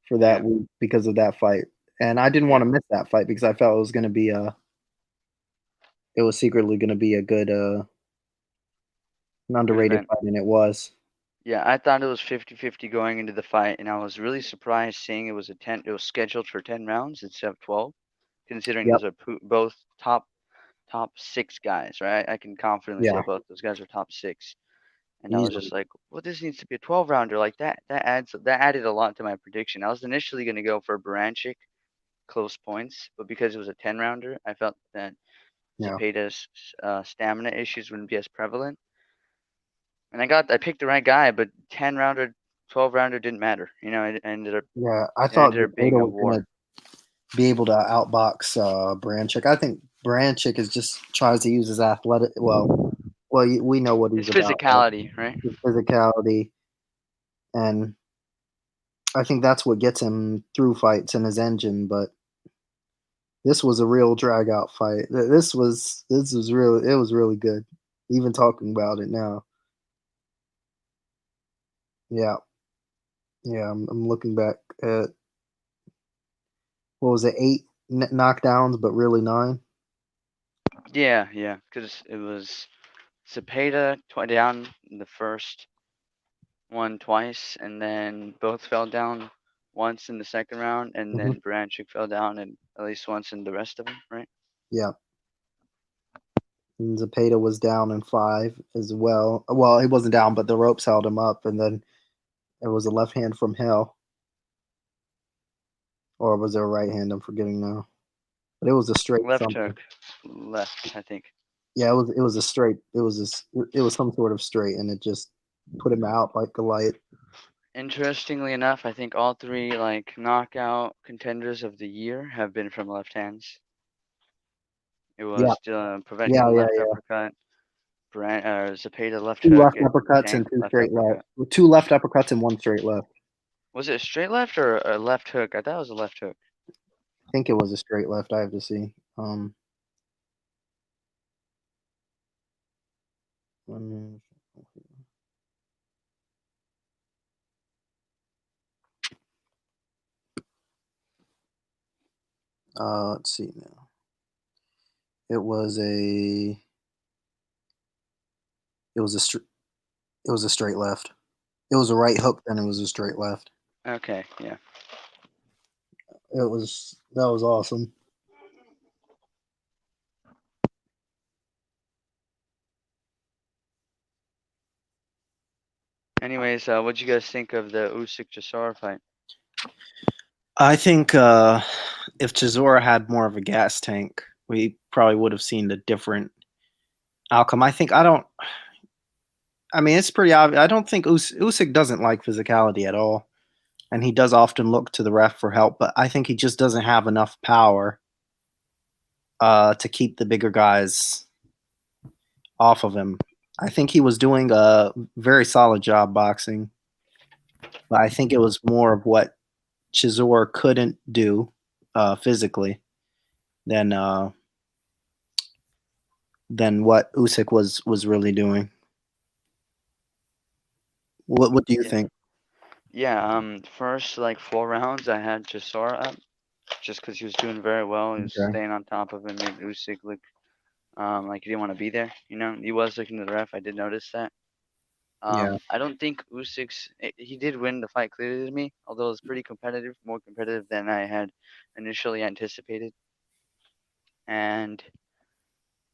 for that week because of that fight. And I didn't want to miss that fight because I felt it was going to be it was secretly going to be a good, an underrated event. fight, and it was. Yeah, I thought it was 50-50 going into the fight, and I was really surprised seeing it was it was scheduled for 10 rounds instead of 12, considering Yep. those are both top 6 guys, right? I can confidently say Yeah. both those guys are top 6. And I was Easily. just like, well, this needs to be a 12 rounder. Like that added a lot to my prediction. I was initially going to go for Baranchik close points, but because it was a 10 rounder, I felt that Yeah. Zepeda's stamina issues wouldn't be as prevalent. And I picked the right guy, but 10 rounder, 12 rounder didn't matter. It ended up Yeah. I it thought ended up being Zepeda a was going war. to be able to outbox Branchik. I think Branchik is just tries to use his athletic. Well, we know what His he's about, right? physicality, right? His physicality, and I think that's what gets him through fights and his engine. But this was a real drag out fight. This was real. It was really good. Even talking about it now. Yeah, yeah. I'm looking back at what was it, 8 knockdowns, but really 9. Yeah, yeah, because it was Zepeda down in the first one twice, and then both fell down once in the second round, and Hmm. then Baranchik fell down and at least once in the rest of them, right? Yeah, and Zepeda was down in 5 as well. Well, he wasn't down, but the ropes held him up, and then it was a left hand from hell, or was it a right hand? I'm forgetting now, but it was a straight Left something. hook, left, I think. Yeah, it was a straight. It was some sort of straight, and it just put him out like a light. Interestingly enough, I think all 3 like knockout contenders of the year have been from left hands. It Yeah, was yeah, Povetkin yeah, left yeah. uppercut, Zepeda left 2 hook, left and uppercuts and Tank 2 left straight left. uppercut. 2 left uppercuts and 1 straight left. Was it a straight left or a left hook? I thought it was a left hook. I think it was a straight left. I have to see. One- let's see now. It was a. It was a. It was a straight left. It was a right hook, then it was a straight left. Okay, yeah. That was awesome. Anyways, what'd you guys think of the Usyk Chisora fight? I think if Chisora had more of a gas tank, we probably would have seen a different outcome. I mean, it's pretty obvious. I don't think Usyk doesn't like physicality at all, and he does often look to the ref for help. But I think he just doesn't have enough power to keep the bigger guys off of him. I think he was doing a very solid job boxing, but I think it was more of what Chisora couldn't do physically than what Usyk was really doing. What do you Yeah. think? Yeah, first like 4 rounds, I had Chisora up just because he was doing very well. He was Okay. staying on top of him, made Usyk look like he didn't want to be there. He was looking to the ref. I did notice that. Yeah. I don't think he did win the fight clearly to me, although it was pretty competitive, more competitive than I had initially anticipated. And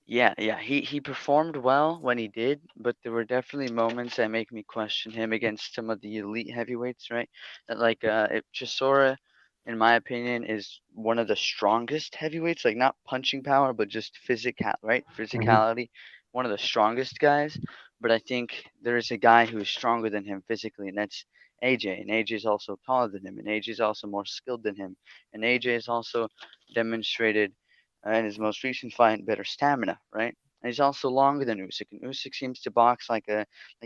yeah, he performed well when he did, but there were definitely moments that make me question him against some of the elite heavyweights, right? That like if Chisora, in my opinion, is one of the strongest heavyweights, like not punching power, but just right? Hmm. Physicality, one of the strongest guys. But I think there is a guy who is stronger than him physically, and that's AJ. And AJ is also taller than him, and AJ is also more skilled than him, and AJ has also demonstrated in his most recent fight, better stamina, right? And he's also longer than Usyk, and Usyk seems to box like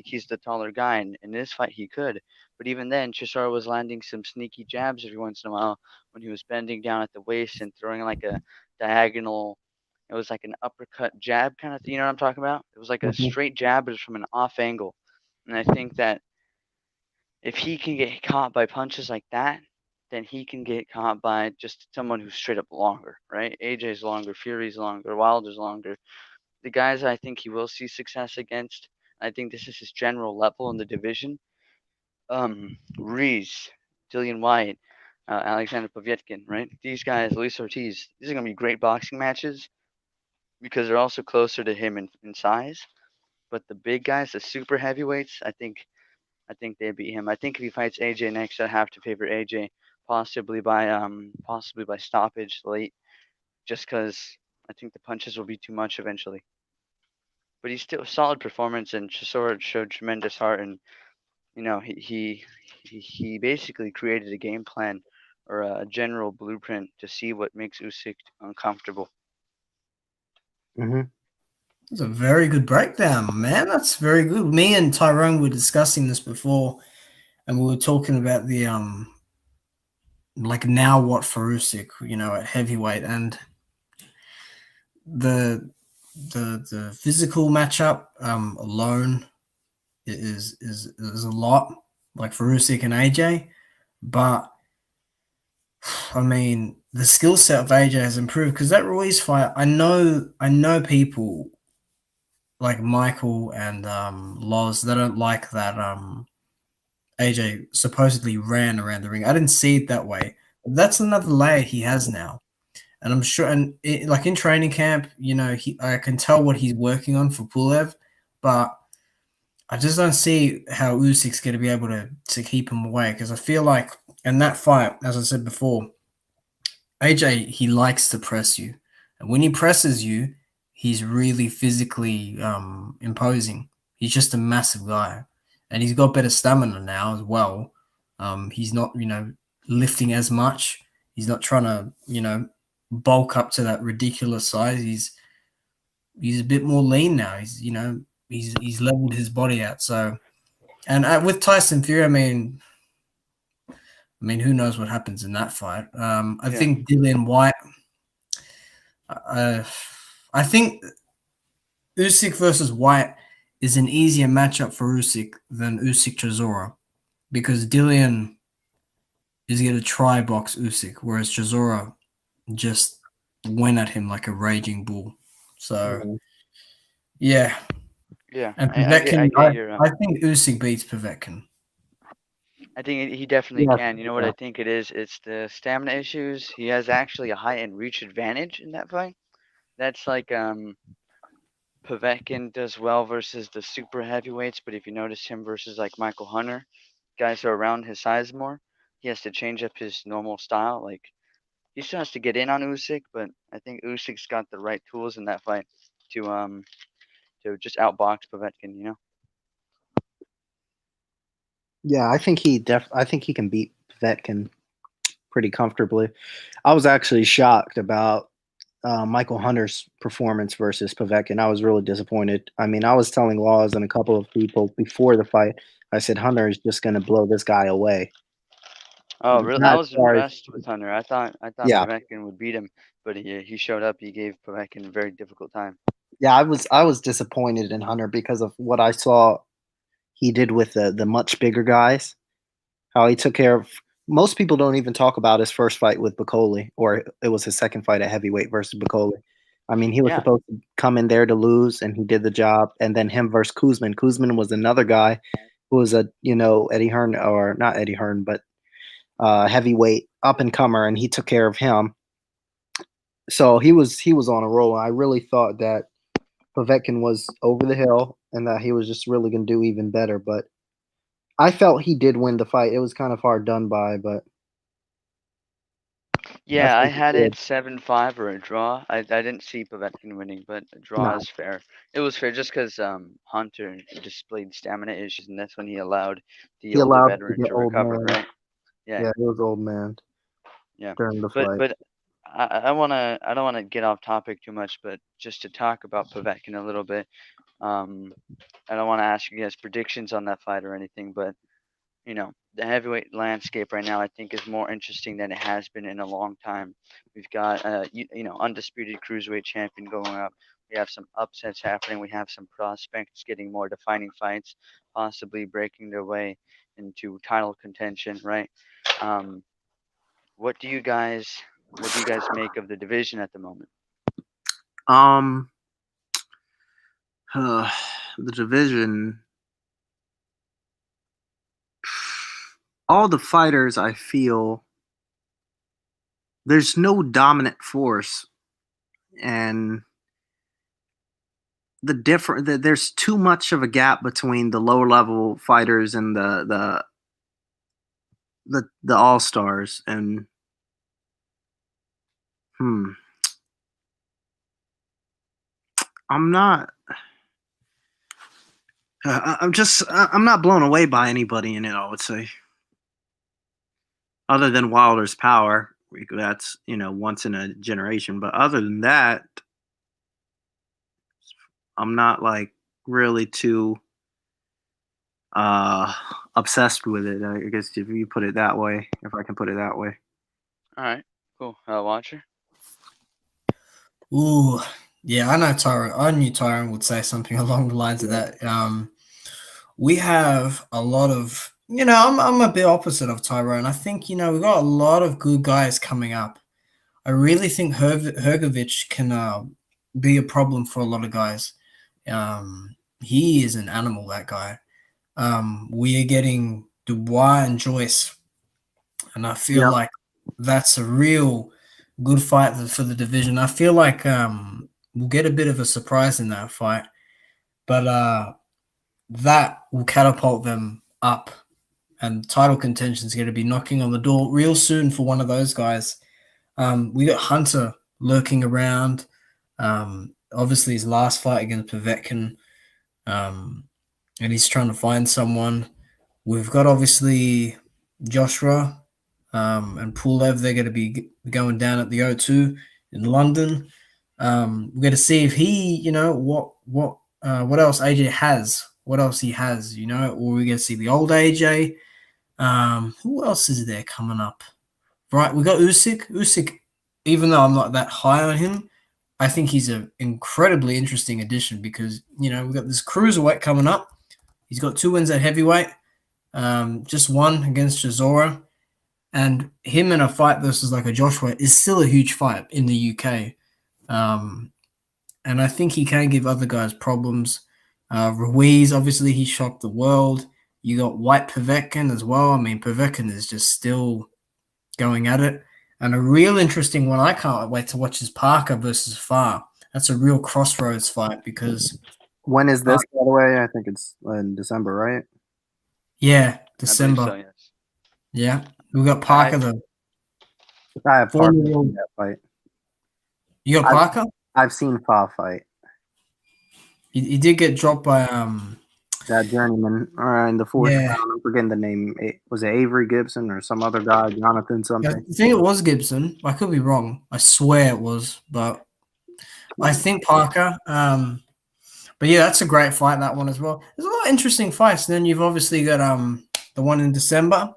he's the taller guy. And in this fight, he could, but even then, Chisora was landing some sneaky jabs every once in a while when he was bending down at the waist and throwing like a diagonal. It was like an uppercut jab kind of thing. You know what I'm talking about? It was like a Hmm. straight jab, but it was from an off angle. And I think that if he can get caught by punches like that, then he can get caught by just someone who's straight up longer, right? AJ's longer, Fury's longer, Wilder's longer. The guys I think he will see success against, I think this is his general level in the division. Reese, Dillian White, Alexander Povetkin, right? These guys, Luis Ortiz, these are going to be great boxing matches because they're also closer to him in size. But the big guys, the super heavyweights, I think they beat him. I think if he fights AJ next, I have to favor AJ, possibly by stoppage late, just because I think the punches will be too much eventually. But he's still a solid performance, and Chisora showed tremendous heart, and he basically created a game plan or a general blueprint to see what makes Usyk uncomfortable. Hmm. That's a very good breakdown, man. That's very good. Me and Tyrone were discussing this before, and we were talking about the like now what for Usyk, at heavyweight, and the the physical matchup alone is a lot, like for Usyk and AJ, but I mean the skill set of AJ has improved because that Ruiz fight. I know people like Michael and Loz, they don't like that AJ supposedly ran around the ring. I didn't see it that way. That's another layer he has now. And I'm sure, and like in training camp, I can tell what he's working on for Pulev, but I just don't see how Usyk's going to be able to keep him away because I feel like in that fight, as I said before, AJ, he likes to press you. And when he presses you, he's really physically imposing. He's just a massive guy. And he's got better stamina now as well. He's not, lifting as much. He's not trying to, bulk up to that ridiculous size. He's a bit more lean now. He's leveled his body out. So, and with Tyson Fury, who knows what happens in that fight? I think Dillian White. I think Usyk versus White is an easier matchup for Usyk than Usyk Chisora because Dillian is going to try box Usyk, whereas Chisora just went at him like a raging bull. So, yeah. Yeah, And I Povetkin, get your. I think Usyk beats Povetkin. I think he definitely Yeah, can. You know what I think it is? It's the stamina issues. He has actually a height and reach advantage in that fight. That's like Povetkin does well versus the super heavyweights, but if you notice him versus like Michael Hunter, guys who are around his size more, he has to change up his normal style. Like he still has to get in on Usyk, but I think Usyk's got the right tools in that fight to just outbox Povetkin. yeah. I think he can beat Vetkin pretty comfortably. I was actually shocked about Michael Hunter's performance versus Povetkin. I was really disappointed. I mean, I was telling Laws and a couple of people before the fight, I said Hunter is just going to blow this guy away. Oh, really? I Not as was far as impressed with Hunter. I thought yeah, Povetkin would beat him, but he showed up. He gave Povetkin a very difficult time. yeah. I was disappointed in Hunter because of what I saw he did with the much bigger guys. How he took care of most people don't even talk about his first fight with Bacoli, or it was his second fight at heavyweight versus Bacoli. I mean, he was Yeah, supposed to come in there to lose, and he did the job. And then him versus Kuzman. Kuzman was another guy who was a Eddie Hearn or not Eddie Hearn, but heavyweight up and comer, and he took care of him. So he was on a roll. I really thought that Povetkin was over the hill and that he was just really going to do even better. But I felt he did win the fight. It was kind of hard done by, but that's yeah. I what he had did. it 7-5 or a draw. I didn't see Povetkin winning, but a draw No, is fair. It was fair just because Hunter displayed stamina issues, and that's when he allowed the he older allowed veteran the to old recover. man. Right? Yeah, Yeah, he was old man yeah. during the But fight. but I don't wanna get off topic too much, but just to talk about Povetkin a little bit. Um, I don't want to ask you guys predictions on that fight or anything, but the heavyweight landscape right now I think is more interesting than it has been in a long time. We've got undisputed cruiserweight champion going up. We have some upsets happening. We have some prospects getting more defining fights, possibly breaking their way into title contention, right? Um, what do you guys make of the division at the moment? Um, the division. All the fighters, I feel, there's no dominant force, and there's too much of a gap between the lower level fighters and the all stars. And I'm not. I'm not blown away by anybody in it, I would say, other than Wilder's power. That's once in a generation. But other than that, I'm not like really too obsessed with it. I guess if you put it that way, if I can put it that way. All right, cool. Watcher. Ooh, yeah, I know Tyrone. I knew Tyrone would say something along the lines of that. We have a lot of, I'm a bit opposite of Tyrone. I think, we've got a lot of good guys coming up. I really think Hergovich can be a problem for a lot of guys. He is an animal, that guy. We are getting Dubois and Joyce, and I feel like that's a real good fight for the division. I feel like we'll get a bit of a surprise in that fight, but that will catapult them up, and title contention is going to be knocking on the door real soon for one of those guys. We got Hunter lurking around. Obviously, his last fight against Povetkin, and he's trying to find someone. We've got obviously Joshua and Pulev. They're going to be going down at the O2 in London. We're going to see if he, what else AJ has. What else he has, or we're going to see the old AJ. Who else is there coming up? Right, we got Usyk. Usyk, even though I'm not that high on him, I think he's an incredibly interesting addition because, we've got this cruiserweight coming up. He's got 2 wins at heavyweight, just one against Chisora. And him in a fight versus like a Joshua is still a huge fight in the UK. And I think he can give other guys problems. Ruiz, obviously, he shocked the world. You got White Povetkin as well. I mean, Povetkin is just still going at it. And a real interesting one I can't wait to watch is Parker versus Farr. That's a real crossroads fight because... When is this, by the way? I think it's in December, right? Yeah, December. I believe so, yes. Yeah. We got Parker, I have Parker in that fight. You got Parker? I've seen Farr fight. He did get dropped by that journeyman in the 4th round. I'm forgetting the name. Was it Avery Gibson or some other guy? Jonathan something. I think it was Gibson. I could be wrong. I swear it was, but I think Parker. But yeah, that's a great fight, that one as well. There's a lot of interesting fights. And then you've obviously got the one in December.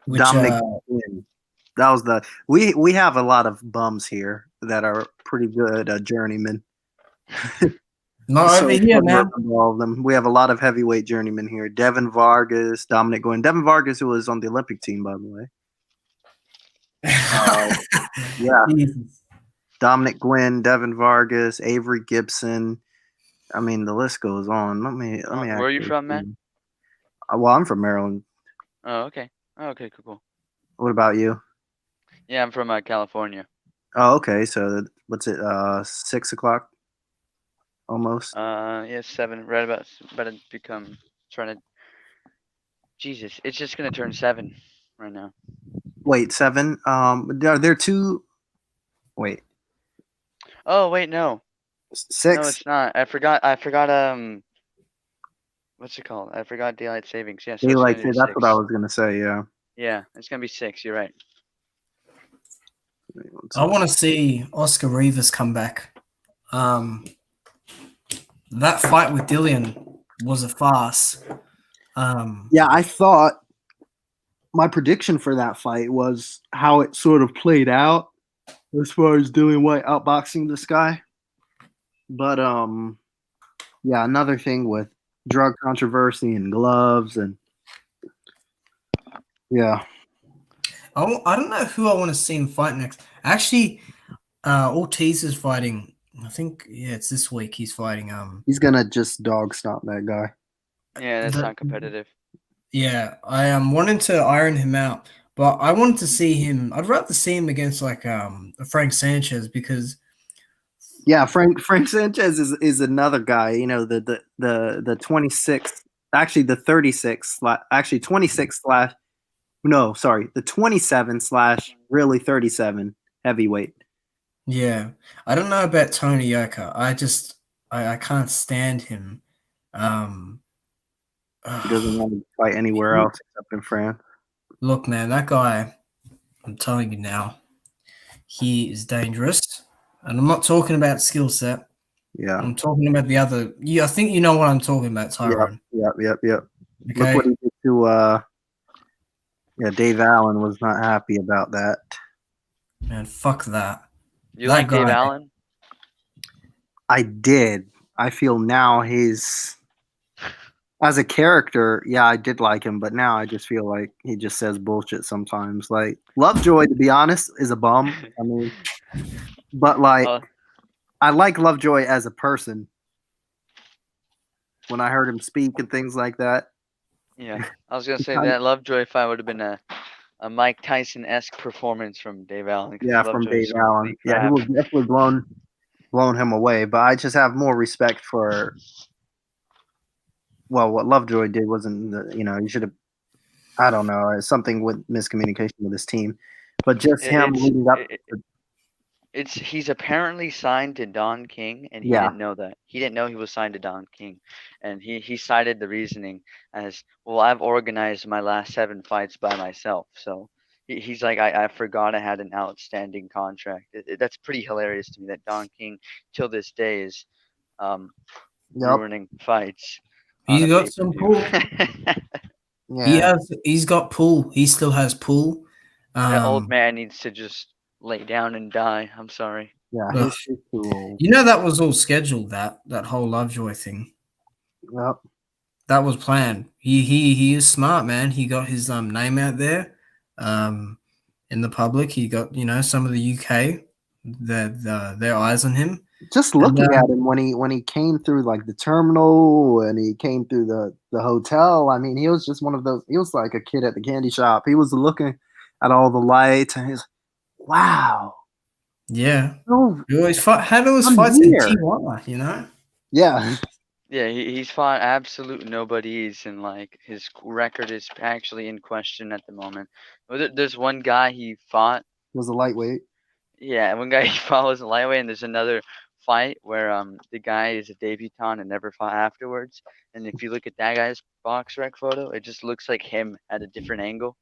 Which, Dominic Quinn. That was we have a lot of bums here that are pretty good journeymen. Not over here, man. All of them. We have a lot of heavyweight journeymen here. Devin Vargas, Dominic Quinn. Devin Vargas, who was on the Olympic team, by the way. Yeah. Jesus. Dominic Quinn, Devin Vargas, Avery Gibson. I mean, the list goes on. Let me. Where are you from, man? Well, I'm from Maryland. Oh, okay. Oh, okay, cool. What about you? Yeah, I'm from California. Oh, okay. So what's it? 6 o'clock. Almost. Yeah, 7. Right about to become trying to. Jesus, it's just gonna turn 7 right now. Wait, 7. Are there 2? Wait. Oh wait, no. 6. No, it's not. I forgot. What's it called? I forgot daylight savings. Yeah, so daylight savings. That's what I was gonna say. Yeah. Yeah, it's gonna be 6. You're right. I want to see Oscar Rivas come back. That fight with Dillian was a farce. Yeah, I thought my prediction for that fight was how it sort of played out as far as Dillian White outboxing this guy. But yeah, another thing with drug controversy and gloves and yeah. I don't know who I want to see him fight next. Actually, Ortiz is fighting. I think it's this week. He's fighting. He's gonna just dog stomp that guy. Yeah, that's The, not competitive. yeah, I am wanting to iron him out, but I wanted to see him. I'd rather see him against like Frank Sanchez because Yeah, Frank Sanchez is another guy. You know, the 26, actually the 36, actually 26 slash no, sorry, the 27 slash really 37 heavyweight. yeah, I don't know about Tony Yoka. I can't stand him. Um, He doesn't want to fight anywhere else except in France. look, man, that guy. I'm telling you now, he is dangerous, and I'm not talking about skill set. Yeah. I'm talking about the other. Yeah, I think you know what I'm talking about, Tyrone. Yep. Look Okay, what he did to yeah, Dave Allen was not happy about that. man, fuck that. You That like Dave guy. Allen? I did. I feel now he's as a character, yeah, I did like him, but now I just feel like he just says bullshit sometimes. Like Lovejoy, to be honest, is a bum. I mean, but like Oh, I like Lovejoy as a person. When I heard him speak and things like that, yeah. I was gonna he say kind of, that Lovejoy fight would have been a Mike Tyson-esque performance from Dave Allen because yeah, from Lovejoy Dave is Allen, complete yeah, he crap. was definitely blown him away. But I just have more respect for what Lovejoy did wasn't you know you should have I don't know something with miscommunication with his team, but just It, him it's leading up. it, he's apparently signed to Don King, and he Yeah, didn't know that. He didn't know he was signed to Don King, and he cited the reasoning as, well, I've organized my last 7 fights by myself, so he's like, I forgot I had an outstanding contract. That's pretty hilarious to me that Don King till this day is um, yep, ruining fights on He's a got pay per some view. pull. yeah. He's got pull. He still has pull. That old Um, man needs to just lay down and die. I'm sorry. Yeah, ugh. his cool. You know that was all scheduled. That whole Lovejoy thing. Yep. That was planned. He is smart, man. He got his name out there, um, in the public. He got some of the UK their eyes on him, Just and looking at him when he came through like the terminal and he came through the hotel. I mean, he was just one of those. He was like a kid at the candy shop. He was looking at all the lights and he's wow. yeah, Oh, he always had all his I'm fights in here. Tijuana. Yeah. Yeah, he's fought absolute nobodies, and like his record is actually in question at the moment. There's one guy he fought. Was a lightweight. Yeah, one guy he fought was a lightweight, and there's another fight where the guy is a debutant and never fought afterwards. And if you look at that guy's box rec photo, it just looks like him at a different angle,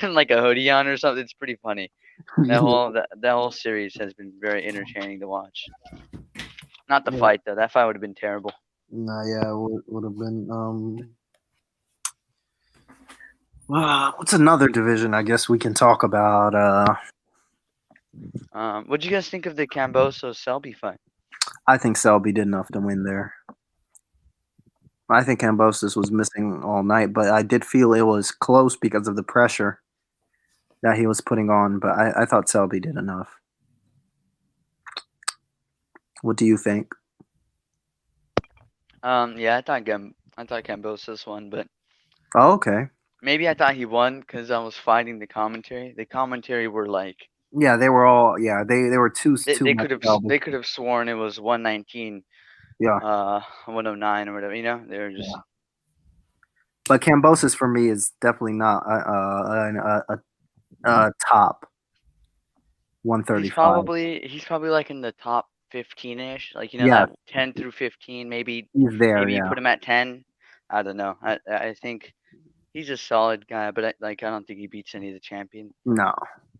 and like a hoodie on or something. It's pretty funny. That whole series has been very entertaining to watch. Not the Yeah. fight though. That fight would have been terrible. No, yeah, would have been. What's another division? I guess we can talk about. What do you guys think of the Camboso Selby fight? I think Selby did enough to win there. I think Cambosis was missing all night, but I did feel it was close because of the pressure that he was putting on. But I thought Selby did enough. What do you think? Yeah, I thought Cambosos won, but Oh, okay. maybe I thought he won because I was fighting the commentary. The commentary were like Yeah, they were all. Yeah, they were too they much could have Selby. they could have sworn it was 119, Yeah, 109 or whatever. They were just but Cambosis for me is definitely not a top 135. he's probably like in the top 15ish, like Yeah, that 10 through 15, maybe he's there. you Yeah, put him at 10. I don't know. I think he's a solid guy, but I don't think he beats any of the champions. no,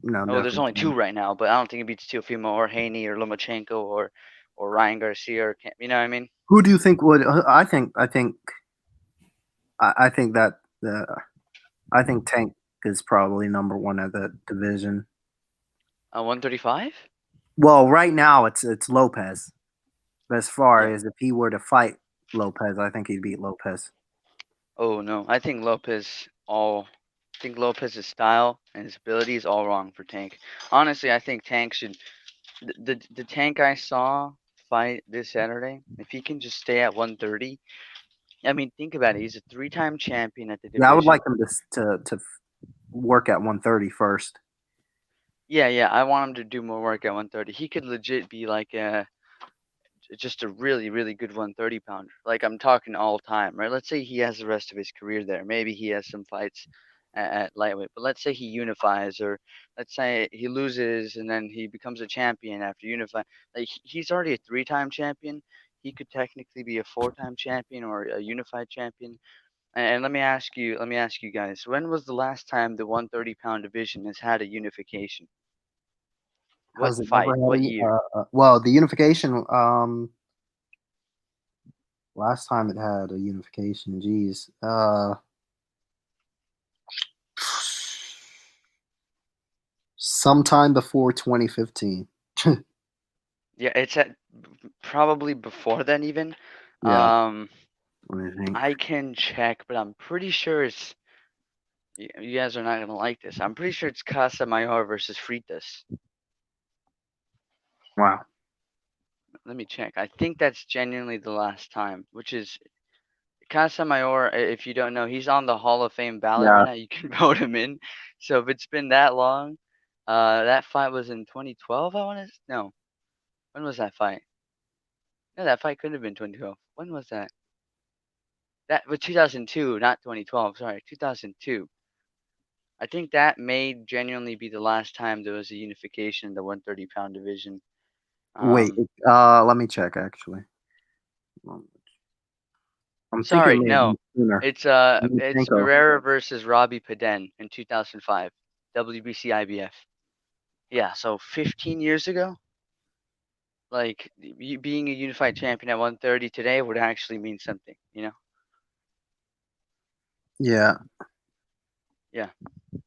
Oh, there's only definitely. 2 right now, but I don't think he beats Teofimo or Haney or Lomachenko or Ryan Garcia or you know what I mean? Who do you think would? I think that I think Tank is probably number one at the division. 135? Well, right now it's Lopez. But as far Yeah. as if he were to fight Lopez, I think he'd beat Lopez. Oh no, I think Lopez all think Lopez's style and his ability is all wrong for Tank. Honestly, I think Tank should. The Tank I saw fight this Saturday, if he can just stay at 130. I mean, think about it. He's a 3-time champion at the division. Yeah, I would like him to work at 130 first. Yeah. I want him to do more work at 130. He could legit be like just a really, really good 130 pounder. Like I'm talking all time, right? Let's say he has the rest of his career there. Maybe he has some fights at lightweight, but let's say he unifies, or let's say he loses and then he becomes a champion after unify. Like he's already a 3-time champion. He could technically be a 4-time champion or a unified champion. And let me ask you guys, when was the last time the 130-pound division has had a unification? What Has it fight? ever had What a year? well, the unification, last time it had a unification, geez. Sometime before 2015. Yeah, it's at probably before then even. Yeah, what do you think? I can check, but I'm pretty sure it's. You guys are not gonna like this. I'm pretty sure it's Casa Mayor versus Fritas. Wow. Let me check. I think that's genuinely the last time, which is Casa Mayor. If you don't know, he's on the Hall of Fame ballot Yeah. right now. You can vote him in. So if it's been that long, that fight was in 2012. I want to. No, when was that fight? No, that fight couldn't have been 2012. When was that? That was 2002, not 2012. Sorry, 2002. I think that may genuinely be the last time there was a unification in the 130-pound division. Wait, let me check actually. I'm Sorry, thinking no. maybe sooner. It's Lomachenko. Barrera versus Robbie Paden in 2005, WBC IBF. Yeah, so 15 years ago, like you being a unified champion at 130 today would actually mean something, you know? Yeah. Yeah,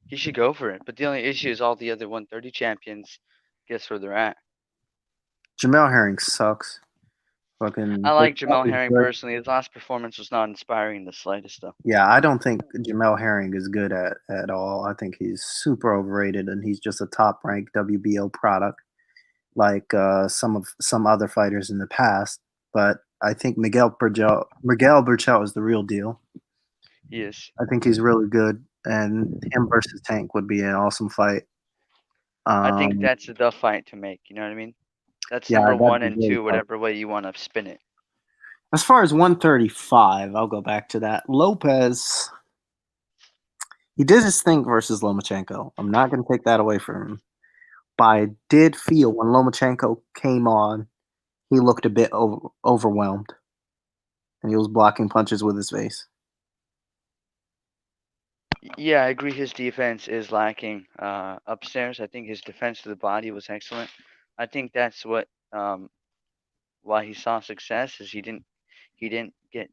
he should go for it. But the only issue is all the other 130 champions, guess where they're at. Jamel Herring sucks. Fucking I his like stuff Jamel is Herring good. personally. His last performance was not inspiring in the slightest, though. Yeah, I don't think Jamel Herring is good at all. I think he's super overrated and he's just a top ranked WBO product like some other fighters in the past. But I think Miguel Burchell is the real deal. He is. I think he's really good, and him versus Tank would be an awesome fight. I think Um, that's the fight to make. You know what I mean? That's yeah, number that'd one be and really two, tough. whatever way you want to spin it. As far as 135, I'll go back to that. Lopez, he did his thing versus Lomachenko. I'm not going to take that away from him. But I did feel when Lomachenko came on, he looked a bit overwhelmed. And he was blocking punches with his face. Yeah, I agree. His defense is lacking upstairs. I think his defense to the body was excellent. I think that's what why he saw success is he didn't get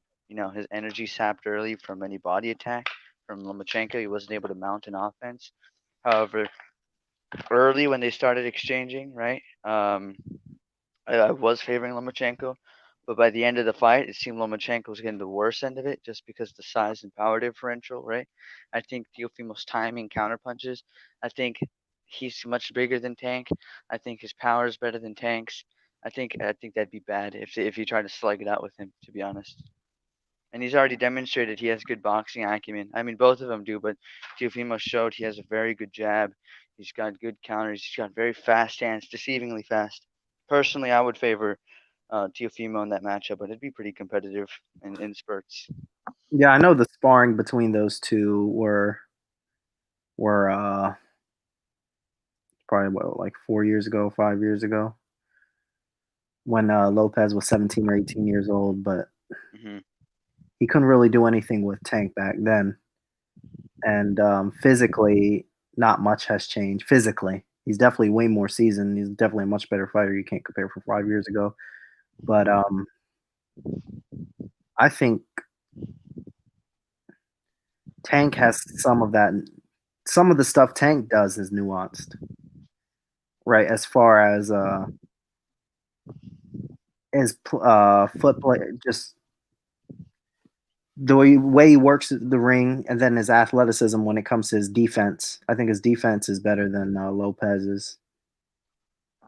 his energy sapped early from any body attack from Lomachenko. He wasn't able to mount an offense. However, early when they started exchanging, right? I was favoring Lomachenko, but by the end of the fight, it seemed Lomachenko was getting the worst end of it just because the size and power differential, right? I think Teofimo's timing counter punches. I think he's much bigger than Tank. I think his power is better than Tank's. I think that'd be bad if you try to slug it out with him, to be honest. And he's already demonstrated he has good boxing acumen. I mean, both of them do, but Teofimo showed he has a very good jab. He's got good counters. He's got very fast hands, deceivingly fast. Personally, I would favor Teofimo in that matchup, but it'd be pretty competitive in spurts. Yeah, I know the sparring between those two were probably like 4 years ago, 5 years ago, when Lopez was 17 or 18 years old, but Hmm. he couldn't really do anything with Tank back then. And physically, not much has changed. Physically, he's definitely way more seasoned. He's definitely a much better fighter. You can't compare for 5 years ago. But I think Tank has some of that. Some of the stuff Tank does is nuanced, right? As far as his foot play, just the way he works the ring, and then his athleticism when it comes to his defense. I think his defense is better than Lopez's,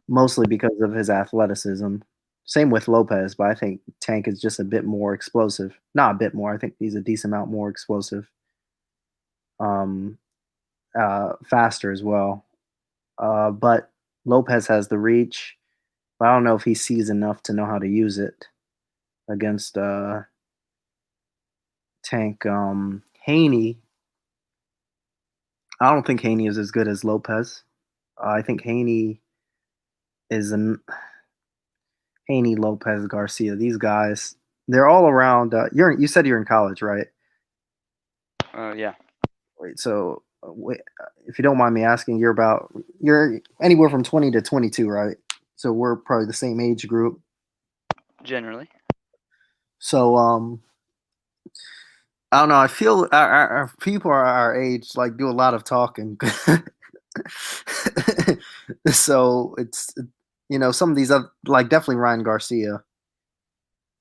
mostly because of his athleticism. Same with Lopez, but I think Tank is just a bit more explosive. Not a bit more. I think he's a decent amount more explosive. Faster as well. But Lopez has the reach. But I don't know if he sees enough to know how to use it against Tank. Haney, I don't think Haney is as good as Lopez. I think Haney is an Haney, Lopez, Garcia. These guys, they're all around. You said you're in college, right? Yeah. Wait, so if you don't mind me asking, you're anywhere from 20 to 22, right? So we're probably the same age group. Generally. So I don't know. I feel our people our age like do a lot of talking. So it's some of these other, like definitely Ryan Garcia.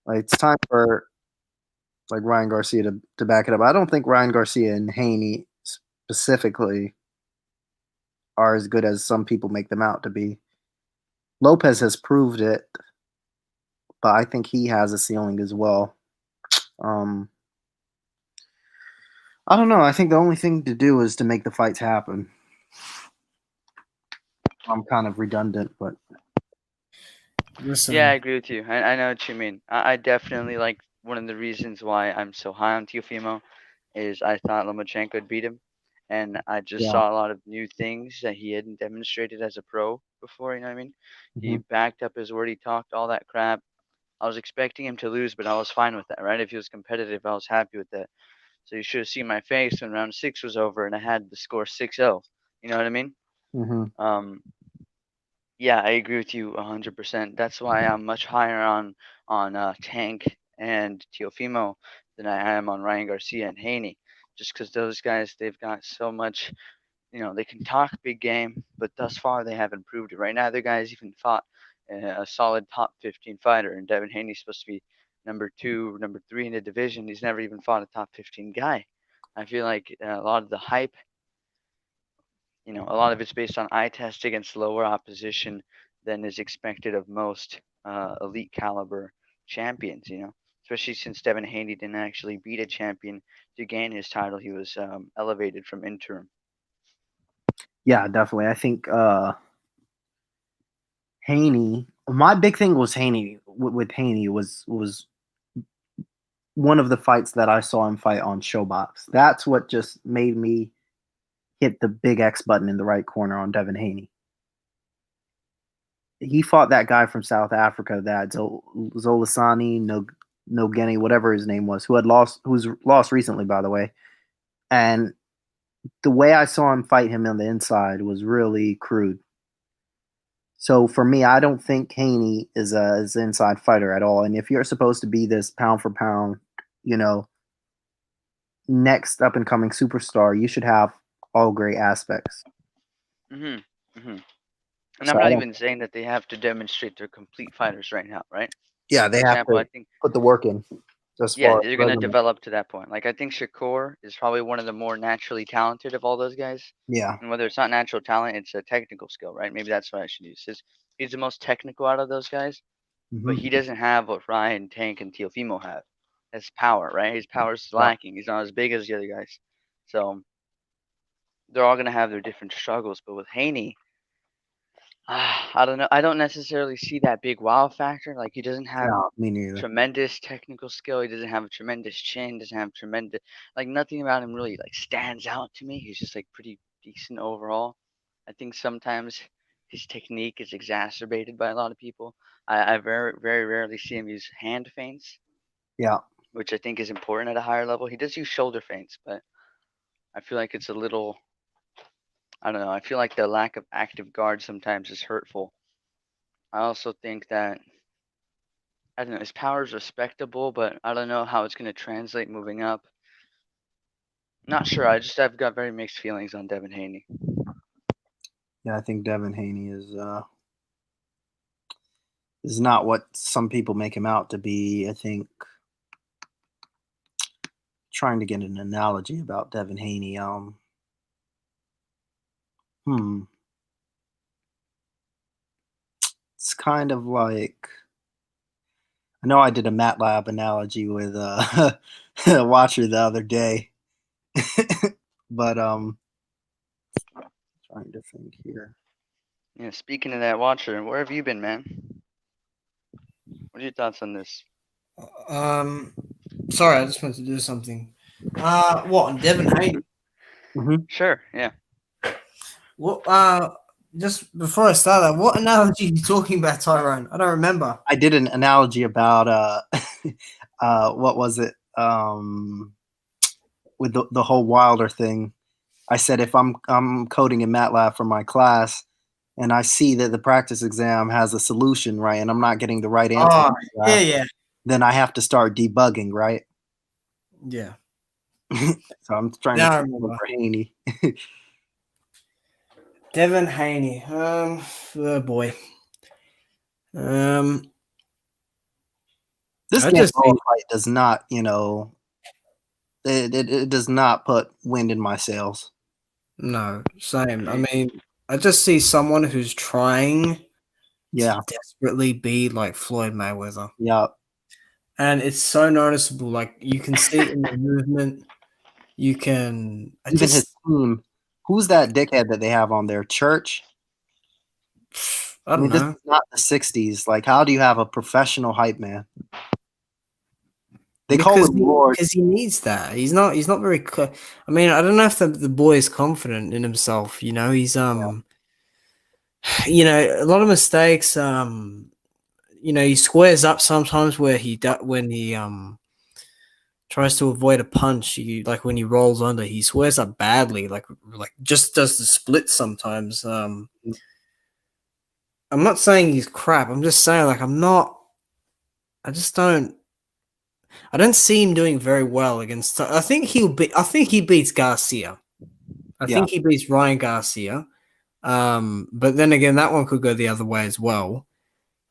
Like it's time for like Ryan Garcia to back it up. I don't think Ryan Garcia and Haney specifically are as good as some people make them out to be. Lopez has proved it, but I think he has a ceiling as well. I don't know. I think the only thing to do is to make the fights happen. I'm kind of redundant, but Listen, Yeah, I agree with you. I know what you mean. I definitely like one of the reasons why I'm so high on Teofimo is I thought Lomachenko would beat him, and I just yeah. saw a lot of new things that he hadn't demonstrated as a pro before. You know what I mean? He Mhm. backed up his word. He talked all that crap. I was expecting him to lose, but I was fine with that, right? If he was competitive, I was happy with that. So you should have seen my face when round 6 was over and I had the score 6-0. You know what I mean? Mhm. Yeah, I agree with you 100%. That's why I'm much higher on Tank and Teofimo than I am on Ryan Garcia and Haney. Just because those guys, they've got so much, they can talk big game, but thus far they haven't proved it. Right now, the guys even fought a solid top 15 fighter, and Devin Haney's supposed to be number 2, number 3 in the division. He's never even fought a top 15 guy. I feel like a lot of the hype, a lot of it's based on eye test against lower opposition than is expected of most elite caliber champions. Especially since Devin Haney didn't actually beat a champion to gain his title. He was elevated from interim. Yeah, definitely. I think Haney. My big thing was Haney with Haney was one of the fights that I saw him fight on Showbox. That's what just made me hit the big X button in the right corner on Devin Haney. He fought that guy from South Africa, that Zolasani Nogeni, whatever his name was, who's lost recently, by the way. And the way I saw him fight him on the inside was really crude. So for me, I don't think Haney is an inside fighter at all. And if you're supposed to be this pound for pound, you know, next up and coming superstar, you should have all great aspects. hmm hmm And So I'm I not don't. even saying that they have to demonstrate they're complete fighters right now, right? Yeah, Like for they have example, I to think put the work in as yeah, far as they're gonna resume. develop to that point. Like I think Shakur is probably one of the more naturally talented of all those guys. Yeah. And whether it's not natural talent, it's a technical skill, right? Maybe that's what I should use. He's the most technical out of those guys, but Hmm. he doesn't have what Ryan, Tank, and Teofimo have. His power, right? His power's Yeah. lacking. He's not as big as the other guys. So they're all gonna have their different struggles. But with Haney, I don't know. I don't necessarily see that big wow factor. Like he doesn't have No, me neither. tremendous technical skill. He doesn't have a tremendous chin. Doesn't have tremendous like nothing about him really like stands out to me. He's just like pretty decent overall. I think sometimes his technique is exacerbated by a lot of people. I very very rarely see him use hand feints, Yeah. which I think is important at a higher level. He does use shoulder feints, but I feel like it's a little. I don't know. I feel like the lack of active guard sometimes is hurtful. I also think that I don't know. His power is respectable, but I don't know how it's going to translate moving up. Not sure. I've got very mixed feelings on Devin Haney. Yeah, I think Devin Haney is not what some people make him out to be. I think trying to get an analogy about Devin Haney. It's kind of like, I know I did a MATLAB analogy with a watcher the other day, but trying to think here. Yeah, speaking of that watcher, where have you been, man? What are your thoughts on this? Sorry, I just wanted to do something. What on Devin Haney? Sure, yeah. What? Just before I start that, what analogy are you talking about, Tyrone? I don't remember. I did an analogy about what was it? With the whole Wilder thing. I said if I'm coding in MATLAB for my class and I see that the practice exam has a solution, right, and I'm not getting the right answer, Yeah. then I have to start debugging, right? Yeah. So I'm trying Yeah, I to remember. for Haney. Devin Haney. Oh boy. This I damn just ball fight does not, it does not put wind in my sails. no, same. I mean, I just see someone who's trying Yeah, to desperately be like Floyd Mayweather. yeah. And it's so noticeable. Like you can see it in the movement. You can Even his team. Who's that dickhead that they have on there? Church? I don't This know. is not the 60s. Like, how do you have a professional hype man? They call him Lord. Because he needs that. He's not very I mean, I don't know if the boy is confident in himself, he's a lot of mistakes, he squares up sometimes where when he tries to avoid a punch, like when he rolls under, he squares up badly, like just does the split sometimes. I'm not saying he's crap. I'm just saying like I don't see him doing very well against. I think he beats Garcia. I think he beats Ryan Garcia. But then again, that one could go the other way as well.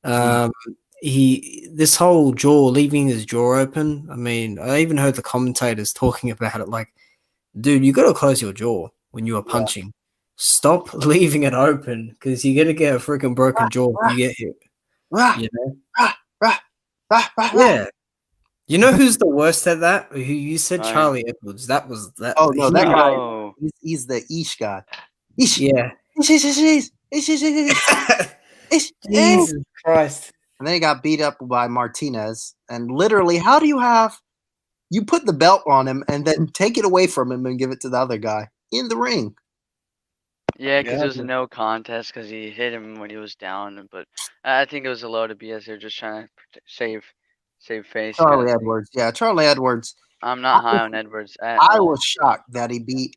This whole leaving his jaw open. I mean, I even heard the commentators talking about it. Like, dude, you got to close your jaw when you are punching. Stop leaving it open because you're gonna get a freaking broken jaw if you get hit. Yeah. You know who's the worst at that? Who you said Charlie Edwards. That was that. Oh no, that guy. He's the Ish guy. Ish. Yeah. Jesus Christ. And then he got beat up by Martinez. And literally, how do you put the belt on him and then take it away from him and give it to the other guy in the ring? Yeah, because it was a no contest because he hit him when he was down. But I think it was a load of BS. They're just trying to save face. Charlie Edwards. Yeah, Charlie Edwards. I'm not high on Edwards at I all. was shocked that he beat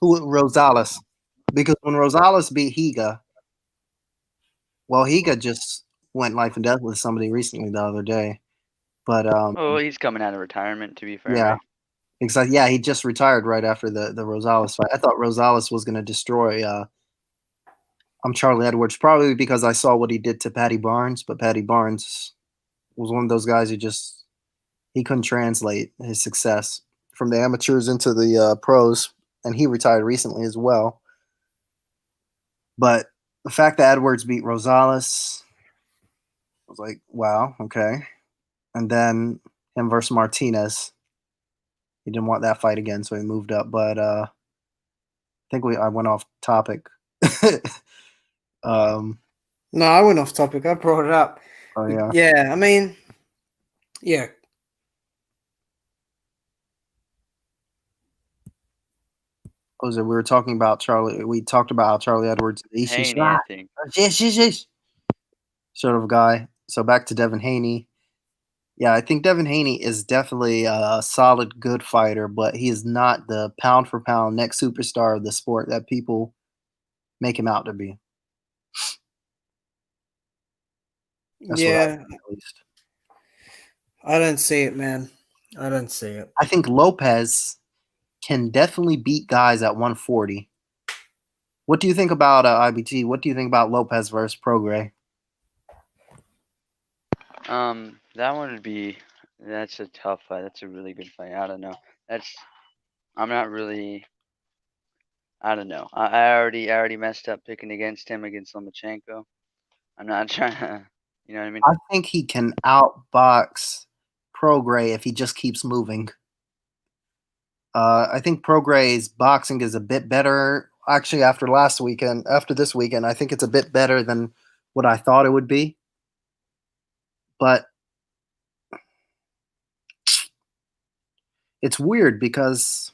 Rosales. Because when Rosales beat Higa, well, Higa just went life and death with somebody recently the other day. But he's coming out of retirement, to be fair. Yeah. Right? Exactly. Yeah, he just retired right after the Rosales fight. I thought Rosales was going to destroy Charlie Edwards, probably because I saw what he did to Patty Barnes, but Patty Barnes was one of those guys who he couldn't translate his success from the amateurs into the pros, and he retired recently as well. But the fact that Edwards beat Rosales, I was like, wow, okay. And then him versus Martinez. He didn't want that fight again, so he moved up. But I think I went off topic. No, I went off topic. I brought it up. Oh yeah. Yeah, I mean, yeah. What was it? We were talking about Charlie. We talked about how Charlie Edwards, Haney, I think. Sort of guy. So back to Devin Haney. Yeah, I think Devin Haney is definitely a solid, good fighter, but he is not the pound for pound next superstar of the sport that people make him out to be. That's what I think, at least. I don't see it, man. I don't see it. I think Lopez can definitely beat guys at 140. What do you think about IBT? What do you think about Lopez versus Prograis? That one would be That's a tough fight. That's a really good fight. I don't know. That's I'm not really. I don't know. I already messed up picking against him against Lomachenko. I'm not trying to. You know what I mean? I think he can outbox Prograis if he just keeps moving. I think Prograis' boxing is a bit better. Actually, after this weekend, I think it's a bit better than what I thought it would be. But it's weird because,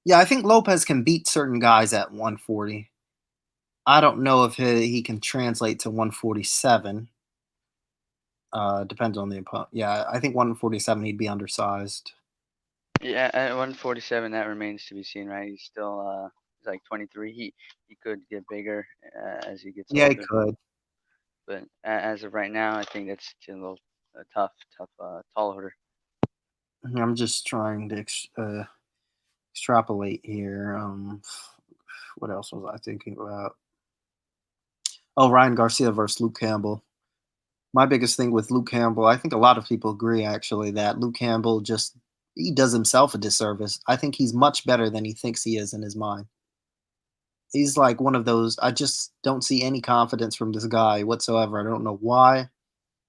yeah, I think Lopez can beat certain guys at 140. I don't know if he can translate to 147. Depends on the opponent. Yeah, I think 147 he'd be undersized. Yeah, at 147, that remains to be seen, right? He's still he's like 23. He could get bigger as he gets Yeah, he older, could. but as of right now, I think that's still a little tough tall order. I'm just trying to extrapolate here. What else was I thinking about? Oh, Ryan Garcia versus Luke Campbell. My biggest thing with Luke Campbell, I think a lot of people agree actually that Luke Campbell just he does himself a disservice. I think he's much better than he thinks he is in his mind. He's like one of those. I just don't see any confidence from this guy whatsoever. I don't know why.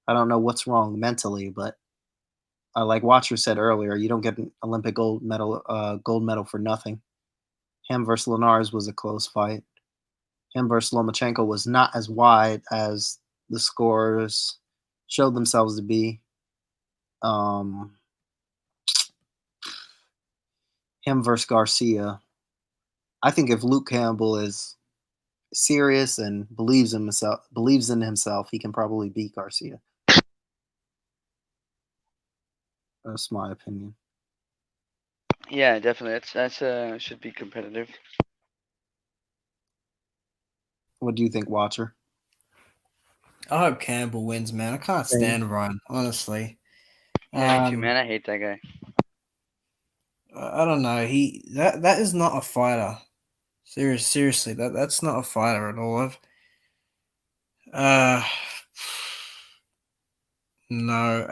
I don't know what's wrong mentally, but like Watcher said earlier, you don't get an Olympic gold medal for nothing. Him versus Linares was a close fight. Him versus Lomachenko was not as wide as the scores showed themselves to be. Um, Him versus Garcia. I think if Luke Campbell is serious and believes in himself, he can probably beat Garcia. That's my opinion. Yeah, definitely. That's should be competitive. What do you think, Watcher? I hope Campbell wins, man. I can't Same. stand Ryan, honestly. Yeah, me too, Um, man. I hate that guy. I don't know. That is not a fighter. Seriously, that's not a fighter at all. Uh, no.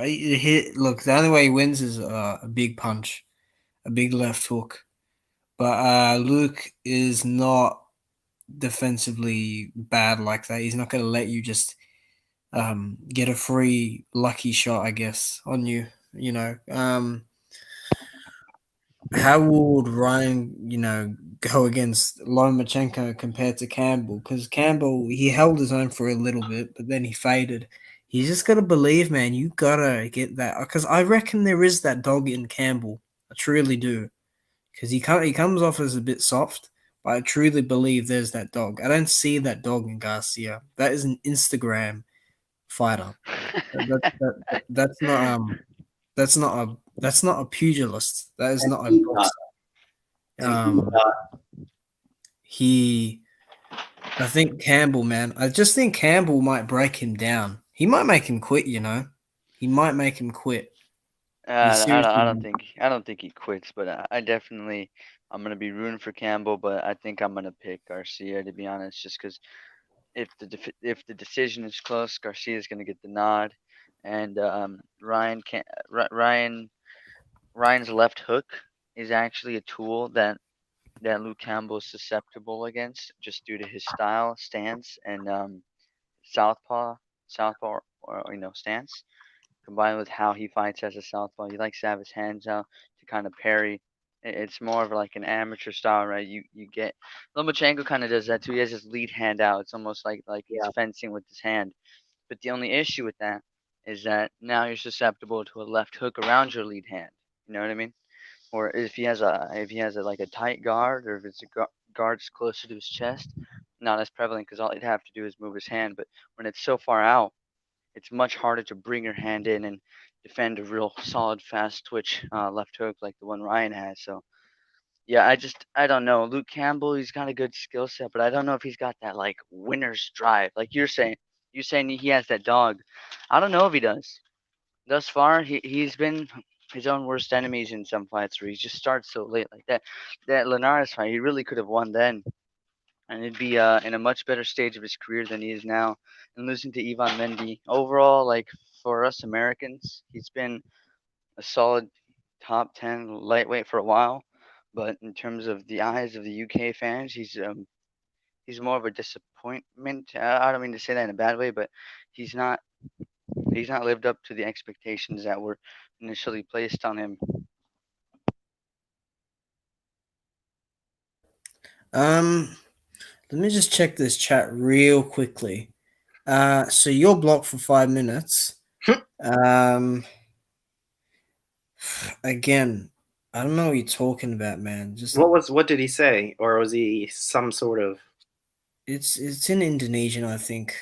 Look, the only way he wins is a big punch, a big left hook. But Luke is not defensively bad like that. He's not going to let you just get a free lucky shot, I guess, on you. You know, how would Ryan, go against Lomachenko compared to Campbell? Because Campbell, he held his own for a little bit, but then he faded. You just gotta believe, man. You gotta get that because I reckon there is that dog in Campbell. I truly do. Because he comes off as a bit soft, but I truly believe there's that dog. I don't see that dog in Garcia. That is an Instagram fighter. That's not that's not a pugilist. That is not a boxer. Um, he, I think Campbell, man. I just think Campbell might break him down. He might make him quit. He might make him quit. He I seriously. don't think he quits, but I definitely I'm gonna be rooting for Campbell, but I think I'm gonna pick Garcia to be honest, just because if the decision is close, Garcia is gonna get the nod, and Ryan can Ryan's left hook is actually a tool that Luke Campbell is susceptible against just due to his style, stance, and southpaw southpaw or stance combined with how he fights as a southpaw. He likes to have his hands out to kind of parry. It's more of like an amateur style, right? You get Lomachenko kind of does that too. He has his lead hand out. It's almost like he's Yeah. fencing with his hand. But the only issue with that is that now you're susceptible to a left hook around your lead hand. You know what I mean? Or if he has a like a tight guard, or if it's a guard closer to his chest, not as prevalent because all he'd have to do is move his hand. But when it's so far out, it's much harder to bring your hand in and defend a real solid, fast twitch left hook like the one Ryan has. So yeah, I don't know. Luke Campbell, he's got a good skill set, but I don't know if he's got that like winner's drive. Like you're saying he has that dog. I don't know if he does. Thus far, he's been his own worst enemies in some fights where he just starts so late like that. That Linares fight, he really could have won then. and he'd be in a much better stage of his career than he is now. And losing to Ivan Mendy, overall, like for us Americans, he's been a solid top 10 lightweight for a while. But in terms of the eyes of the UK fans, he's more of a disappointment. I don't mean to say that in a bad way, but he's not he's not lived up to the expectations that were initially placed on him. Let me just check this chat real quickly. So you're blocked for 5 minutes. Um, again, I don't know what you're talking about, man. Just What did he say? Or was he some sort of it's in Indonesian, I think.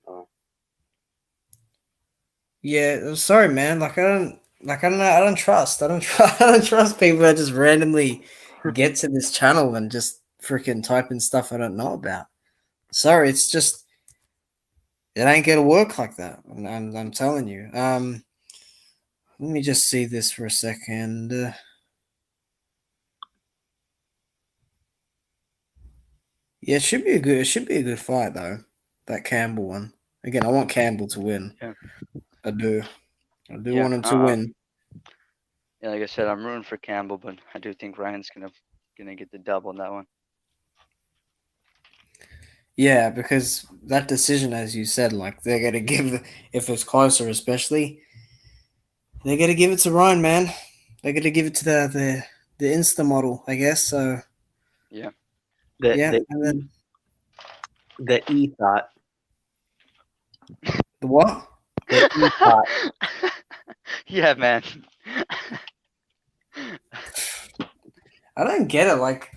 Oh. Yeah, sorry, man. I don't trust. I don't trust. I don't trust people that just randomly get to this channel and just freaking type in stuff I don't know about. Sorry, it's just it ain't gonna work like that. I'm telling you. Let me just see this for a second. Yeah, it should be a good fight though. That Campbell one. Again, I want Campbell to win. Yeah. I do. I do Yeah, want him to win. Yeah, like I said, I'm rooting for Campbell, but I do think Ryan's gonna get the dub on that one. Yeah, because that decision, as you said, like they're gonna give if it's closer, especially, they're gonna give it to Ryan, man. They're gonna give it to the Insta model, I guess. So Yeah. yeah, and then the E thought? the what? The E thought. Yeah, man. I don't get it. Like,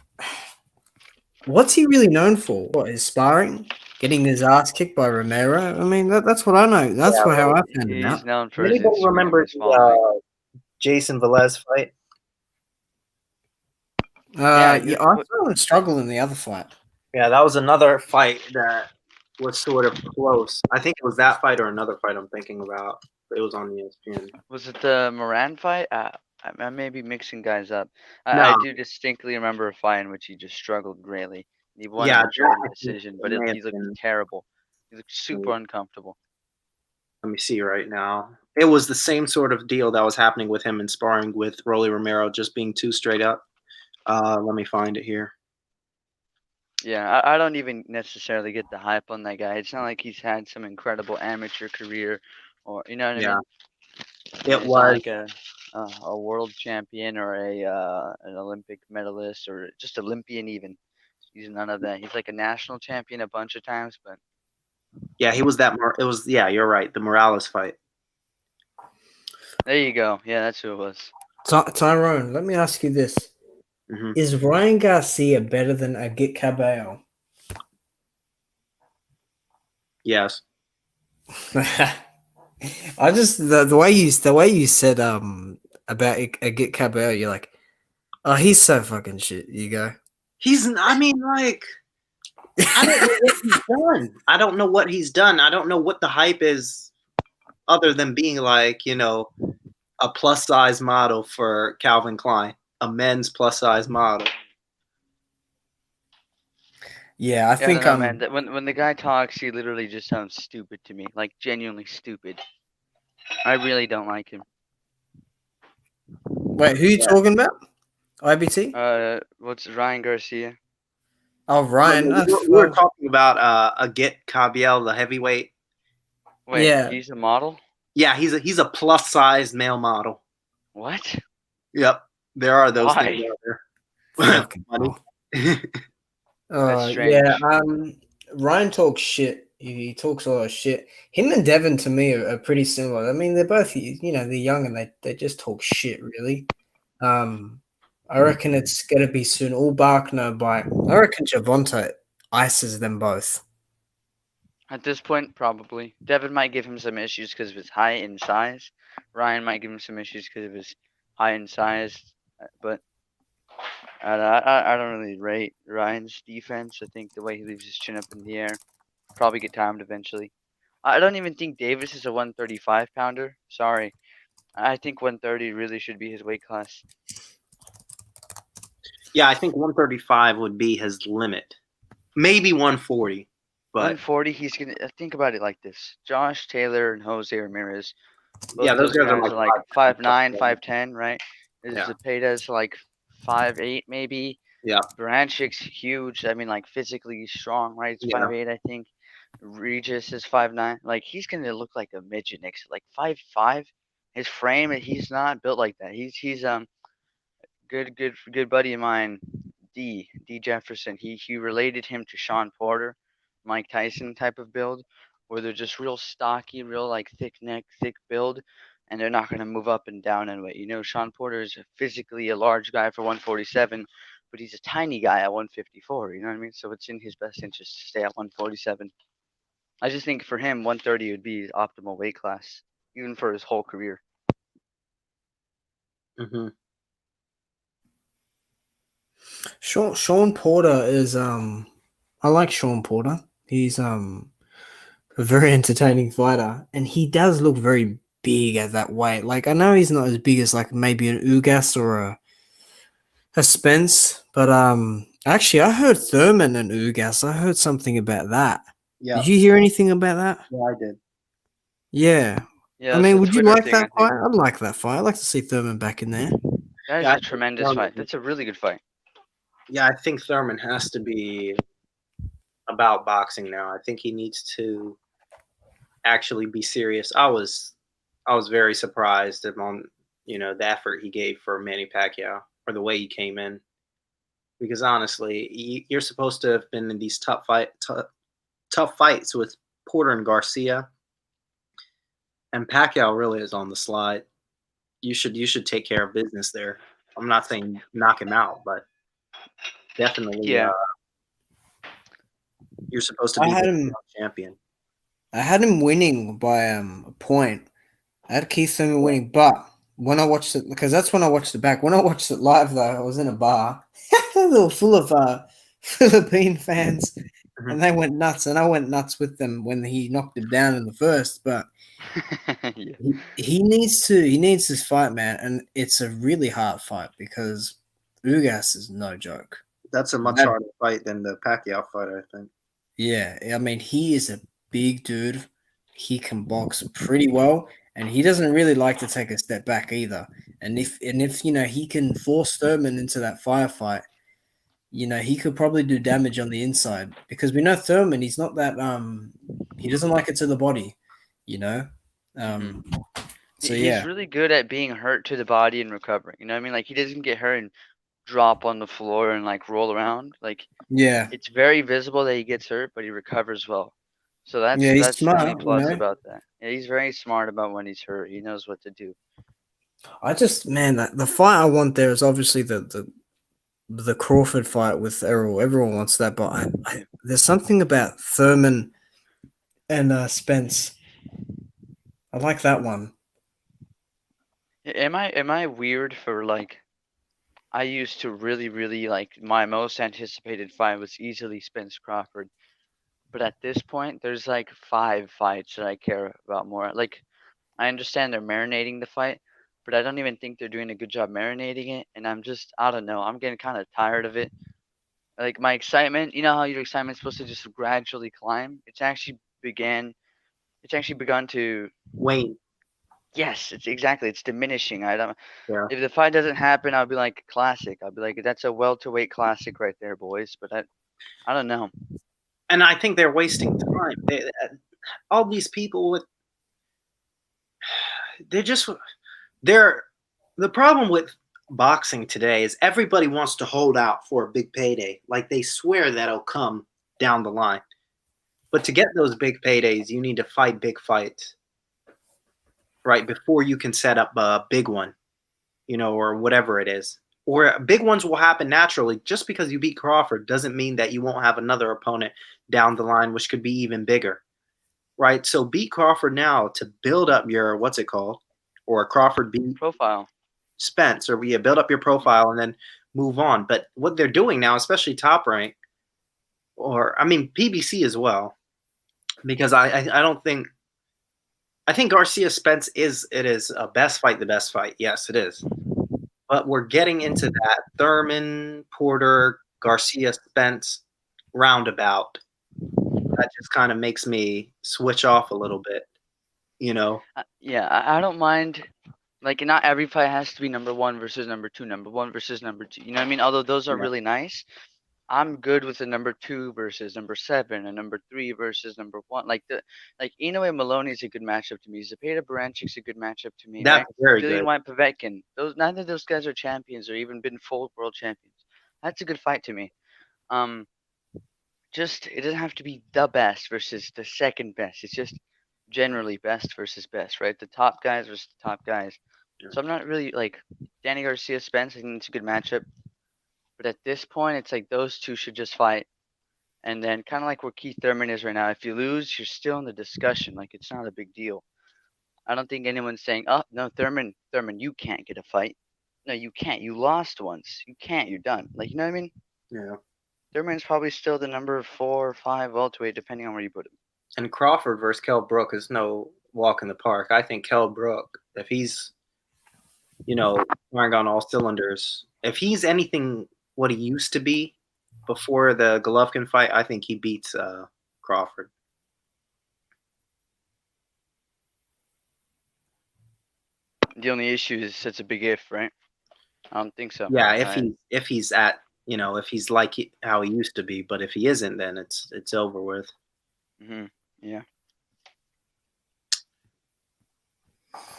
what's he really known for? What, his sparring? Getting his ass kicked by Romero? I mean, that's what I know. That's Yeah, how I found him He's out. known for his Anybody Instagram, remember his following. Jason Velez fight? Yeah, I saw him struggle in the other fight. Yeah, that was another fight that was sort of close. I think it was that fight or another fight I'm thinking about. It was on ESPN. Was it the Moran fight? I may be mixing guys up. No. I do distinctly remember a fight in which he just struggled greatly. He won Yeah, a majority that I think decision, it but may he have looked been- terrible. He looked super uncomfortable. Let me see right now. It was the same sort of deal that was happening with him in sparring with Rolly Romero, just being too straight up. Let me find it here. Yeah, I don't even necessarily get the hype on that guy. It's not like he's had some incredible amateur career, or you know what I Yeah. mean. It He's was not like a world champion or an Olympic medalist or just Olympian even. He's none of that. He's like a national champion a bunch of times, but yeah, he was that it was yeah, you're right, the Morales fight. there you go. Yeah, that's who it was. Tyrone, let me ask you this. Mhm. Is Ryan Garcia better than Agit Cabello? Yes. I just the way you said about Agit Cabello, you're like, oh, he's so fucking shit. You go. I mean, like, I don't know what he's done. I don't know what he's done. I don't know what the hype is other than being like, a plus size model for Calvin Klein, a men's plus size model. Yeah, I Yeah, I think don't know, man. When the guy talks, he literally just sounds stupid to me, like genuinely stupid. I really don't like him. Wait, who you talking about? IBT? What's Ryan Garcia? Oh, Ryan. We were talking about Agit Kabiel, the heavyweight. Wait, Yeah. he's a model? Yeah, he's a plus size male model. What? Yep, there are those Why? things out there. Fucking Funny. That's strange. Yeah. Ryan talks shit. He talks a lot of shit. Him and Devin to me are pretty similar. I mean, they're both they're young and they just talk shit really. I reckon it's gonna be soon. All bark, no bite. I reckon Javonte ices them both. At this point, probably. Devin might give him some issues because of his height and size. Ryan might give him some issues because of his height and size. But I don't really rate Ryan's defense. I think the way he leaves his chin up in the air, probably get timed eventually. I don't even think Davis is a 135 pounder. Sorry. I think 130 really should be his weight class. Yeah, I think 135 would be his limit. Maybe 140, but 140, he's gonna think about it like this: Josh Taylor and Jose Ramirez. yeah, Both those those guys are guys like are like 5'9", 5'9". 5'10", right? Is Yeah, Zepeda's like 5'8", maybe? yeah, Baranchik's huge. I mean, like physically strong, right? It's yeah. 5'8", I think. Regis is 5'9". Like he's gonna look like a midget next, like 5'5". His frame, he's not built like that. He's good buddy of mine, D Jefferson. He related him to Sean Porter, Mike Tyson type of build, where they're just real stocky, real like thick neck, thick build, and they're not gonna move up and down in weight. You know, Sean Porter is physically a large guy for 147, but he's a tiny guy at 154. You know what I mean? So it's in his best interest to stay at 147. I just think for him, 130 would be optimal weight class, even for his whole career. Hmm. Sean Porter is I like Sean Porter. He's a very entertaining fighter, and he does look very big at that weight. Like I know he's not as big as like maybe an Ugas or a Spence, but actually I heard Thurman and Ugas. I heard something about that. Yeah, Did you hear anything about that? yeah, I did. Yeah. Yeah, I that's mean, a would you Twitter like thing, I that think. fight? I'd like that fight. I'd like to see Thurman back in there. That is Yeah, a tremendous fight. That's a really good fight. Yeah, I think Thurman has to be about boxing now. I think he needs to actually be serious. I was very surprised on the effort he gave for Manny Pacquiao or the way he came in because honestly, you're supposed to have been in these tough fights with Porter and Garcia, and Pacquiao really is on the slide. You should take care of business there. I'm not saying knock him out, but definitely Yeah. you're supposed to I be had the him. champion. I had him winning by a point. I had Keith Thurman winning, but when I watched it, because that's when I watched it back. When I watched it live, though, I was in a bar. They were full of Philippine fans, Mhm. and they went nuts, and I went nuts with them when he knocked him down in the first. But Yeah. he needs this fight, man, and it's a really hard fight because Ugas is no joke. That's a much That harder fight than the Pacquiao fight, I think. Yeah, I mean, he is a big dude. He can box pretty well, and he doesn't really like to take a step back either. And if he can force Thurman into that firefight, he could probably do damage on the inside because we know Thurman. He's not that he doesn't like it to the body, you know. hmm Um, so He's yeah, really good at being hurt to the body and recovering. You know what I mean? Like he doesn't get hurt and drop on the floor and like roll around. Like yeah, it's very visible that he gets hurt, but he recovers well. So yeah. that's He's that's the only smart, plus about that. Yeah, he's very smart about when he's hurt. He knows what to do. I just man, the fight I want there is obviously the Crawford fight with Errol. Everyone wants that, but there's something about Thurman and Spence. I like that one. Am I weird for like I used to really like my most anticipated fight was easily Spence Crawford. But at this point there's like 5 fights that I care about more. Like I understand they're marinating the fight, but I don't even think they're doing a good job marinating it. And I don't know, I'm getting kind of tired of it. Like my excitement, you know how your excitement's supposed to just gradually climb? It's actually begun to, Wayne, yes, it's diminishing. I don't, yeah. if the fight doesn't happen, I'll be like classic. I'll be like, that's a welterweight classic right there, boys. But I don't know. And I think they're wasting time. All these people they're just they're the problem with boxing today is everybody wants to hold out for a big payday. Like they swear that'll come down the line. But to get those big paydays, you need to fight big fights, right? Before you can set up a big one, or whatever it is. Or big ones will happen naturally. Just because you beat Crawford doesn't mean that you won't have another opponent down the line, which could be even bigger, right? So beat Crawford now to build up your what's it called, or Crawford beat Profile. Spence, or you build up your profile and then move on. But what they're doing now, especially Top Rank, or I mean PBC as well, because I don't think I think Garcia Spence is a best fight the best fight. Yes, it is. But we're getting into that Thurman, Porter, Garcia, Spence roundabout. That just kind of makes me switch off a little bit, you know? Yeah, I don't mind. Like, not every fight has to be number 1 versus number 2, number 1 versus number 2. You know what I mean? Although those are Yeah. really nice, I'm good with the number 2 versus number 7 and number 3 versus number 1. Like Inoue Maloney is a good matchup to me. Zepeda Barancic's a good matchup to me, right? That's very Dillian good. White Povetkin. Neither of those guys are champions or even been full world champions. That's a good fight to me. Just it doesn't have to be the best versus the second best. It's just generally best versus best, right? The top guys versus the top guys. Yeah. So I'm not really like Danny Garcia Spence. I think it's a good matchup, but at this point, it's like those two should just fight, and then kind of like where Keith Thurman is right now. If you lose, you're still in the discussion. Like it's not a big deal. I don't think anyone's saying, "Oh no, Thurman, you can't get a fight." No, you can't. You lost once. You can't. You're done. Like you know what I mean? Yeah. Thurman's probably still the number 4 or 5 welterweight, depending on where you put him. And Crawford versus Kell Brook is no walk in the park. I think Kell Brook, if he's, firing on all cylinders, if he's anything what he used to be before the Golovkin fight, I think he beats Crawford. The only issue is it's a big if, right? I don't think so. Yeah, if he's at, if he's like how he used to be, but if he isn't, then it's over with. Yeah.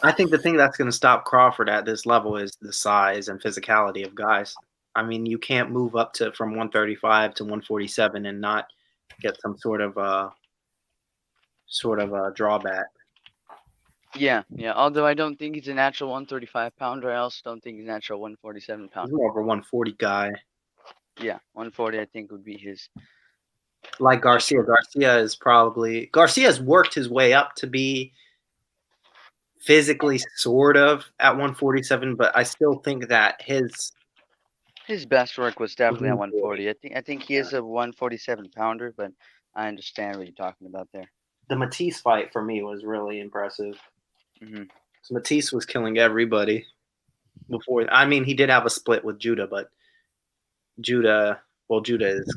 I think the thing that's going to stop Crawford at this level is the size and physicality of guys. I mean, you can't move up from 135 to 147 and not get some sort of a drawback. Yeah. Although I don't think he's a natural 135 pounder, I also don't think he's a natural 147 pounder. He's more of a 140 guy. Yeah, 140 I think would be his. Like Garcia. Garcia's worked his way up to be physically sort of at 147, but I still think that his best work was definitely at 140. I think he is a 147 pounder, but I understand what you're talking about there. The Matisse fight for me was really impressive. Mm-hmm. So Matisse was killing everybody before. I mean, he did have a split with Judah, but Judah is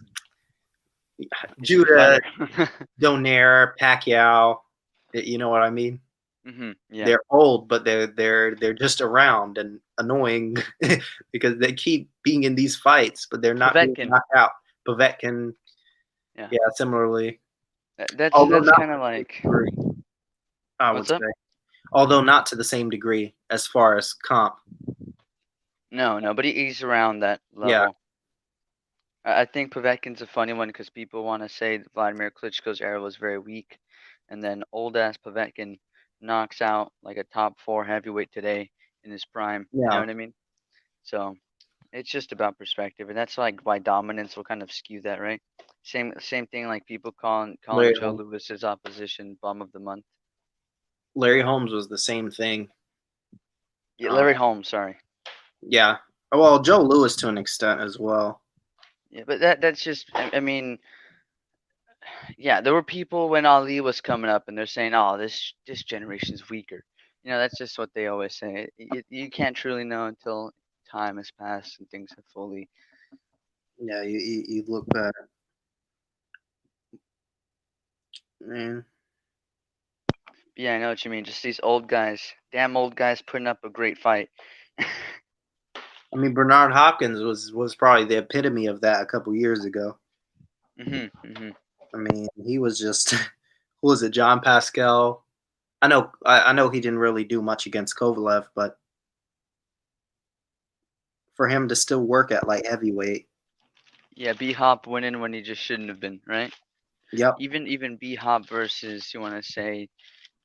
Donaire, Pacquiao. You know what I mean? Mm-hmm. Yeah. They're old, but they're just around and annoying because they keep being in these fights, but they're not being knocked out. Povetkin, yeah, similarly. That's kind of like. I would say, although not to the same degree as far as comp. No, but he's around that level. Yeah. I think Povetkin's a funny one because people want to say that Vladimir Klitschko's era was very weak, and then old-ass Povetkin knocks out like a top 4 heavyweight today in his prime. Yeah. You know what I mean? So it's just about perspective, and that's like why dominance will kind of skew that, right? Same thing like people calling Joe Louis's opposition bum of the month. Larry Holmes was the same thing. Yeah, Larry Holmes, sorry. Yeah. Well, Joe Louis to an extent as well. Yeah, but that's just, I mean, yeah, there were people when Ali was coming up and they're saying, oh, this generation's weaker. You know, that's just what they always say. You can't truly know until time has passed and things have fully. Yeah, you look back. Man. Yeah, I know what you mean. Just these old guys, damn old guys putting up a great fight. I mean, Bernard Hopkins was probably the epitome of that a couple years ago. Mm-hmm. I mean, he was just, who was it, John Pascal? I know he didn't really do much against Kovalev, but for him to still work at light heavyweight. Yeah, B-Hop winning when he just shouldn't have been, right? Yep. Even B-Hop versus, you want to say,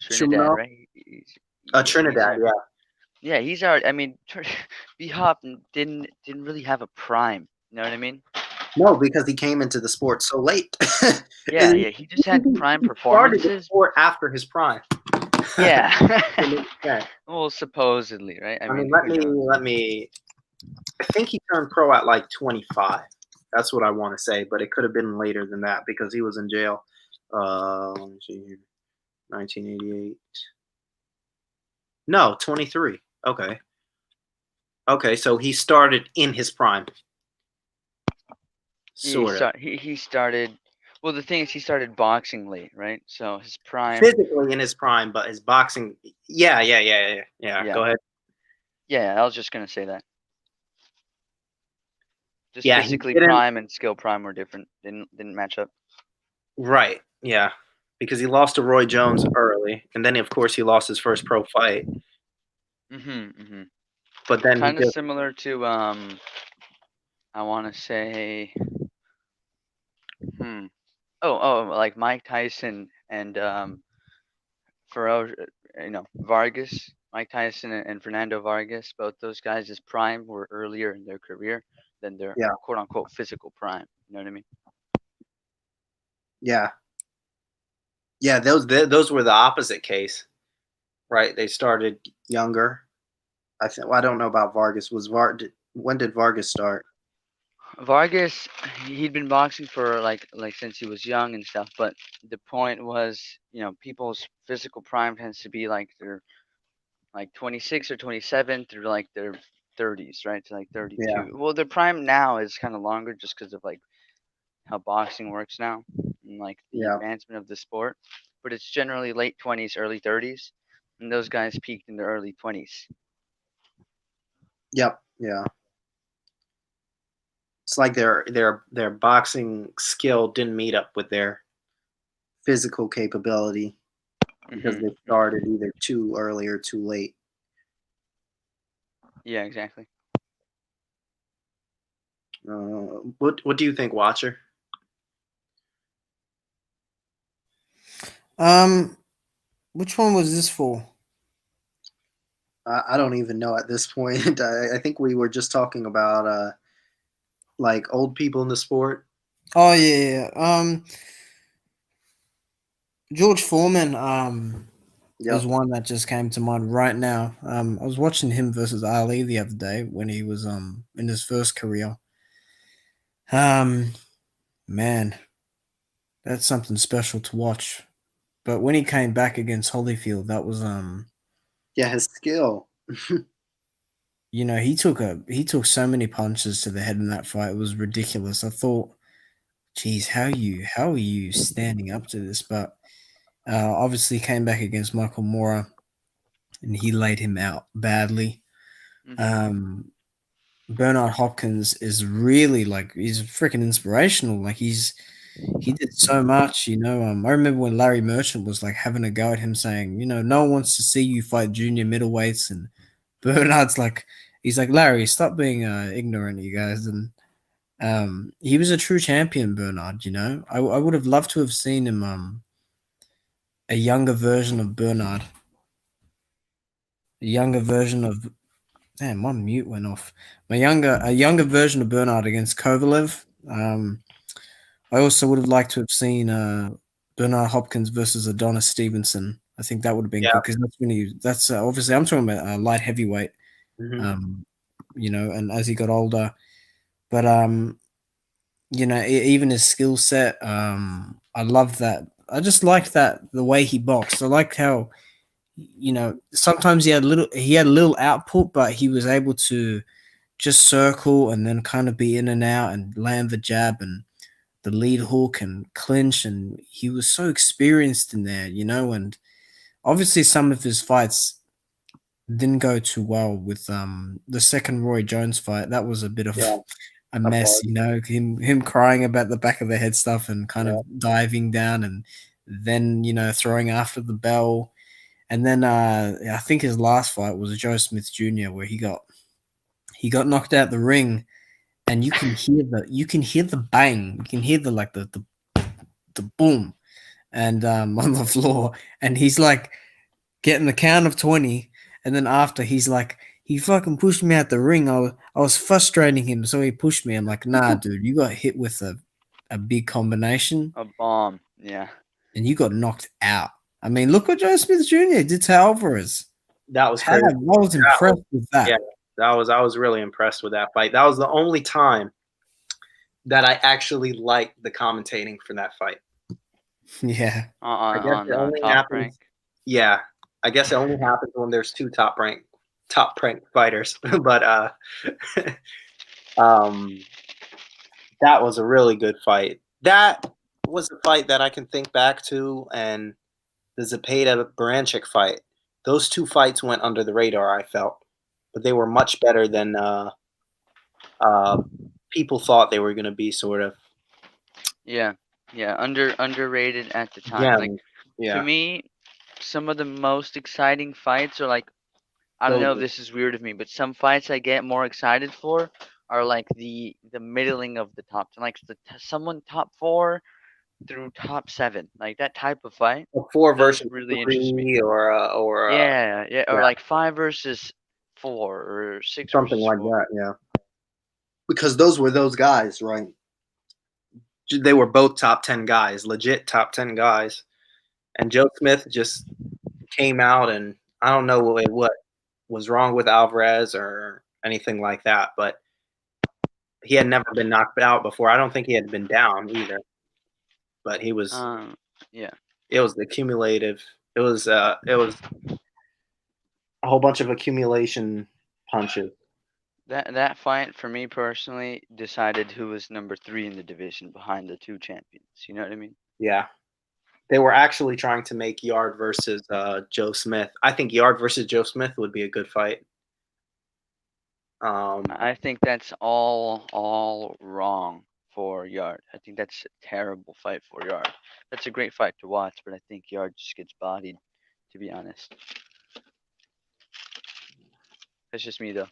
Trinidad, right? Trinidad, yeah. Yeah, he's already. I mean, B-Hop didn't really have a prime. You know what I mean? No, because he came into the sport so late. Yeah, he just had prime performances. Started the sport after his prime. Yeah. Yeah. Well, supposedly, right? I mean, let me. I think he turned pro at like 25. That's what I want to say, but it could have been later than that because he was in jail. Let me see here. 1988. No, 23. Okay. Okay, so he started in his prime. Sort of. He started. Well, the thing is, he started boxing late, right? So his prime. Physically in his prime, but his boxing. Yeah. Yeah. Go ahead. Yeah, I was just gonna say that. Just Yeah, he physically didn't. prime and skill prime were different. Didn't match up. Right. Yeah, because he lost to Roy Jones early, and then of course he lost his first pro fight. But then he Kind of just similar to I want to say like Mike Tyson and Vargas, Mike Tyson and Fernando Vargas. Both those guys' prime were earlier in their career than their Yeah. quote unquote physical prime. You know what I mean? yeah. Those were the opposite case, right? They started younger. I think. Well, I don't know about Vargas. When did Vargas start? Vargas, he'd been boxing for like since he was young and stuff. But the point was, people's physical prime tends to be like their like 26 or 27 through like their 30s, right? To like 32. Yeah. Well, their prime now is kind of longer just because of like how boxing works now and like the Yeah. advancement of the sport. But it's generally late 20s, early 30s, and those guys peaked in their early 20s. Yep. Yeah. It's like their boxing skill didn't meet up with their physical capability because they started either too early or too late. Yeah, exactly. What do you think, Watcher? Which one was this for? I don't even know at this point. I think we were just talking about like old people in the sport. Oh yeah. George Foreman is one that just came to mind right now. I was watching him versus Ali the other day when he was in his first career. Man, that's something special to watch. But when he came back against Holyfield, that was Yeah, his skill. he took so many punches to the head in that fight. It was ridiculous. I thought, geez, how are you standing up to this? But obviously came back against Michael Mora and he laid him out badly. Bernard Hopkins is really he's freaking inspirational. Like he did so much, I remember when Larry Merchant was like having a go at him saying, no one wants to see you fight junior middleweights, and Bernard's like, he's like, Larry, stop being ignorant, you guys. And he was a true champion, Bernard. I would have loved to have seen him a younger version of Bernard, a younger version of damn, my mute went off. A younger version of Bernard against Kovalev. I also would have liked to have seen Bernard Hopkins versus Adonis Stevenson. I think that would have been good because that's obviously I'm talking about light heavyweight. And as he got older, but even his skill set, I love that. I just liked that the way he boxed. I liked how sometimes he had little output, but he was able to just circle and then kind of be in and out and land the jab and the lead hook and clinch, and he was so experienced in there, and obviously some of his fights didn't go too well with the second Roy Jones fight. That was a bit of a mess, him crying about the back of the head stuff and kind of diving down and then throwing after the bell. And then I think his last fight was Joe Smith Jr., where he got knocked out the ring, and you can hear the bang, you can hear the boom, and on the floor, and he's like getting the count of 20, and then after he's like, he fucking pushed me out the ring. I was frustrating him, so he pushed me. I'm like, nah, dude, you got hit with a big combination, a bomb, yeah, and you got knocked out. I mean, look what Joe Smith Jr. did to Alvarez. That was crazy. I was impressed with that. Yeah, I was really impressed with that fight. That was the only time that I actually liked the commentating for that fight. Yeah. On Top Rank. Yeah, I guess it only happens when there's two Top Rank top ranked fighters. But that was a really good fight. That was a fight that I can think back to, and the Zepeda Baranchik fight. Those two fights went under the radar, I felt, but they were much better than people thought they were going to be. Sort of. Yeah, yeah, underrated at the time. Yeah, Like to yeah. me, some of the most exciting fights are like I don't know if Those, this is weird of me, but some fights I get more excited for are like the middling of the top 10, like someone top 4 through top 7, like that type of fight. a 4 Those versus really interest me. 3 or Yeah, yeah, or yeah, like 5 versus 4 or 6 something versus like 4. that. Yeah, because those were those guys, right? They were both top 10 guys, legit top 10 guys. And Joe Smith just came out, and I don't know what was wrong with Alvarez or anything like that, but he had never been knocked out before. I don't think he had been down either, but he was. Yeah. It was the cumulative. It was a whole bunch of accumulation punches. That fight for me personally decided who was number 3 in the division behind the 2 champions. You know what I mean? Yeah, they were actually trying to make Yard versus Joe Smith. I think Yard versus Joe Smith would be a good fight. I think that's all wrong for Yard. I think that's a terrible fight for Yard. That's a great fight to watch, but I think Yard just gets bodied, to be honest. That's just me though.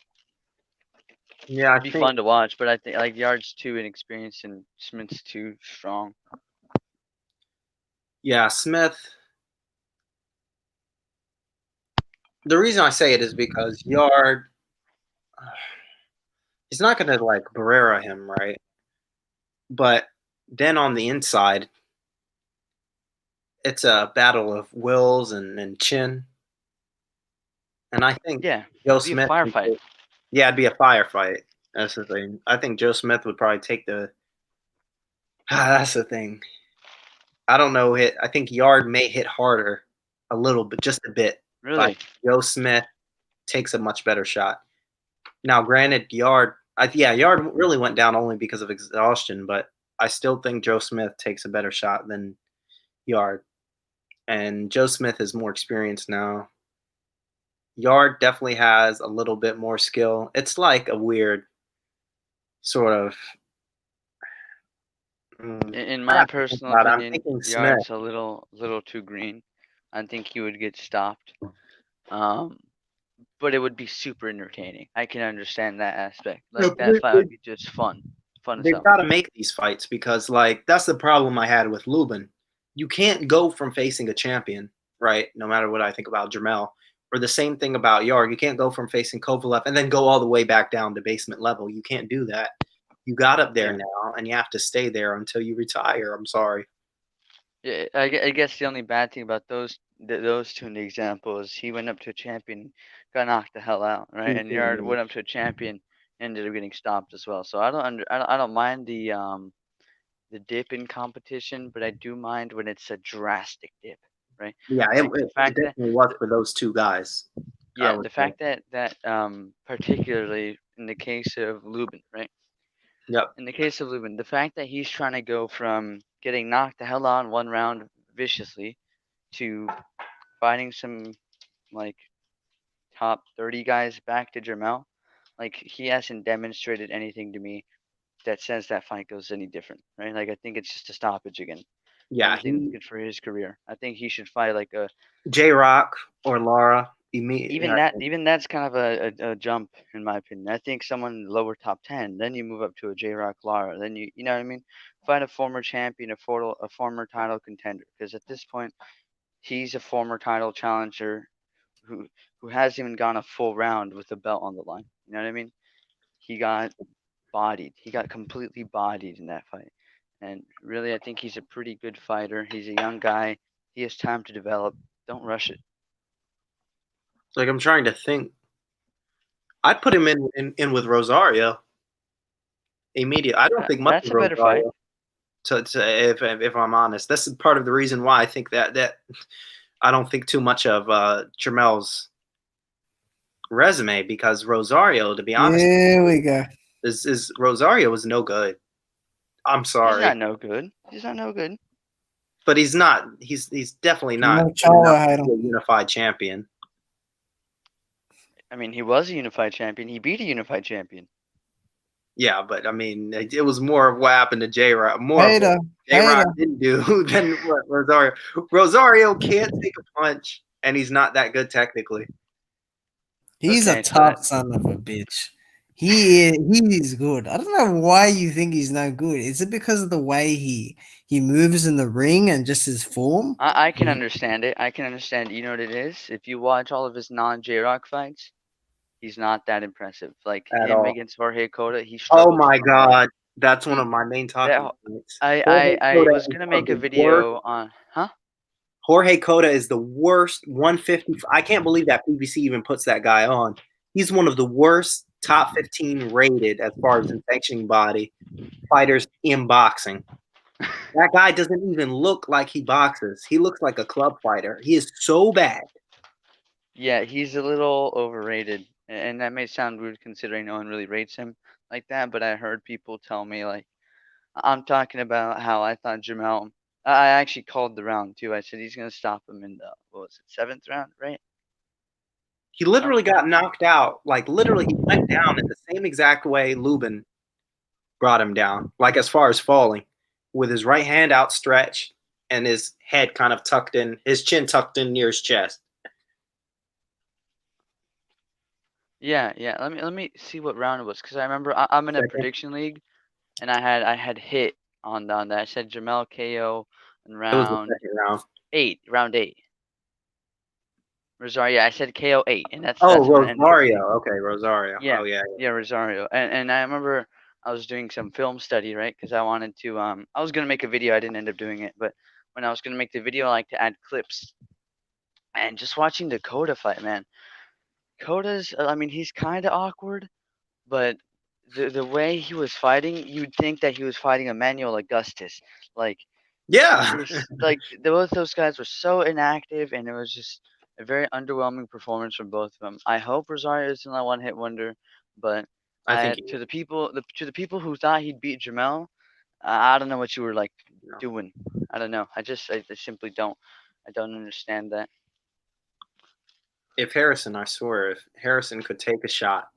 yeah, I It'd be think fun to watch, but I think like Yard's too inexperienced and Smith's too strong. yeah, Smith. The reason I say it is because Yard, he's not going to like Barrera him, right? But then on the inside, it's a battle of wills and chin. And I think Yeah, Joe it'd be a Smith, firefight. yeah, it'd be a firefight. That's the thing. I think Joe Smith would probably take the. That's the thing. I don't know. I think Yard may hit harder a little bit, just a bit. But Really? Joe Smith takes a much better shot. Now, granted, Yard really went down only because of exhaustion, but I still think Joe Smith takes a better shot than Yard. And Joe Smith is more experienced now. Yard definitely has a little bit more skill. It's like a weird sort of. In I my have to think personal about it. I'm opinion, thinking Smith. Yard's a little too green. I think he would get stopped. Um, but it would be super entertaining. I can understand that aspect. Like that fight would be just fun as They've hell. got to make these fights because, like, that's the problem I had with Lubin. You can't go from facing a champion, right? No matter what I think about Jermel, or the same thing about Yard. You can't go from facing Kovalev and then go all the way back down to basement level. You can't do that. You got up there Yeah. now, and you have to stay there until you retire. I'm sorry. Yeah, I guess the only bad thing about those two in the example is he went up to a champion, got knocked the hell out, right? And Yard went up to a champion, ended up getting stopped as well. So I don't mind the dip in competition, but I do mind when it's a drastic dip, right? Yeah, Like the it fact that definitely was for those two guys. I yeah, would the say. fact that particularly in the case of Lubin, right? Yep. In the case of Lubin, the fact that he's trying to go from getting knocked the hell out in one round viciously to fighting some like top 30 guys back to Jermel, like he hasn't demonstrated anything to me that says that fight goes any different, right? Like I think it's just a stoppage again. I Yeah, don't think it's good for his career. I think he should fight like a J Rock or Lara. even that's kind of a jump in my opinion. I think someone lower top 10, then you move up to a J Rock Lara, then you know what I mean? Fight a former champion, a former title contender, because at this point he's a former title challenger who hasn't even gone a full round with a belt on the line. You know what I mean? He got bodied. He got completely bodied in that fight. And really, I think he's a pretty good fighter. He's a young guy. He has time to develop. Don't rush it. Like I'm trying to think. I'd put him in with Rosario immediately. I don't think much That's of a better fight. Rosario. If I'm honest, that's part of the reason why I think that I don't think too much of Jermel's resume because Rosario, to be honest, Here we go. is Rosario was no good. I'm He's sorry, not no good. He's not no good. but he's not. He's definitely not No good Chola enough hate to him. be a unified champion. I mean, he was a unified champion. He beat a unified champion. Yeah, but I mean, it was more of what happened to J-Rod, more of Hater. what J-Rod Hater. didn't do than what Rosario. Rosario can't take a punch, and he's not that good technically. He's Okay, a so tough son of a bitch. He is good. I don't know why you think he's no good. Is it because of the way he moves in the ring and just his form? I can understand it. I can understand. You know what it is? If you watch all of his non-J-Rock fights, he's not that impressive. Like At him all. against Jorge Cota, he Oh struggled my so hard. God, that's one He of my main that talking points. I was gonna make a video on Jorge Cota is the worst 150. I can't believe that PBC even puts that guy on. He's one of the worst top 15 rated as far as sanctioning body fighters in boxing. That guy doesn't even look like he boxes. He looks like a club fighter. He is so bad. Yeah, he's a little overrated, and that may sound weird considering no one really rates him like that. But I heard people tell me like I'm talking about how I thought Jamel. I actually called the round too. I said he's gonna stop him in the what was it, seventh round, right? He literally Something like got knocked out. Like literally, he went down in the same exact way Lubin brought him down. Like as far as falling, with his right hand outstretched and his head kind of tucked in, his chin tucked in near his chest. Yeah, yeah. Let me see what round it was because I remember I'm in a Second. prediction league, and I had hit on that. I said Jamel KO in It was the round second round. round 8. Rosario, yeah, I said KO 8, and that's Oh, what it ended up being. Rosario. Okay, Rosario. Yeah, Oh, yeah. yeah, Rosario, and I remember I was doing some film study, right? Because I wanted to I was gonna make a video. I didn't end up doing it, but when I was gonna make the video, I like to add clips. And just watching the Coda fight, man. Coda's, I mean, he's kind of awkward, but the way he was fighting, you'd think that he was fighting Emmanuel Augustus. Like Yeah. it's like both those guys were so inactive, and it was just a very underwhelming performance from both of them. I hope Rosario isn't a one-hit wonder, but I think he to the people who thought he'd beat Jamel, I don't know what you were like No. doing. I don't know. I simply don't. I don't understand that. If Harrison, I swear, if Harrison could take a shot,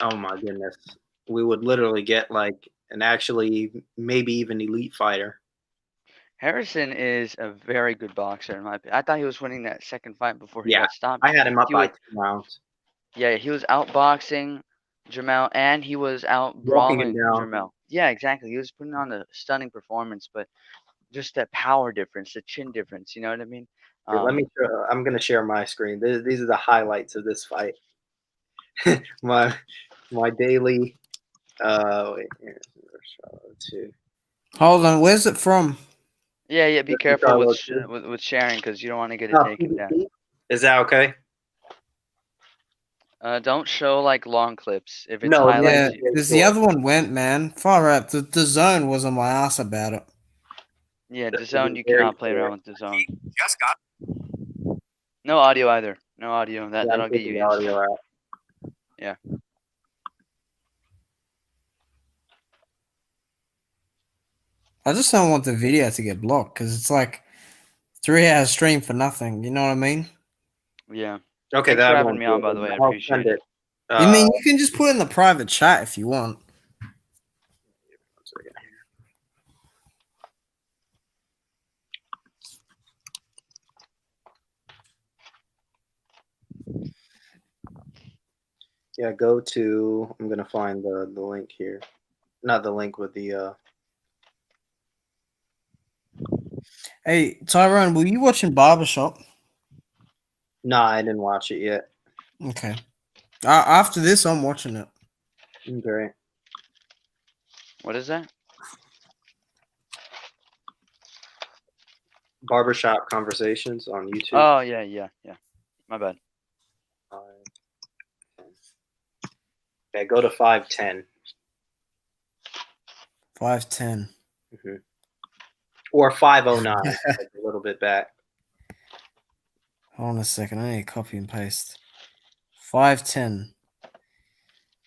oh my goodness, we would literally get like an actually maybe even elite fighter. Harrison is a very good boxer in my opinion. I thought he was winning that second fight before he Yeah, got stopped. I had him up He by was 2 rounds, Yeah, he was outboxing Jamel and he was out walking him brawling down. Jamel. Yeah, exactly. He was putting on a stunning performance, but just that power difference, the chin difference, you know what I mean? Here, let me. I'm gonna share my screen. These are the highlights of this fight. my daily. Wait, two. Hold on, where's it from? Yeah, yeah, be This is careful Charlo 2. with sharing because you don't want to get it Oh, taken down. PBC? Is that okay? Don't show like long clips. If it's No, highlights, Yeah, because the other one went, man. Far out. The zone was on my ass about it. yeah, This the is zone you very cannot play clear. around with the zone. Just got No audio either. No audio. Yeah, I'm That'll get taking you the instant. audio out. Yeah. I just don't want the video to get blocked because it's like 3 hours stream for nothing. You know what I mean? Yeah. Okay, Thanks for that having won't me do on, it. by the way. I I'll appreciate send it. it. I mean, you can just put it in the private chat if you want. Yeah, go to. I'm gonna find the link here. Not the link with the. Hey, Tyrone, were you watching Barbershop? Nah, I didn't watch it yet. Okay. After this, I'm watching it. Okay. What is that? Barbershop conversations on YouTube. Oh, yeah, yeah, yeah. My bad. 5:10. Okay, go to 5:10. 5:10. Or 5:09. Like a little bit back. Hold on a second. I need to copy and paste. 5'10".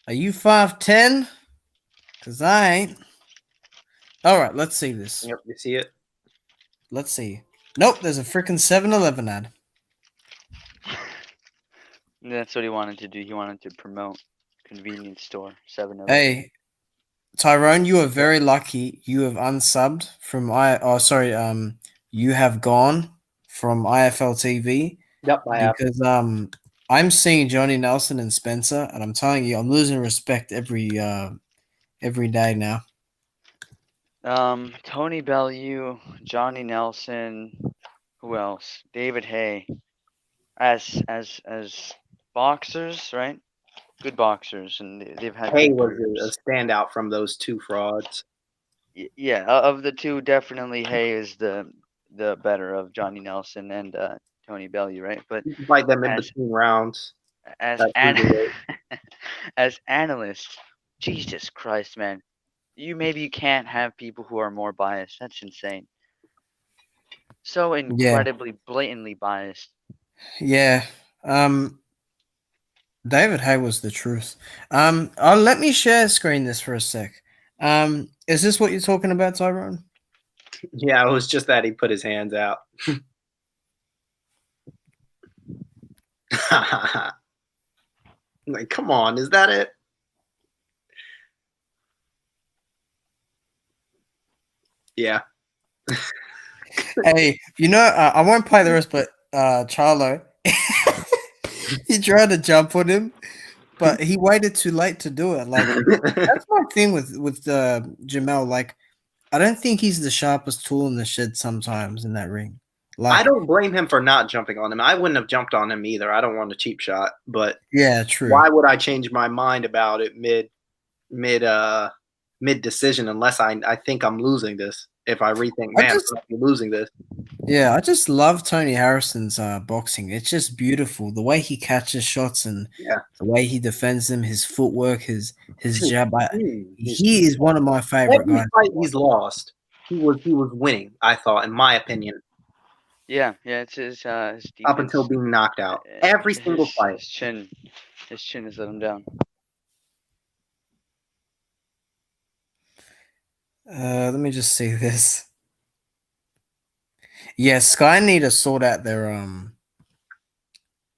Are you 5'10"? Because I ain't. All right, let's see this. Yep, you see it. Let's see. Nope, there's a freaking 7-Eleven ad. That's what he wanted to do. He wanted to promote convenience store 7-Eleven. Hey, Tyrone, you are very lucky. You have unsubbed from you have gone from IFL TV Yep, I have. because I'm seeing Johnny Nelson and Spencer, and I'm telling you, I'm losing respect every day now. Tony Bellew, Johnny Nelson, who else? David Hay, as boxers, right? Good boxers, and they've had Hay good was careers. a standout from those two frauds. Yeah, of the two, definitely Hay is the better of Johnny Nelson and Tony Bellew, right? But You can fight them in as between rounds. as That's an as analysts, Jesus Christ, man, you can't have people who are more biased. That's insane. So incredibly blatantly biased. Yeah. David Hay was the truth. Let me share screen this for a sec. Is this what you're talking about, Tyrone? Yeah, it was just that he put his hands out. Like, come on, is that it? Yeah. Hey, I won't play the rest, but Charlo, he tried to jump on him, but he waited too late to do it. Like that's my thing with Jamel. Like, I don't think he's the sharpest tool in the shed sometimes in that ring. Like, I don't blame him for not jumping on him. I wouldn't have jumped on him either. I don't want a cheap shot, but yeah, true. why would I change my mind about it mid decision unless I think I'm losing this? If I rethink, man, I'm losing this. Yeah, I just love Tony Harrison's boxing. It's just beautiful. The way he catches shots and the way he defends them, his footwork, his jab. He is one of my favorite guys. Every fight he's lost, he was winning, I thought, in my opinion. Yeah, it's his defense. Up until being knocked out. Every single fight. His chin has let him down. Let me just see this. Yeah, Sky need to sort out their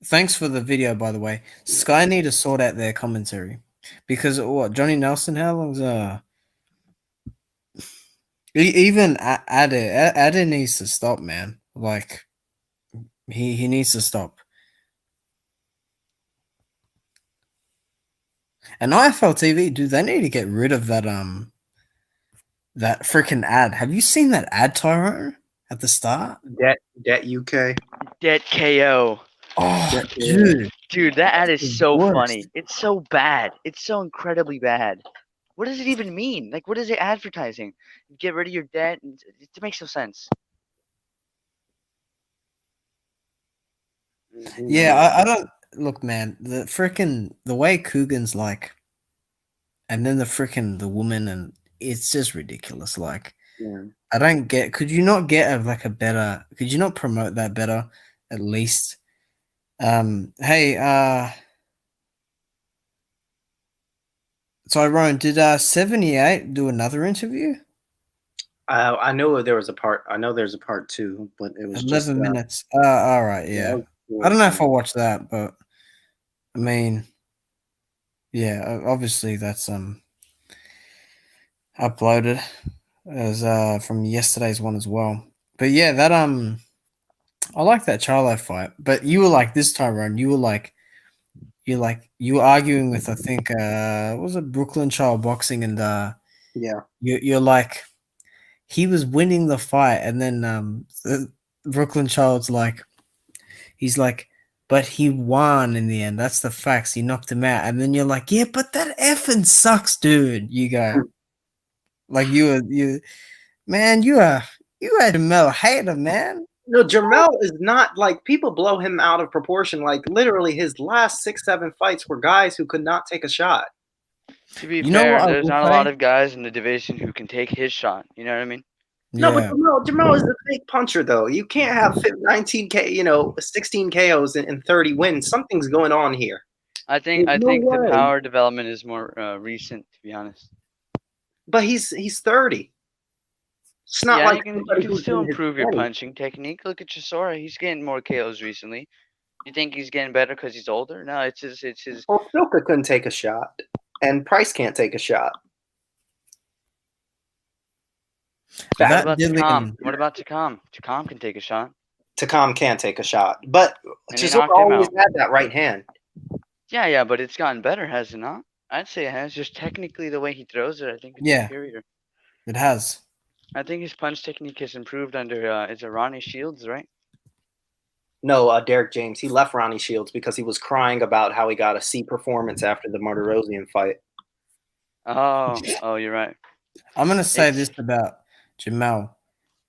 Thanks for the video, by the way. Sky need to sort out their commentary because what Johnny Nelson? How long's even Ade needs to stop, man. Like he needs to stop. And IFL TV, dude, they need to get rid of that freaking ad. Have you seen that ad, Tyrone, at the start? Debt UK. Debt KO. Oh, dude, that ad is so funny. It's so bad. It's so incredibly bad. What does it even mean? Like, what is it advertising? Get rid of your debt? It makes no sense. Yeah, I don't look, man. The way Coogan's like, and then the woman, and it's just ridiculous. Like, I don't get. Could you not get a better? Could you not promote that better? At least. Hey, Tyrone, did 78 do another interview? I know there was a part. I know there's a part 2, but it was 11 just minutes. All right, yeah. I don't know if I'll watch that, but I mean, yeah, obviously that's uploaded as from yesterday's one as well. But yeah, that I like that Charlo fight. But you were like this, Tyrone. You were arguing with, I think what was it, Brooklyn Child Boxing, and you're like, he was winning the fight, and then the Brooklyn Child's like, he's like, but he won in the end. That's the facts. He knocked him out. And then you're like, yeah, but that effing sucks, dude. You go. Like you had Jamel hater, man. No, Jamel is not, like, people blow him out of proportion. Like, literally his last 6-7 fights were guys who could not take a shot. To be fair, there's not a lot of guys in the division who can take his shot. You know what I mean? No, but Jamel is a fake puncher, though. You can't have 19 16 KOs and 30 wins. Something's going on here. I think There's no the way. power development is more recent, to be honest. But he's 30. It's not Yeah, like you somebody can who's still in his improve your 20s. punching technique. Look at Chisora; he's getting more KOs recently. You think he's getting better because he's older? No, it's his. Well, Silka couldn't take a shot, and Price can't take a shot. What Fast. about Dillian, Takam? What about Takam? Takam can take a shot, Takam can take a shot, but and he Chisora knocked him always out. had that right hand. Yeah, but it's gotten better, has it not? I'd say it has. Just technically, the way he throws it, I think it's yeah, superior. it has. I think his punch technique has improved under is it Ronnie Shields, right? No, Derek James. He left Ronnie Shields because he was crying about how he got a C performance after the Martirosyan fight. Oh, you're right. I'm gonna say It's this about Jamal.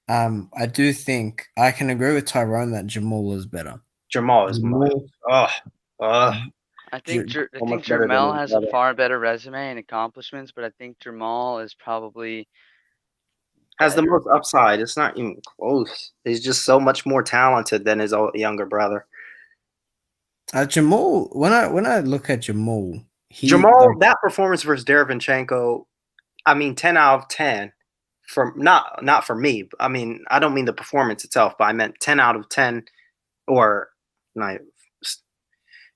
I do think I can agree with Tyrone that Jamal is better. Jamal is much. Jamal, Oh, I think I so much think better than Jermel his has a brother. far better resume and accomplishments, but I think Jermall is probably Has the better. most upside. It's not even close. He's just so much more talented than his younger brother. Jamal. When I look at Jamal, he Jamal, like that performance versus Derevyanchenko, I mean, 10 out of 10. For not for me. I mean, I don't mean the performance itself, but I meant 10 out of 10, or no,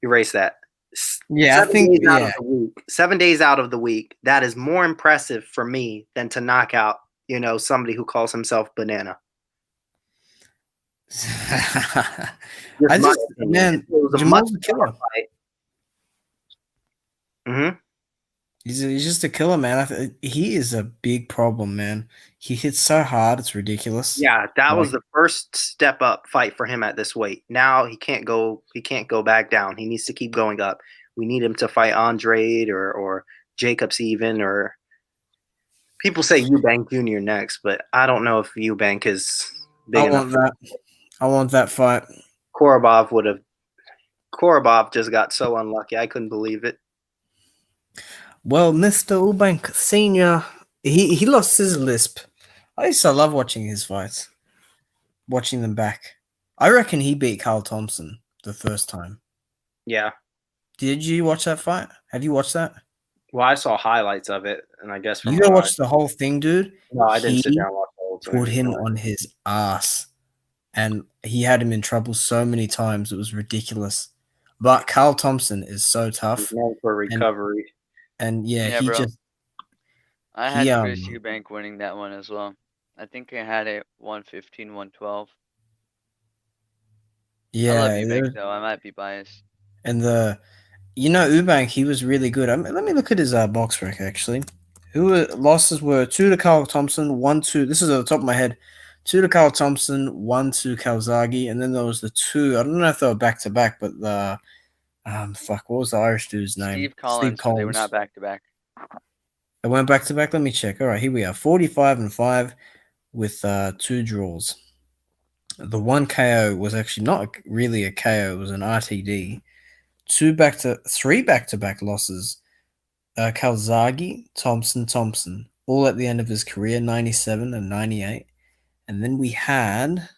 erase that. yeah. I 7 think days out yeah. of the week. 7 days out of the week. That is more impressive for me than to knock out, somebody who calls himself Banana. I Just my just opinion. man, It was a much Jamal's a tougher killer. fight. Mm-hmm. He's just a killer, man. He is a big problem, man. He hits so hard, it's ridiculous. Yeah, that was Like, the first step up fight for him at this weight. Now he can't go back down. He needs to keep going up. We need him to fight Andrade or Jacobs even, or people say Eubank Jr. next, but I don't know if Eubank is I big enough. want that. I want that fight. Korobov just got so unlucky. I couldn't believe it. Well, Mr. Eubank Senior, he lost his lisp. I used to love watching his fights, watching them back. I reckon he beat Carl Thompson the first time. Yeah. Did you watch that fight? Have you watched that? Well, I saw highlights of it, and I guess from You gotta watch the whole thing, dude. no, I didn't sit He down and watch the whole thing. put him on his ass, and he had him in trouble so many times. It was ridiculous. But Carl Thompson is so He's tough, known for recovery. and yeah, Yeah, he bro. just I he had Chris Eubank winning that one as well. I think I had it 115, 112. I love yeah, Eubank though. I might be biased. and Eubank, he was really good. Let me look at his box rec actually. Losses were 2 to Carl Thompson, 1-2. This is at the top of my head. 2 to Carl Thompson, 1-2 Calzaghe, and then there was the 2. I don't know if they were back to back, but the what was the Irish dude's name? Steve Collins, but they were not back to back. They went back to back. Let me check. All right, here we are. 45-5 with 2 draws. The 1 KO was actually not really a KO, it was an RTD. 3 back-to-back losses. Calzaghe, Thompson, all at the end of his career, 97 and 98. And then we had,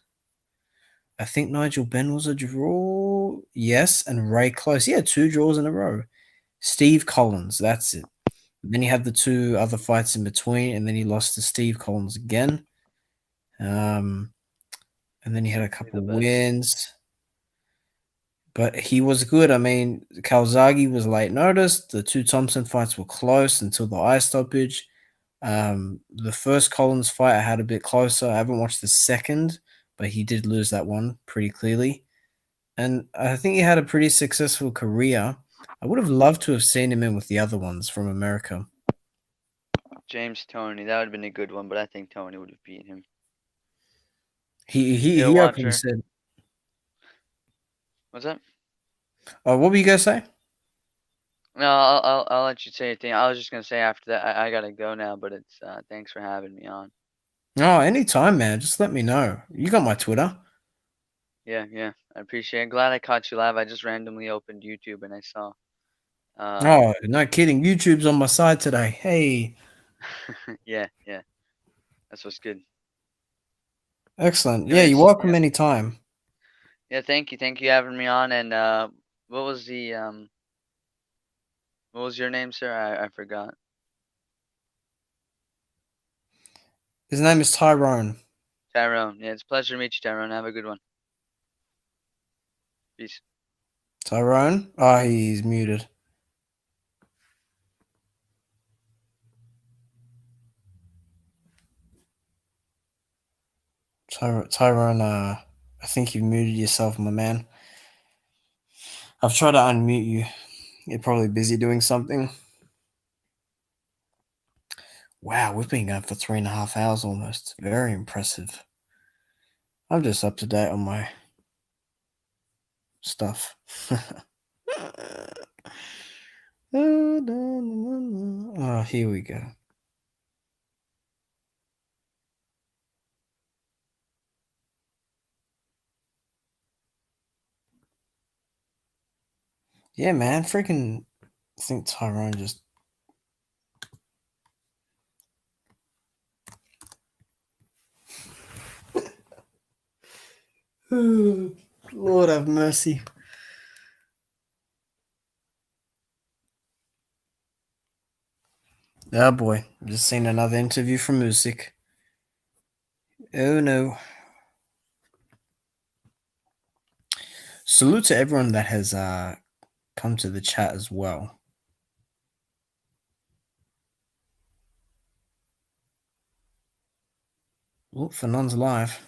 I think Nigel Benn was a draw. Yes, and Ray Close. Yeah, 2 draws in a row. Steve Collins, that's it. And then he had the 2 other fights in between, and then he lost to Steve Collins again. And then he had a couple wins. But he was good. I mean, Calzaghe was late notice. The 2 Thompson fights were close until the eye stoppage. The first Collins fight I had a bit closer. I haven't watched the second, but he did lose that one pretty clearly. And I think he had a pretty successful career. I would have loved to have seen him in with the other ones from America. James Toney, that would have been a good one, but I think Toney would have beaten him. He Bill openly Watcher. said, What's that? what were you gonna say? No, I'll let you say your thing. I was just gonna say after that I gotta go now, but it's thanks for having me on. Oh, anytime, man. Just let me know. You got my Twitter. Yeah, I appreciate it. Glad I caught you live. I just randomly opened YouTube and I saw. Oh, no kidding. YouTube's on my side today. Hey. yeah. That's what's good. Excellent. Yeah, Anyways, you're welcome yeah. anytime. Yeah, thank you for having me on. And what was the What was your name, sir? I forgot. His name is Tyrone. Tyrone. Yeah, it's a pleasure to meet you, Tyrone. Have a good one. Peace. Tyrone? Oh, he's muted. Tyrone, I think you've muted yourself, my man. I've tried to unmute you. You're probably busy doing something. Wow, we've been going for 3.5 hours almost. Very impressive. I'm just up to date on my stuff. Oh, here we go. Yeah, man, freaking I think Tyrone just Lord have mercy. Oh boy, just seen another interview from Usyk. Oh no. Salute to everyone that has come to the chat as well. Oh, Fanon's live.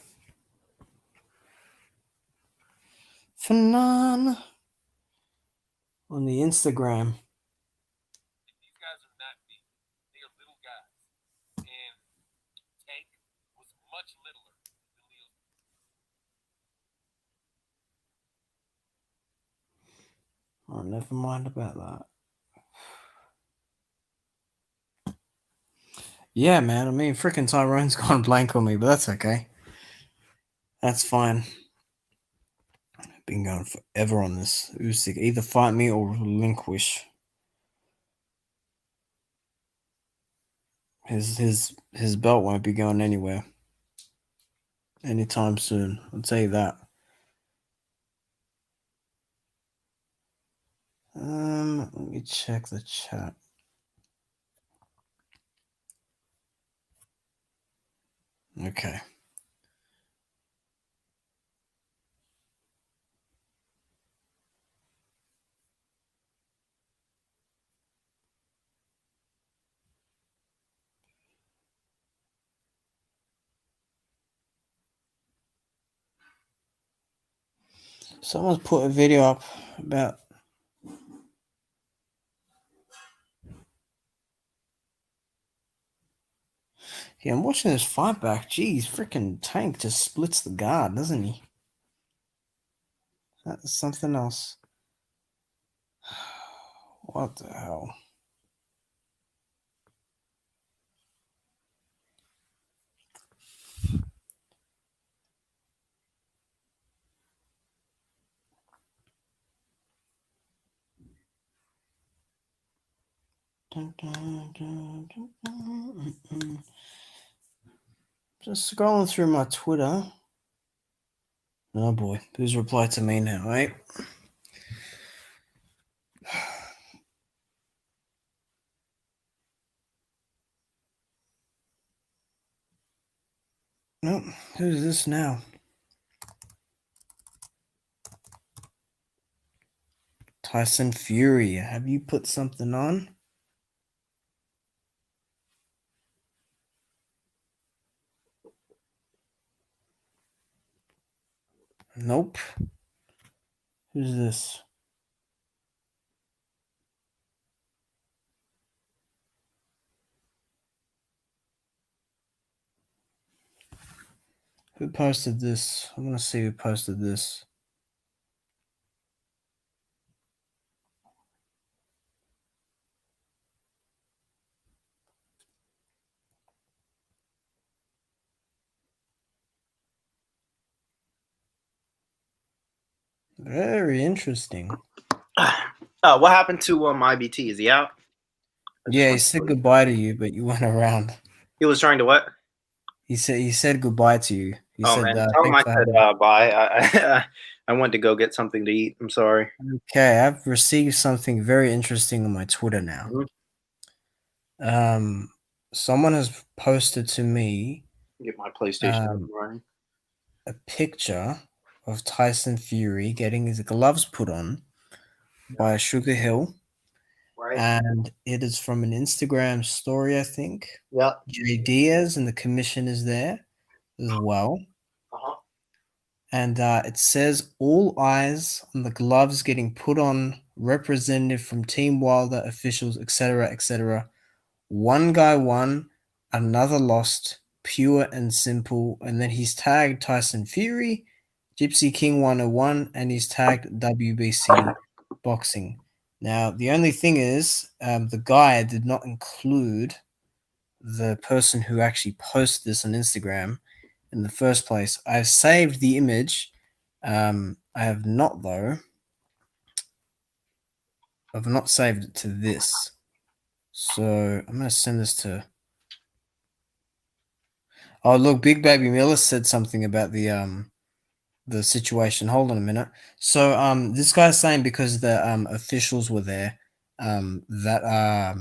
Fanon on the Instagram. These guys are not big. They are little guys. And Tank was much littler than Leo. Oh, never mind about that. Yeah, man. I mean, freaking Tyrone's gone blank on me, but that's okay. That's fine. I've been going forever on this. Usyk, either fight me or relinquish. His belt won't be going anywhere anytime soon. I'll tell you that. Let me check the chat. Okay. Someone's put a video up about yeah, I'm watching this fight back. Jeez, freaking Tank just splits the guard, doesn't he? That's something else. What the hell? Just scrolling through my Twitter. Oh boy, who's replied to me now, eh? Nope, who's this now? Tyson Fury, have you put something on? Nope. Who's this? Who posted this? I want to see who posted this. Very interesting. What happened to IBT? Is he out? Yeah, he said goodbye to you, but you went around. He was trying to what? He said goodbye to you. He said man, tell him thanks I for said having bye. I went to go get something to eat. I'm sorry. Okay, I've received something very interesting on my Twitter now. Someone has posted to me Get my PlayStation Um, running. a picture of Tyson Fury getting his gloves put on by Sugar Hill, Right. and it is from an Instagram story, I think. Yep. Jay Diaz and the commission is there as well. Uh-huh. And it says all eyes on the gloves getting put on, representative from Team Wilder officials, etc., etc. One guy won, another lost, pure and simple. And then he's tagged Tyson Fury, Gypsy King 101, and he's tagged WBC Boxing. Now, the only thing is, the guy did not include the person who actually posted this on Instagram in the first place. I've saved the image. I have not, though. I've not saved it to this. So I'm going to send this to. Oh, look, Big Baby Miller said something about the situation. Hold on a minute. So this guy's saying because the officials were there, that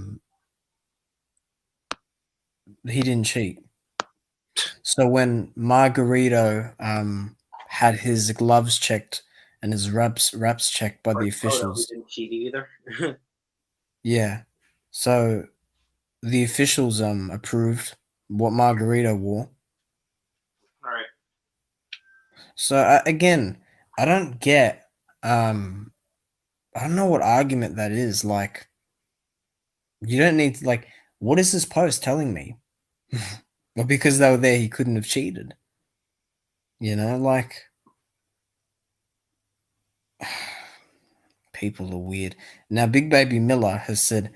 he didn't cheat. So when Margarito had his gloves checked and his wraps checked by the officials, Didn't cheat either. yeah. So the officials approved what Margarito wore. All right. So again, I don't get I don't know what argument that is. Like, you don't need to, like, what is this post telling me? Well, because they were there, he couldn't have cheated. You know, like, people are weird. Now, Big Baby Miller has said,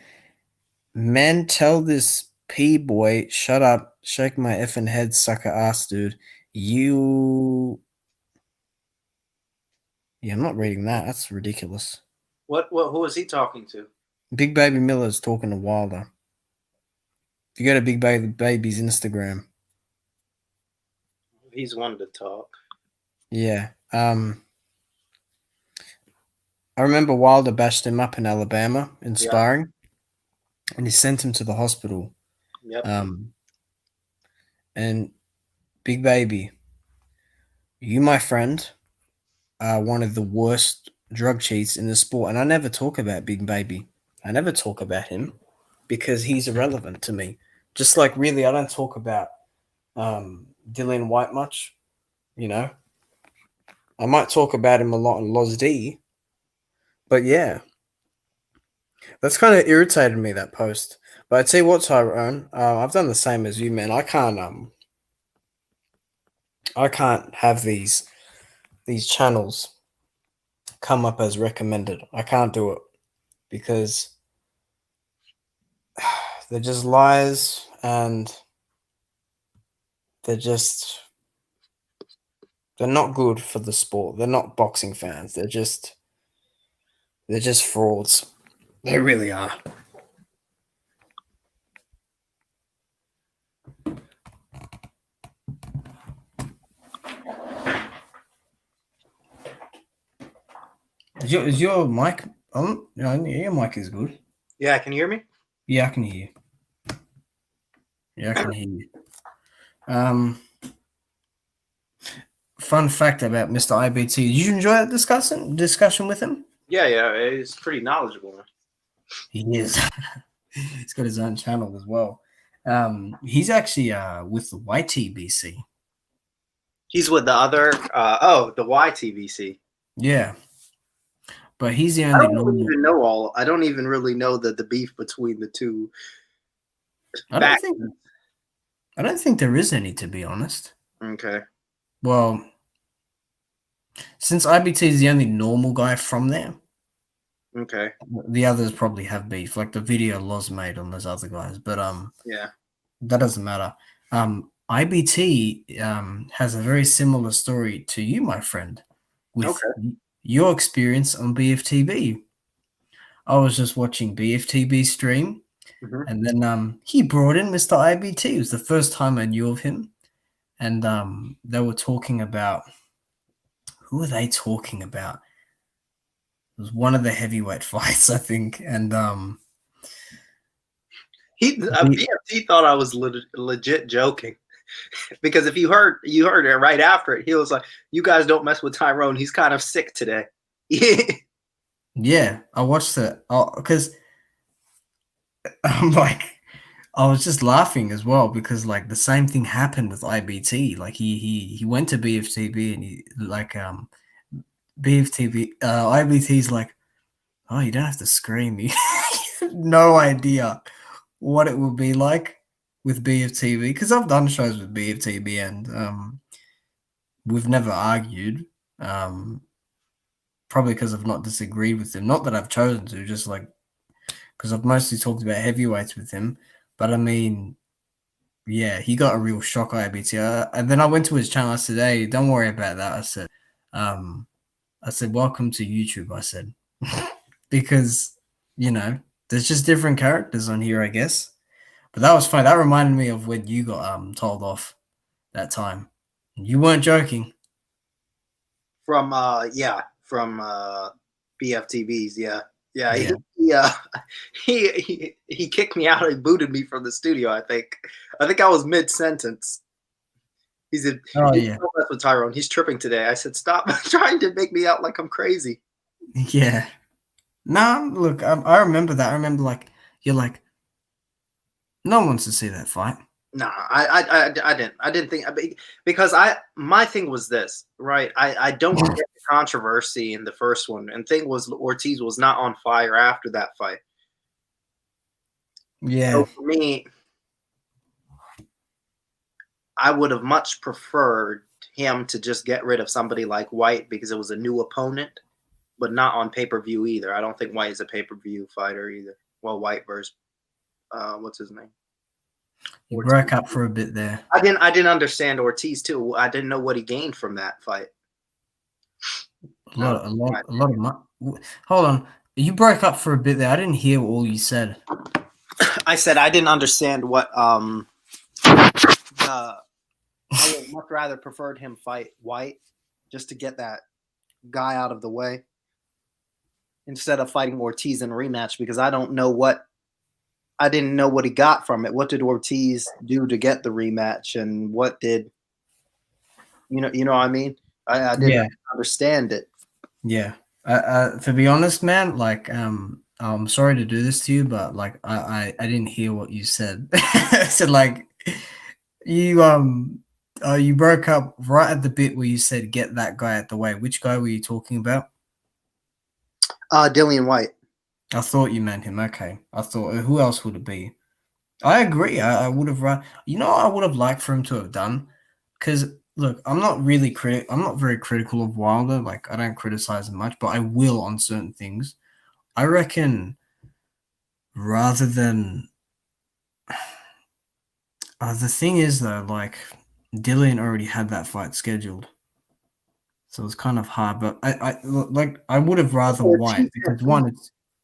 "Man, tell this P boy, shut up, shake my effing head, sucker ass, dude. You." Yeah, I'm not reading that. That's ridiculous. What? Who was he talking to? Big Baby Miller's talking to Wilder. If you go to Big Baby's Instagram, He's one to talk. yeah. I remember Wilder bashed him up in Alabama in sparring, and he sent him to the hospital. Yep. And Big Baby, you, my friend, are one of the worst drug cheats in the sport. And I never talk about Big Baby. I never talk about him because he's irrelevant to me. Just like, really, I don't talk about Dillian White much, you know. I might talk about him a lot in Loz D, but yeah, that's kind of irritated me, that post. But I tell you what, Tyrone, I've done the same as you, man. I can't have these channels come up as recommended. I can't do it because they're just lies, and they're not good for the sport. They're not boxing fans. They're just frauds. They really are. Is your mic on? No, your mic is good. Yeah, can you hear me? Yeah, I can hear you. Yeah, I can hear you. Fun fact about Mr. IBT. Did you enjoy that discussion with him? Yeah, he's pretty knowledgeable. He is. He's got his own channel as well. He's actually with the YTBC. He's with the other. The YTVC. Yeah, but he's the I only don't normal. even know all. I don't even really know the beef between the two. I don't think there is any, to be honest. Okay. Well, since IBT is the only normal guy from there, Okay. the others probably have beef, like the video Loz made on those other guys. But yeah, that doesn't matter. IBT has a very similar story to you, my friend, with your experience on BFTB. I was just watching BFTB stream, and then he brought in Mr. IBT. It was the first time I knew of him, and they were talking about who are they talking about? It was one of the heavyweight fights, I think, and BFT thought I was legit joking because if you heard it right after it, he was like, "You guys don't mess with Tyrone. He's kind of sick today." yeah, I watched it because I'm like, I was just laughing as well because like the same thing happened with IBT. Like he went to BFTB and he like BFTB IBT's like, oh, you don't have to scream. You no idea what it will be like with BFTB because I've done shows with BFTB and we've never argued. Probably because I've not disagreed with him. Not that I've chosen to, just like because I've mostly talked about heavyweights with him. But I mean, yeah, he got a real shock IBT. And then I went to his channel. I said, "Hey, don't worry about that." I said, "Welcome to YouTube." I said, because there's just different characters on here, I guess. But that was fun. That reminded me of when you got told off that time. You weren't joking. From BFTBs, yeah. He kicked me out. He booted me from the studio. I think I was mid sentence. He said, "Oh "Don't yeah, mess with Tyrone. He's tripping today." I said, "Stop trying to make me out like I'm crazy." yeah." No, look, I remember that. I remember like you're like, no one wants to see that fight. No, I didn't think because my thing was this, right? I don't get the controversy in the first one, and thing was Ortiz was not on fire after that fight. Yeah, So for me, I would have much preferred him to just get rid of somebody like White because it was a new opponent, but not on pay-per-view either. I don't think White is a pay-per-view fighter either. Well, White versus what's his name? you Ortiz. broke up for a bit there. I didn't understand Ortiz too. I didn't know what he gained from that fight. A lot of money. Hold on, you broke up for a bit there. I didn't hear all you said. I said I didn't understand what I would much rather preferred him fight White just to get that guy out of the way instead of fighting Ortiz in a rematch because I didn't know what he got from it. What did Ortiz do to get the rematch, and what did you know what I mean? I didn't understand it. Yeah. To be honest, man, like I'm sorry to do this to you, but like I didn't hear what you said. I said like you broke up right at the bit where you said get that guy out the way. Which guy were you talking about? Dillian White. I thought you meant him. Okay. I thought who else would it be? I agree. I would have I would have liked for him to have done because look, I'm not very critical of Wilder. Like I don't criticize him much, but I will on certain things. I reckon rather than the thing is though, like Dillian already had that fight scheduled, so it's kind of hard. But I would have rather White because one,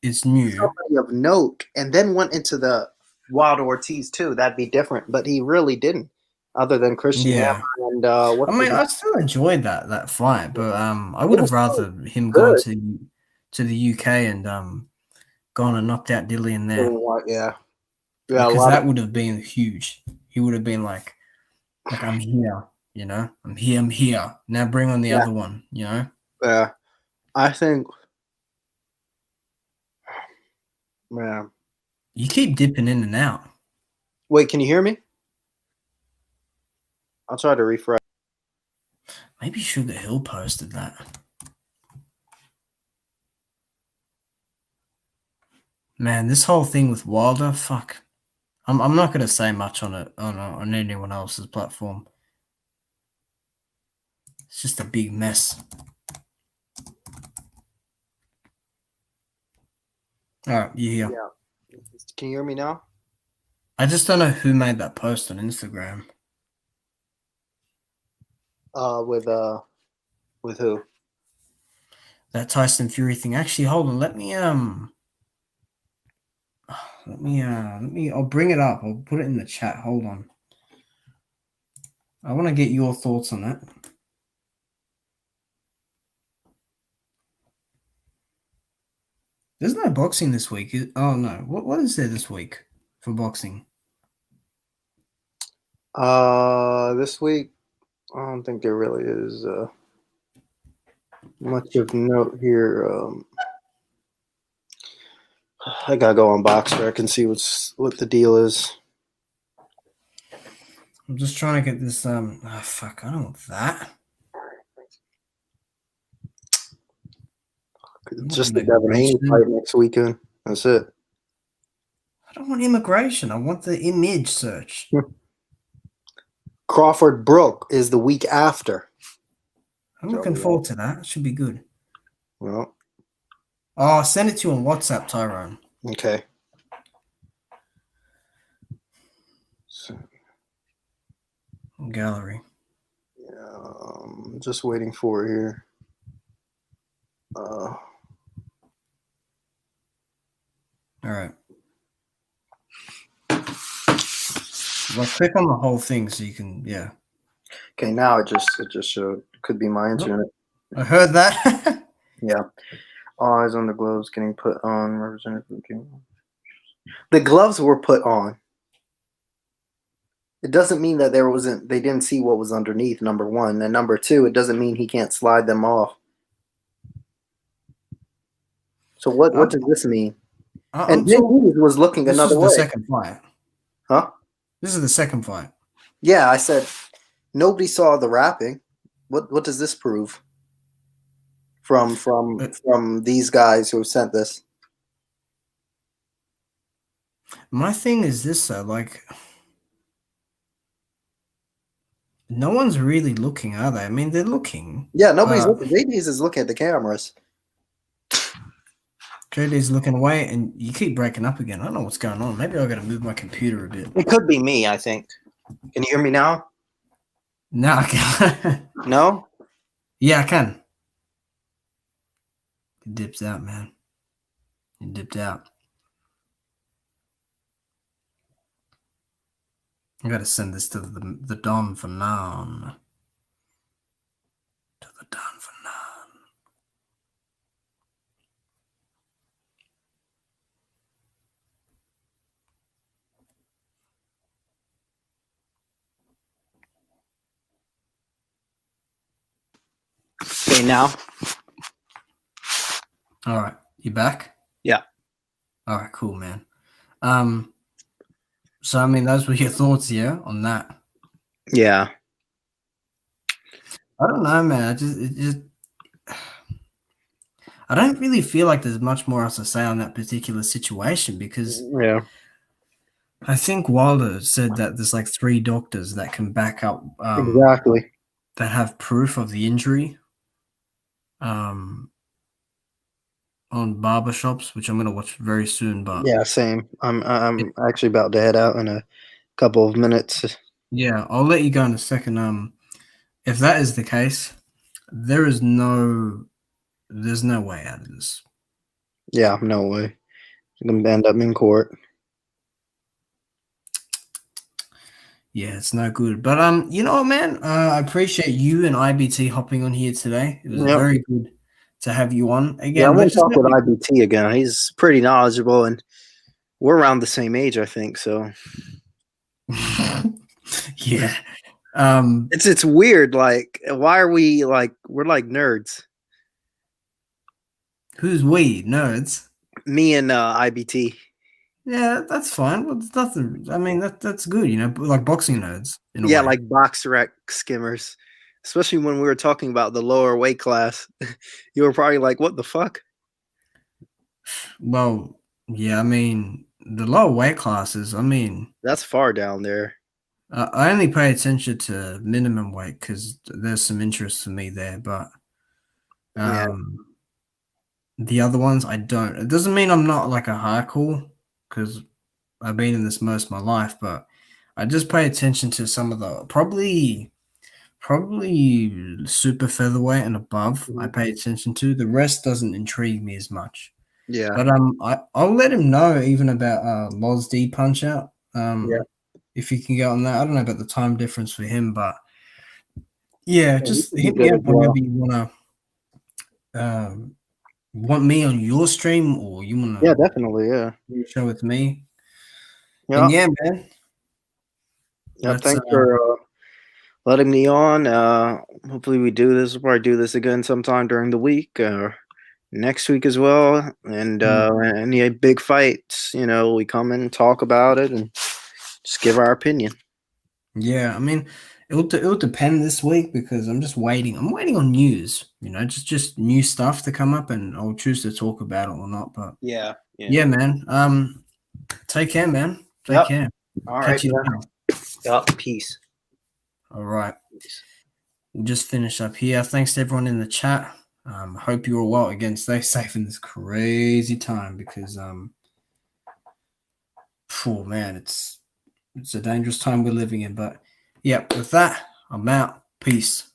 it's new. Somebody of note, and then went into the Wilder Ortiz too. That'd be different, but he really didn't. Other than Christian Hammer and I still enjoyed that fight, but I would have rather him go to the UK and gone and knocked out Dillian there. Yeah, because that would have been huge. He would have been like I'm here, I'm here. Now bring on the other one, Yeah, I think. Man, you keep dipping in and out. Wait, can you hear me? I'll try to refresh. Maybe Sugar Hill posted that. Man, this whole thing with Wilder, fuck. I'm not gonna say much on it on anyone else's platform. It's just a big mess. All right, you here? Yeah. Can you hear me now? I just don't know who made that post on Instagram. With who? That Tyson Fury thing. Actually, hold on. Let me I'll bring it up. I'll put it in the chat. Hold on. I want to get your thoughts on that. boxing this week? Oh no, what is there this week for boxing? This week, I don't think there really is much of note here. I gotta go on Boxrec and see what the deal is. I'm just trying to get this. Oh fuck! I don't want that. Just the Devin Haney fight next weekend. That's it. I don't want immigration. I want the image search. Crawford Brook is the week after. I'm looking forward to that. It should be good. Well, I'll send it to you on WhatsApp, Tyrone. okay. So, Gallery. just waiting for it here. All right. Well, click on the whole thing so you can, yeah. Okay, now it just showed. Could be my internet. I heard that. Yeah. All eyes on the gloves getting put on. Representative. The gloves were put on. It doesn't mean that they didn't see what was underneath, number one. And number two, it doesn't mean he can't slide them off. So what does this mean? And Jim Hughes was looking another way. This is the second fight. Huh? This is the second fight. Yeah, I said nobody saw the wrapping. What does this prove? From these guys who sent this. My thing is this though, like no one's really looking, are they? I mean, they're looking. Yeah, nobody's looking. JD's is looking at the cameras. JD's looking away, and you keep breaking up again. I don't know what's going on. Maybe I got to move my computer a bit. It could be me, I think. Can you hear me now? No, I can't. No? Yeah, I can. It dips out, man. It dipped out. I got to send this to the Don for Nan. To the Don for Nan. Okay, now. All right, you back? Yeah. All right, cool, man. So I mean, those were your thoughts, yeah, on that. Yeah. I don't know, man. I don't really feel like there's much more else to say on that particular situation because Yeah. I think Wilder said that there's like 3 doctors that can back up Exactly. that have proof of the injury on barbershops, which I'm going to watch very soon. But yeah, same. I'm actually about to head out in a couple of minutes. Yeah, I'll let you go in a second. If that is the case, there's no way out of this. Yeah, no way. I'm gonna end up in court. Yeah, it's no good. But you know what, man? I appreciate you and IBT hopping on here today. It was very good to have you on again. Yeah, I want to talk with IBT again. He's pretty knowledgeable, and we're around the same age, I think. So. Yeah. It's weird. Like, why are we like we're like nerds? Who's we? Nerds? Me and IBT. Yeah, that's fine. Well, it's nothing. I mean, that's good. You know, like boxing nerds. In a Yeah, way. like box rec skimmers. Especially when we were talking about the lower weight class, you were probably like, "What the fuck?" Well, yeah. I mean, the lower weight classes. I mean, that's far down there. I only pay attention to minimum weight because there's some interest for me there, but the other ones I don't. It doesn't mean I'm not like a hardcore because I've been in this most of my life, but I just pay attention to some of the probably super featherweight and above. I pay attention to. The rest doesn't intrigue me as much. Yeah, but I'll let him know even about Loz D Punch Out. If you can get on that. I don't know about the time difference for him, but yeah, just hit me up whenever you want to Want me on your stream, or you want to Yeah, definitely. Yeah. show with me? Yeah. And yeah, man. Yeah. That's Thanks for letting me on. Hopefully we do this. We'll probably do this again sometime during the week or next week as well. And any big fights, we come in and talk about it and just give our opinion. yeah. I mean, it'll depend this week because I'm just waiting. I'm waiting on news. Just new stuff to come up, and I'll choose to talk about it or not. But Yeah. yeah, man. Take care, man. Take Yep. care. All Catch right. you man. later. Yep. Peace. All right. We'll just finish up here. Thanks to everyone in the chat. Hope you're all well. Again, stay safe in this crazy time because oh man, it's a dangerous time we're living in. But yeah, with that, I'm out. Peace.